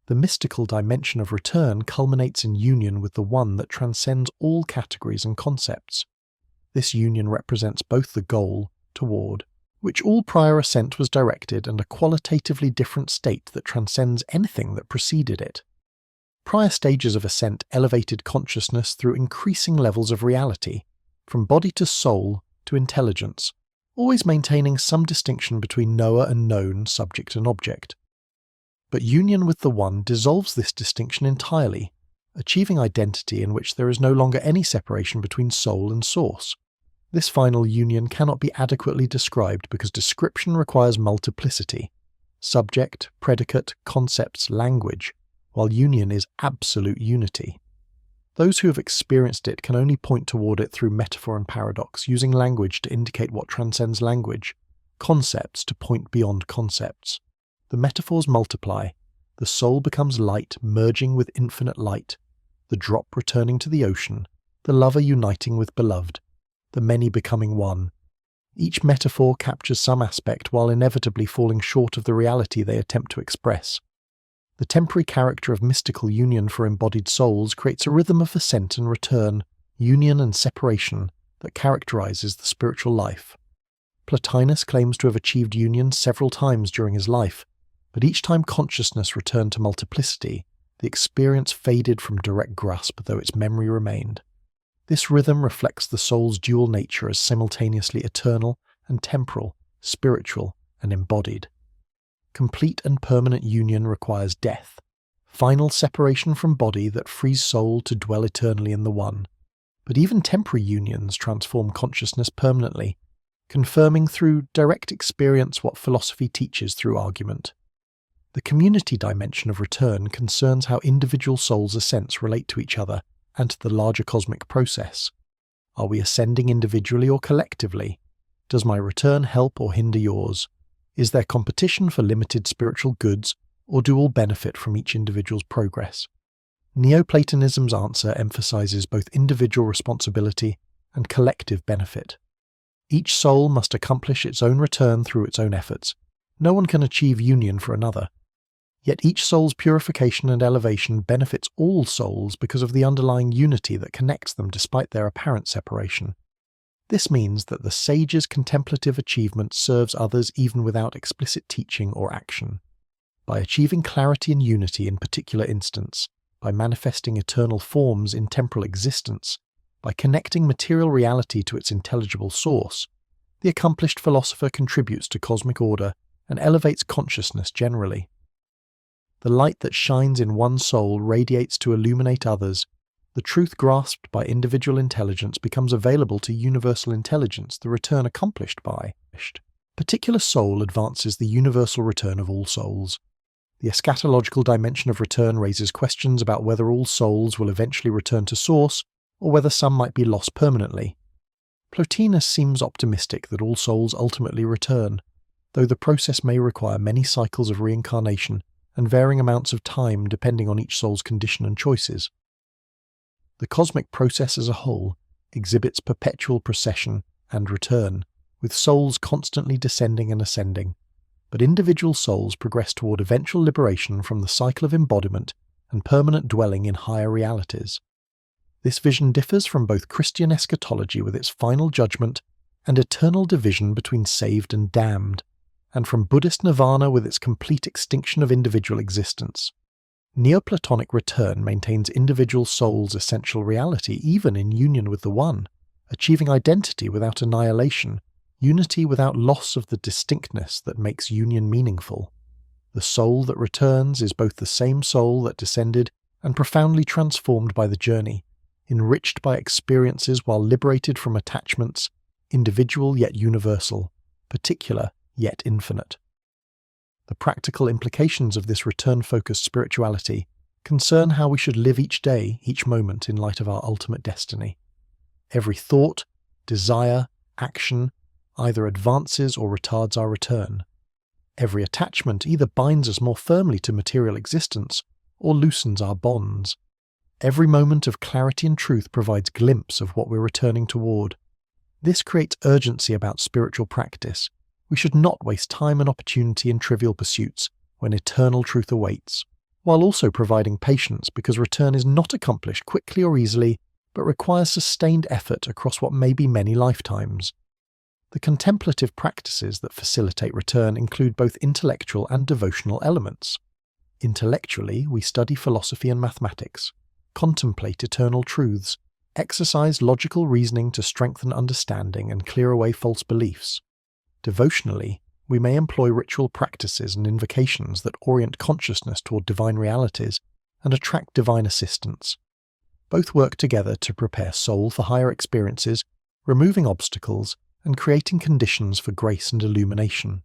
The mystical dimension of return culminates in union with the One that transcends all categories and concepts. This union represents both the goal, toward which all prior ascent was directed, and a qualitatively different state that transcends anything that preceded it. Prior stages of ascent elevated consciousness through increasing levels of reality, from body to soul to intelligence, always maintaining some distinction between knower and known, subject and object. But union with the One dissolves this distinction entirely, achieving identity in which there is no longer any separation between soul and source. This final union cannot be adequately described because description requires multiplicity: subject, predicate, concepts, language, while union is absolute unity. Those who have experienced it can only point toward it through metaphor and paradox, using language to indicate what transcends language, concepts to point beyond concepts. The metaphors multiply, the soul becomes light merging with infinite light, the drop returning to the ocean, the lover uniting with beloved, the many becoming one. Each metaphor captures some aspect while inevitably falling short of the reality they attempt to express. The temporary character of mystical union for embodied souls creates a rhythm of ascent and return, union and separation that characterizes the spiritual life. Plotinus claims to have achieved union several times during his life, but each time consciousness returned to multiplicity, the experience faded from direct grasp, though its memory remained. This rhythm reflects the soul's dual nature as simultaneously eternal and temporal, spiritual and embodied. Complete and permanent union requires death, final separation from body that frees soul to dwell eternally in the One. But even temporary unions transform consciousness permanently, confirming through direct experience what philosophy teaches through argument. The community dimension of return concerns how individual souls' ascents relate to each other and to the larger cosmic process. Are we ascending individually or collectively? Does my return help or hinder yours? Is there competition for limited spiritual goods, or do all benefit from each individual's progress? Neoplatonism's answer emphasizes both individual responsibility and collective benefit. Each soul must accomplish its own return through its own efforts. No one can achieve union for another. Yet each soul's purification and elevation benefits all souls because of the underlying unity that connects them despite their apparent separation. This means that the sage's contemplative achievement serves others even without explicit teaching or action. By achieving clarity and unity in particular instance, by manifesting eternal forms in temporal existence, by connecting material reality to its intelligible source, the accomplished philosopher contributes to cosmic order and elevates consciousness generally. The light that shines in one soul radiates to illuminate others. The truth grasped by individual intelligence becomes available to universal intelligence, the return accomplished by. Particular soul advances the universal return of all souls. The eschatological dimension of return raises questions about whether all souls will eventually return to Source, or whether some might be lost permanently. Plotinus seems optimistic that all souls ultimately return, though the process may require many cycles of reincarnation and varying amounts of time depending on each soul's condition and choices. The cosmic process as a whole exhibits perpetual procession and return, with souls constantly descending and ascending, but individual souls progress toward eventual liberation from the cycle of embodiment and permanent dwelling in higher realities. This vision differs from both Christian eschatology with its final judgment and eternal division between saved and damned, and from Buddhist nirvana with its complete extinction of individual existence. Neoplatonic return maintains individual souls' essential reality even in union with the One, achieving identity without annihilation, unity without loss of the distinctness that makes union meaningful. The soul that returns is both the same soul that descended and profoundly transformed by the journey, enriched by experiences while liberated from attachments, individual yet universal, particular yet infinite. The practical implications of this return-focused spirituality concern how we should live each day, each moment in light of our ultimate destiny. Every thought, desire, action either advances or retards our return. Every attachment either binds us more firmly to material existence or loosens our bonds. Every moment of clarity and truth provides a glimpse of what we're returning toward. This creates urgency about spiritual practice. We should not waste time and opportunity in trivial pursuits when eternal truth awaits, while also providing patience because return is not accomplished quickly or easily, but requires sustained effort across what may be many lifetimes. The contemplative practices that facilitate return include both intellectual and devotional elements. Intellectually, we study philosophy and mathematics, contemplate eternal truths, exercise logical reasoning to strengthen understanding and clear away false beliefs. Devotionally, we may employ ritual practices and invocations that orient consciousness toward divine realities and attract divine assistance. Both work together to prepare soul for higher experiences, removing obstacles and creating conditions for grace and illumination.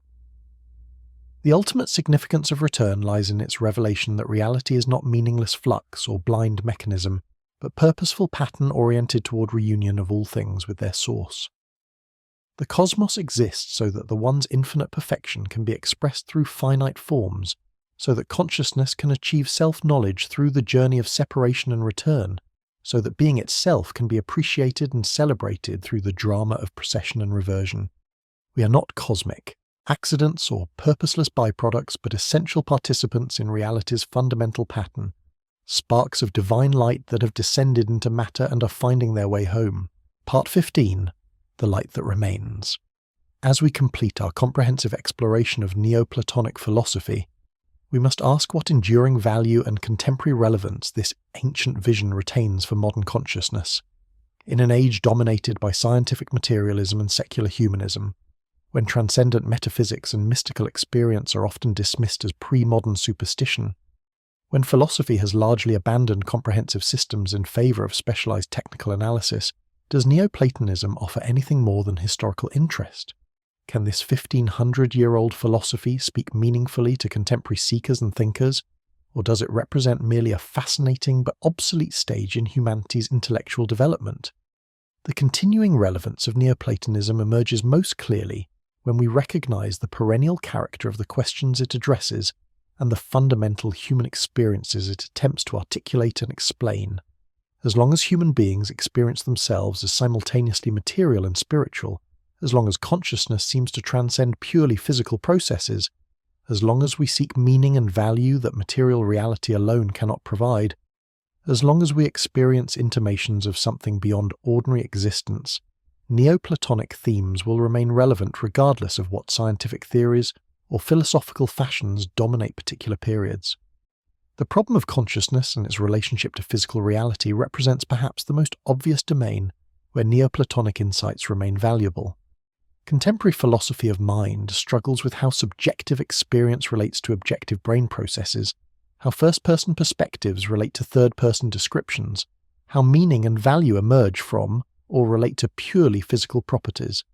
The ultimate significance of return lies in its revelation that reality is not meaningless flux or blind mechanism, but purposeful pattern oriented toward reunion of all things with their source. The cosmos exists so that the One's infinite perfection can be expressed through finite forms, so that consciousness can achieve self-knowledge through the journey of separation and return, so that being itself can be appreciated and celebrated through the drama of procession and reversion. We are not cosmic, accidents or purposeless byproducts, but essential participants in reality's fundamental pattern, sparks of divine light that have descended into matter and are finding their way home. Part 15. The Light That Remains. As we complete our comprehensive exploration of Neoplatonic philosophy, we must ask what enduring value and contemporary relevance this ancient vision retains for modern consciousness. In an age dominated by scientific materialism and secular humanism, when transcendent metaphysics and mystical experience are often dismissed as pre-modern superstition, when philosophy has largely abandoned comprehensive systems in favor of specialized technical analysis, does Neoplatonism offer anything more than historical interest? Can this 1500-year-old philosophy speak meaningfully to contemporary seekers and thinkers, or does it represent merely a fascinating but obsolete stage in humanity's intellectual development? The continuing relevance of Neoplatonism emerges most clearly when we recognize the perennial character of the questions it addresses and the fundamental human experiences it attempts to articulate and explain. As long as human beings experience themselves as simultaneously material and spiritual, as long as consciousness seems to transcend purely physical processes, as long as we seek meaning and value that material reality alone cannot provide, as long as we experience intimations of something beyond ordinary existence, Neoplatonic themes will remain relevant regardless of what scientific theories or philosophical fashions dominate particular periods. The problem of consciousness and its relationship to physical reality represents perhaps the most obvious domain where Neoplatonic insights remain valuable. Contemporary philosophy of mind struggles with how subjective experience relates to objective brain processes, how first-person perspectives relate to third-person descriptions, how meaning and value emerge from or relate to purely physical properties.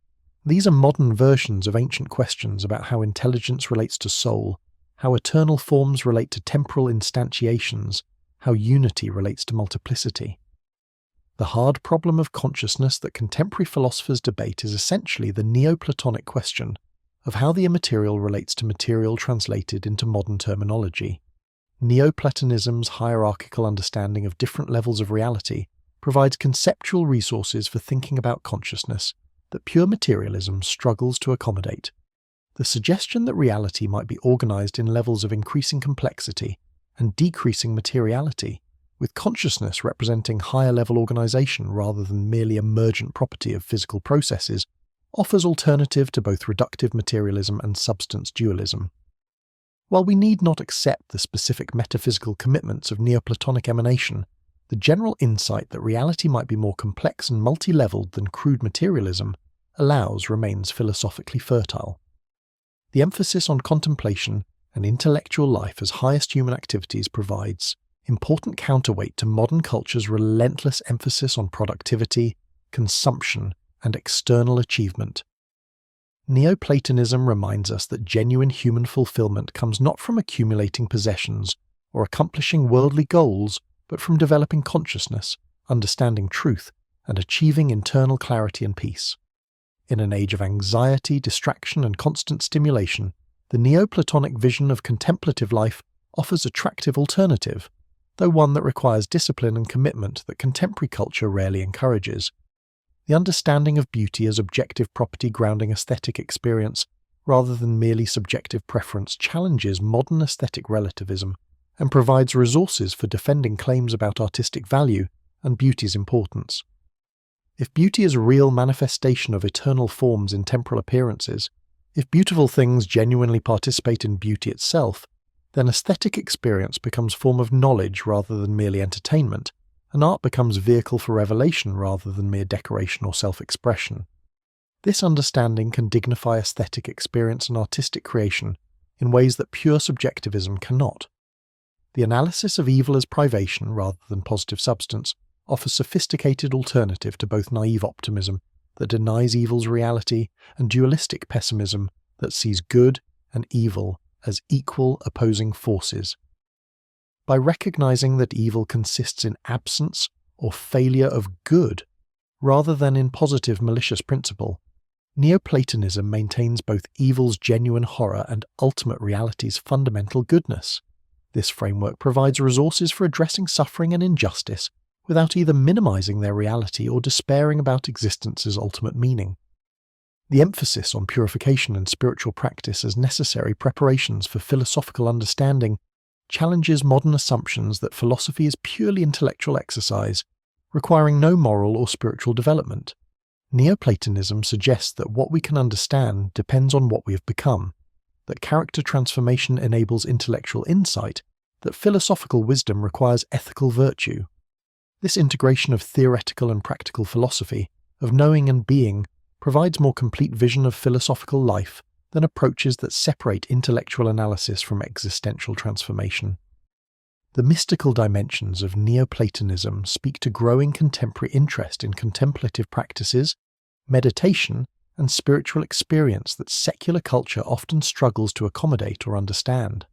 These are modern versions of ancient questions about how intelligence relates to soul, how eternal forms relate to temporal instantiations, how unity relates to multiplicity. The hard problem of consciousness that contemporary philosophers debate is essentially the Neoplatonic question of how the immaterial relates to material translated into modern terminology. Neoplatonism's hierarchical understanding of different levels of reality provides conceptual resources for thinking about consciousness that pure materialism struggles to accommodate. The suggestion that reality might be organized in levels of increasing complexity and decreasing materiality, with consciousness representing higher-level organization rather than merely emergent property of physical processes, offers alternative to both reductive materialism and substance dualism. While we need not accept the specific metaphysical commitments of Neoplatonic emanation, the general insight that reality might be more complex and multi-leveled than crude materialism remains philosophically fertile. The emphasis on contemplation and intellectual life as highest human activities provides important counterweight to modern culture's relentless emphasis on productivity, consumption, and external achievement. Neoplatonism reminds us that genuine human fulfillment comes not from accumulating possessions or accomplishing worldly goals, but from developing consciousness, understanding truth, and achieving internal clarity and peace. In an age of anxiety, distraction, and constant stimulation, the Neoplatonic vision of contemplative life offers an attractive alternative, though one that requires discipline and commitment that contemporary culture rarely encourages. The understanding of beauty as objective property grounding aesthetic experience, rather than merely subjective preference, challenges modern aesthetic relativism and provides resources for defending claims about artistic value and beauty's importance. If beauty is a real manifestation of eternal forms in temporal appearances, if beautiful things genuinely participate in beauty itself, then aesthetic experience becomes form of knowledge rather than merely entertainment, and art becomes vehicle for revelation rather than mere decoration or self-expression. This understanding can dignify aesthetic experience and artistic creation in ways that pure subjectivism cannot. The analysis of evil as privation rather than positive substance offers sophisticated alternative to both naive optimism that denies evil's reality and dualistic pessimism that sees good and evil as equal opposing forces. By recognizing that evil consists in absence or failure of good, rather than in positive malicious principle, Neoplatonism maintains both evil's genuine horror and ultimate reality's fundamental goodness. This framework provides resources for addressing suffering and injustice without either minimizing their reality or despairing about existence's ultimate meaning. The emphasis on purification and spiritual practice as necessary preparations for philosophical understanding challenges modern assumptions that philosophy is purely intellectual exercise, requiring no moral or spiritual development. Neoplatonism suggests that what we can understand depends on what we have become, that character transformation enables intellectual insight, that philosophical wisdom requires ethical virtue. This integration of theoretical and practical philosophy, of knowing and being, provides more complete vision of philosophical life than approaches that separate intellectual analysis from existential transformation. The mystical dimensions of Neoplatonism speak to growing contemporary interest in contemplative practices, meditation, and spiritual experience that secular culture often struggles to accommodate or understand.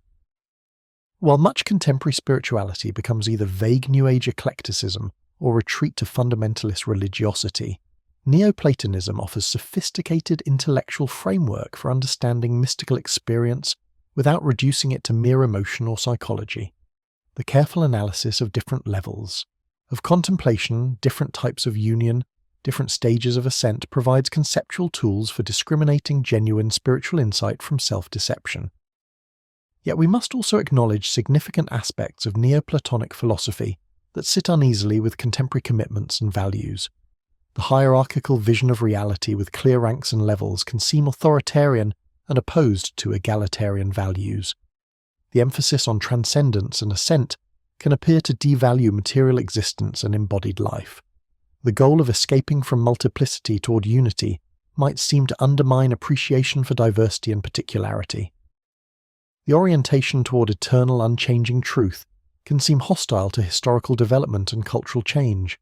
While much contemporary spirituality becomes either vague New Age eclecticism or retreat to fundamentalist religiosity, Neoplatonism offers sophisticated intellectual framework for understanding mystical experience without reducing it to mere emotion or psychology. The careful analysis of different levels of contemplation, different types of union, different stages of ascent provides conceptual tools for discriminating genuine spiritual insight from self-deception. Yet we must also acknowledge significant aspects of Neoplatonic philosophy that sit uneasily with contemporary commitments and values. The hierarchical vision of reality with clear ranks and levels can seem authoritarian and opposed to egalitarian values. The emphasis on transcendence and ascent can appear to devalue material existence and embodied life. The goal of escaping from multiplicity toward unity might seem to undermine appreciation for diversity and particularity. The orientation toward eternal, unchanging truth can seem hostile to historical development and cultural change.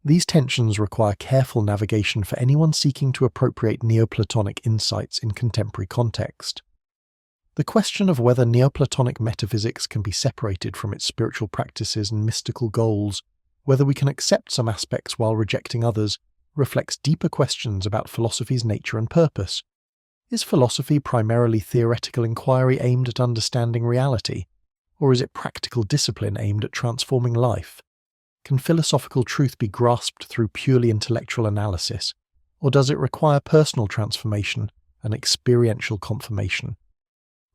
These tensions require careful navigation for anyone seeking to appropriate Neoplatonic insights in contemporary context. The question of whether Neoplatonic metaphysics can be separated from its spiritual practices and mystical goals, whether we can accept some aspects while rejecting others, reflects deeper questions about philosophy's nature and purpose. Is philosophy primarily theoretical inquiry aimed at understanding reality, or is it practical discipline aimed at transforming life? Can philosophical truth be grasped through purely intellectual analysis, or does it require personal transformation and experiential confirmation?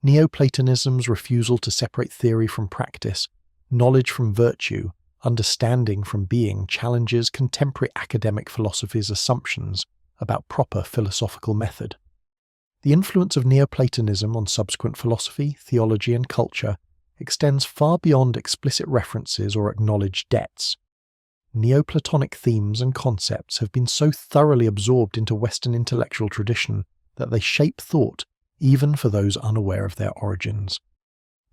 Neoplatonism's refusal to separate theory from practice, knowledge from virtue, understanding from being challenges contemporary academic philosophy's assumptions about proper philosophical method. The influence of Neoplatonism on subsequent philosophy, theology, and culture extends far beyond explicit references or acknowledged debts. Neoplatonic themes and concepts have been so thoroughly absorbed into Western intellectual tradition that they shape thought even for those unaware of their origins.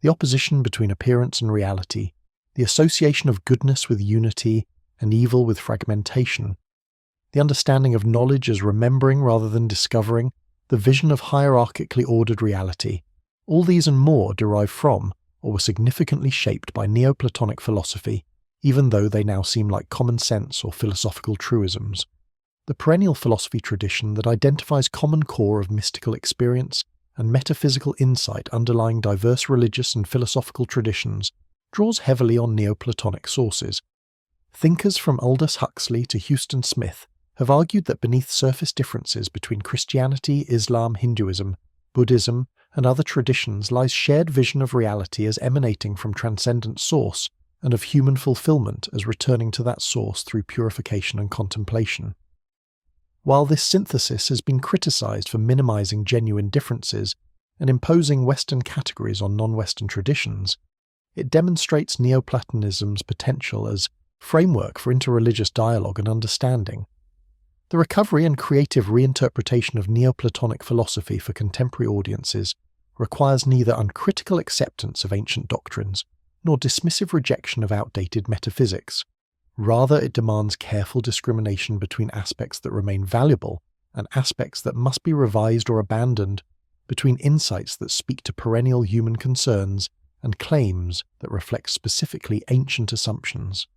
The opposition between appearance and reality, the association of goodness with unity and evil with fragmentation, the understanding of knowledge as remembering rather than discovering, the vision of hierarchically ordered reality, all these and more derive from, or were significantly shaped by Neoplatonic philosophy, even though they now seem like common sense or philosophical truisms. The perennial philosophy tradition that identifies common core of mystical experience and metaphysical insight underlying diverse religious and philosophical traditions draws heavily on Neoplatonic sources. Thinkers from Aldous Huxley to Houston Smith have argued that beneath surface differences between Christianity, Islam, Hinduism, Buddhism, and other traditions lies shared vision of reality as emanating from transcendent source and of human fulfillment as returning to that source through purification and contemplation. While this synthesis has been criticized for minimizing genuine differences and imposing Western categories on non-Western traditions, it demonstrates Neoplatonism's potential as framework for interreligious dialogue and understanding. The recovery and creative reinterpretation of Neoplatonic philosophy for contemporary audiences requires neither uncritical acceptance of ancient doctrines nor dismissive rejection of outdated metaphysics. Rather, it demands careful discrimination between aspects that remain valuable and aspects that must be revised or abandoned, between insights that speak to perennial human concerns and claims that reflect specifically ancient assumptions.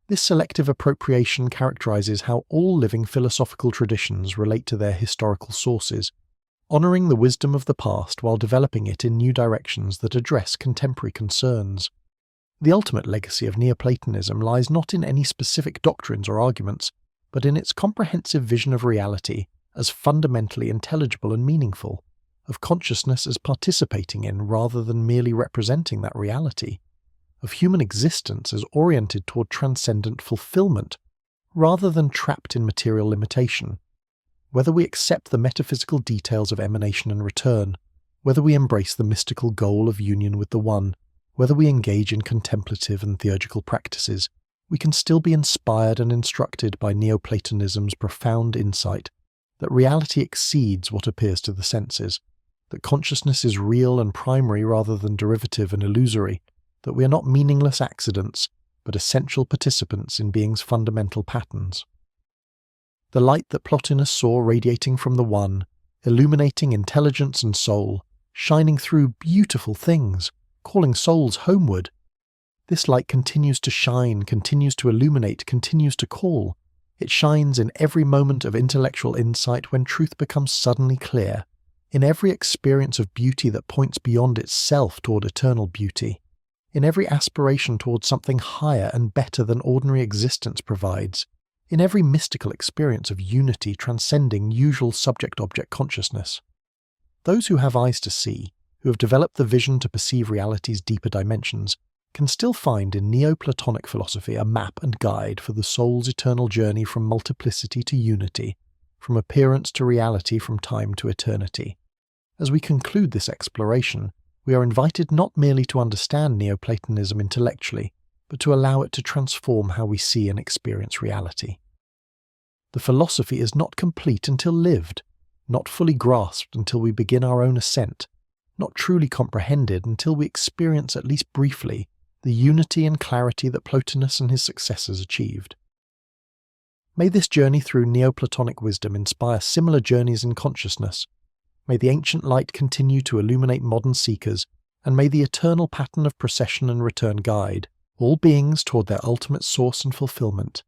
This selective appropriation characterizes how all living philosophical traditions relate to their historical sources, honoring the wisdom of the past while developing it in new directions that address contemporary concerns. The ultimate legacy of Neoplatonism lies not in any specific doctrines or arguments, but in its comprehensive vision of reality as fundamentally intelligible and meaningful, of consciousness as participating in rather than merely representing that reality, of human existence as oriented toward transcendent fulfillment rather than trapped in material limitation. Whether we accept the metaphysical details of emanation and return, whether we embrace the mystical goal of union with the One, whether we engage in contemplative and theurgical practices, we can still be inspired and instructed by Neoplatonism's profound insight that reality exceeds what appears to the senses, that consciousness is real and primary rather than derivative and illusory, that we are not meaningless accidents, but essential participants in being's fundamental patterns. The light that Plotinus saw radiating from the One, illuminating intelligence and soul, shining through beautiful things, calling souls homeward. This light continues to shine, continues to illuminate, continues to call. It shines in every moment of intellectual insight when truth becomes suddenly clear, in every experience of beauty that points beyond itself toward eternal beauty, in every aspiration toward something higher and better than ordinary existence provides, in every mystical experience of unity transcending usual subject-object consciousness. Those who have eyes to see, who have developed the vision to perceive reality's deeper dimensions, can still find in Neoplatonic philosophy a map and guide for the soul's eternal journey from multiplicity to unity, from appearance to reality, from time to eternity. As we conclude this exploration, we are invited not merely to understand Neoplatonism intellectually, but to allow it to transform how we see and experience reality. The philosophy is not complete until lived, not fully grasped until we begin our own ascent, not truly comprehended until we experience at least briefly the unity and clarity that Plotinus and his successors achieved. May this journey through Neoplatonic wisdom inspire similar journeys in consciousness. May the ancient light continue to illuminate modern seekers, and may the eternal pattern of procession and return guide all beings toward their ultimate source and fulfillment.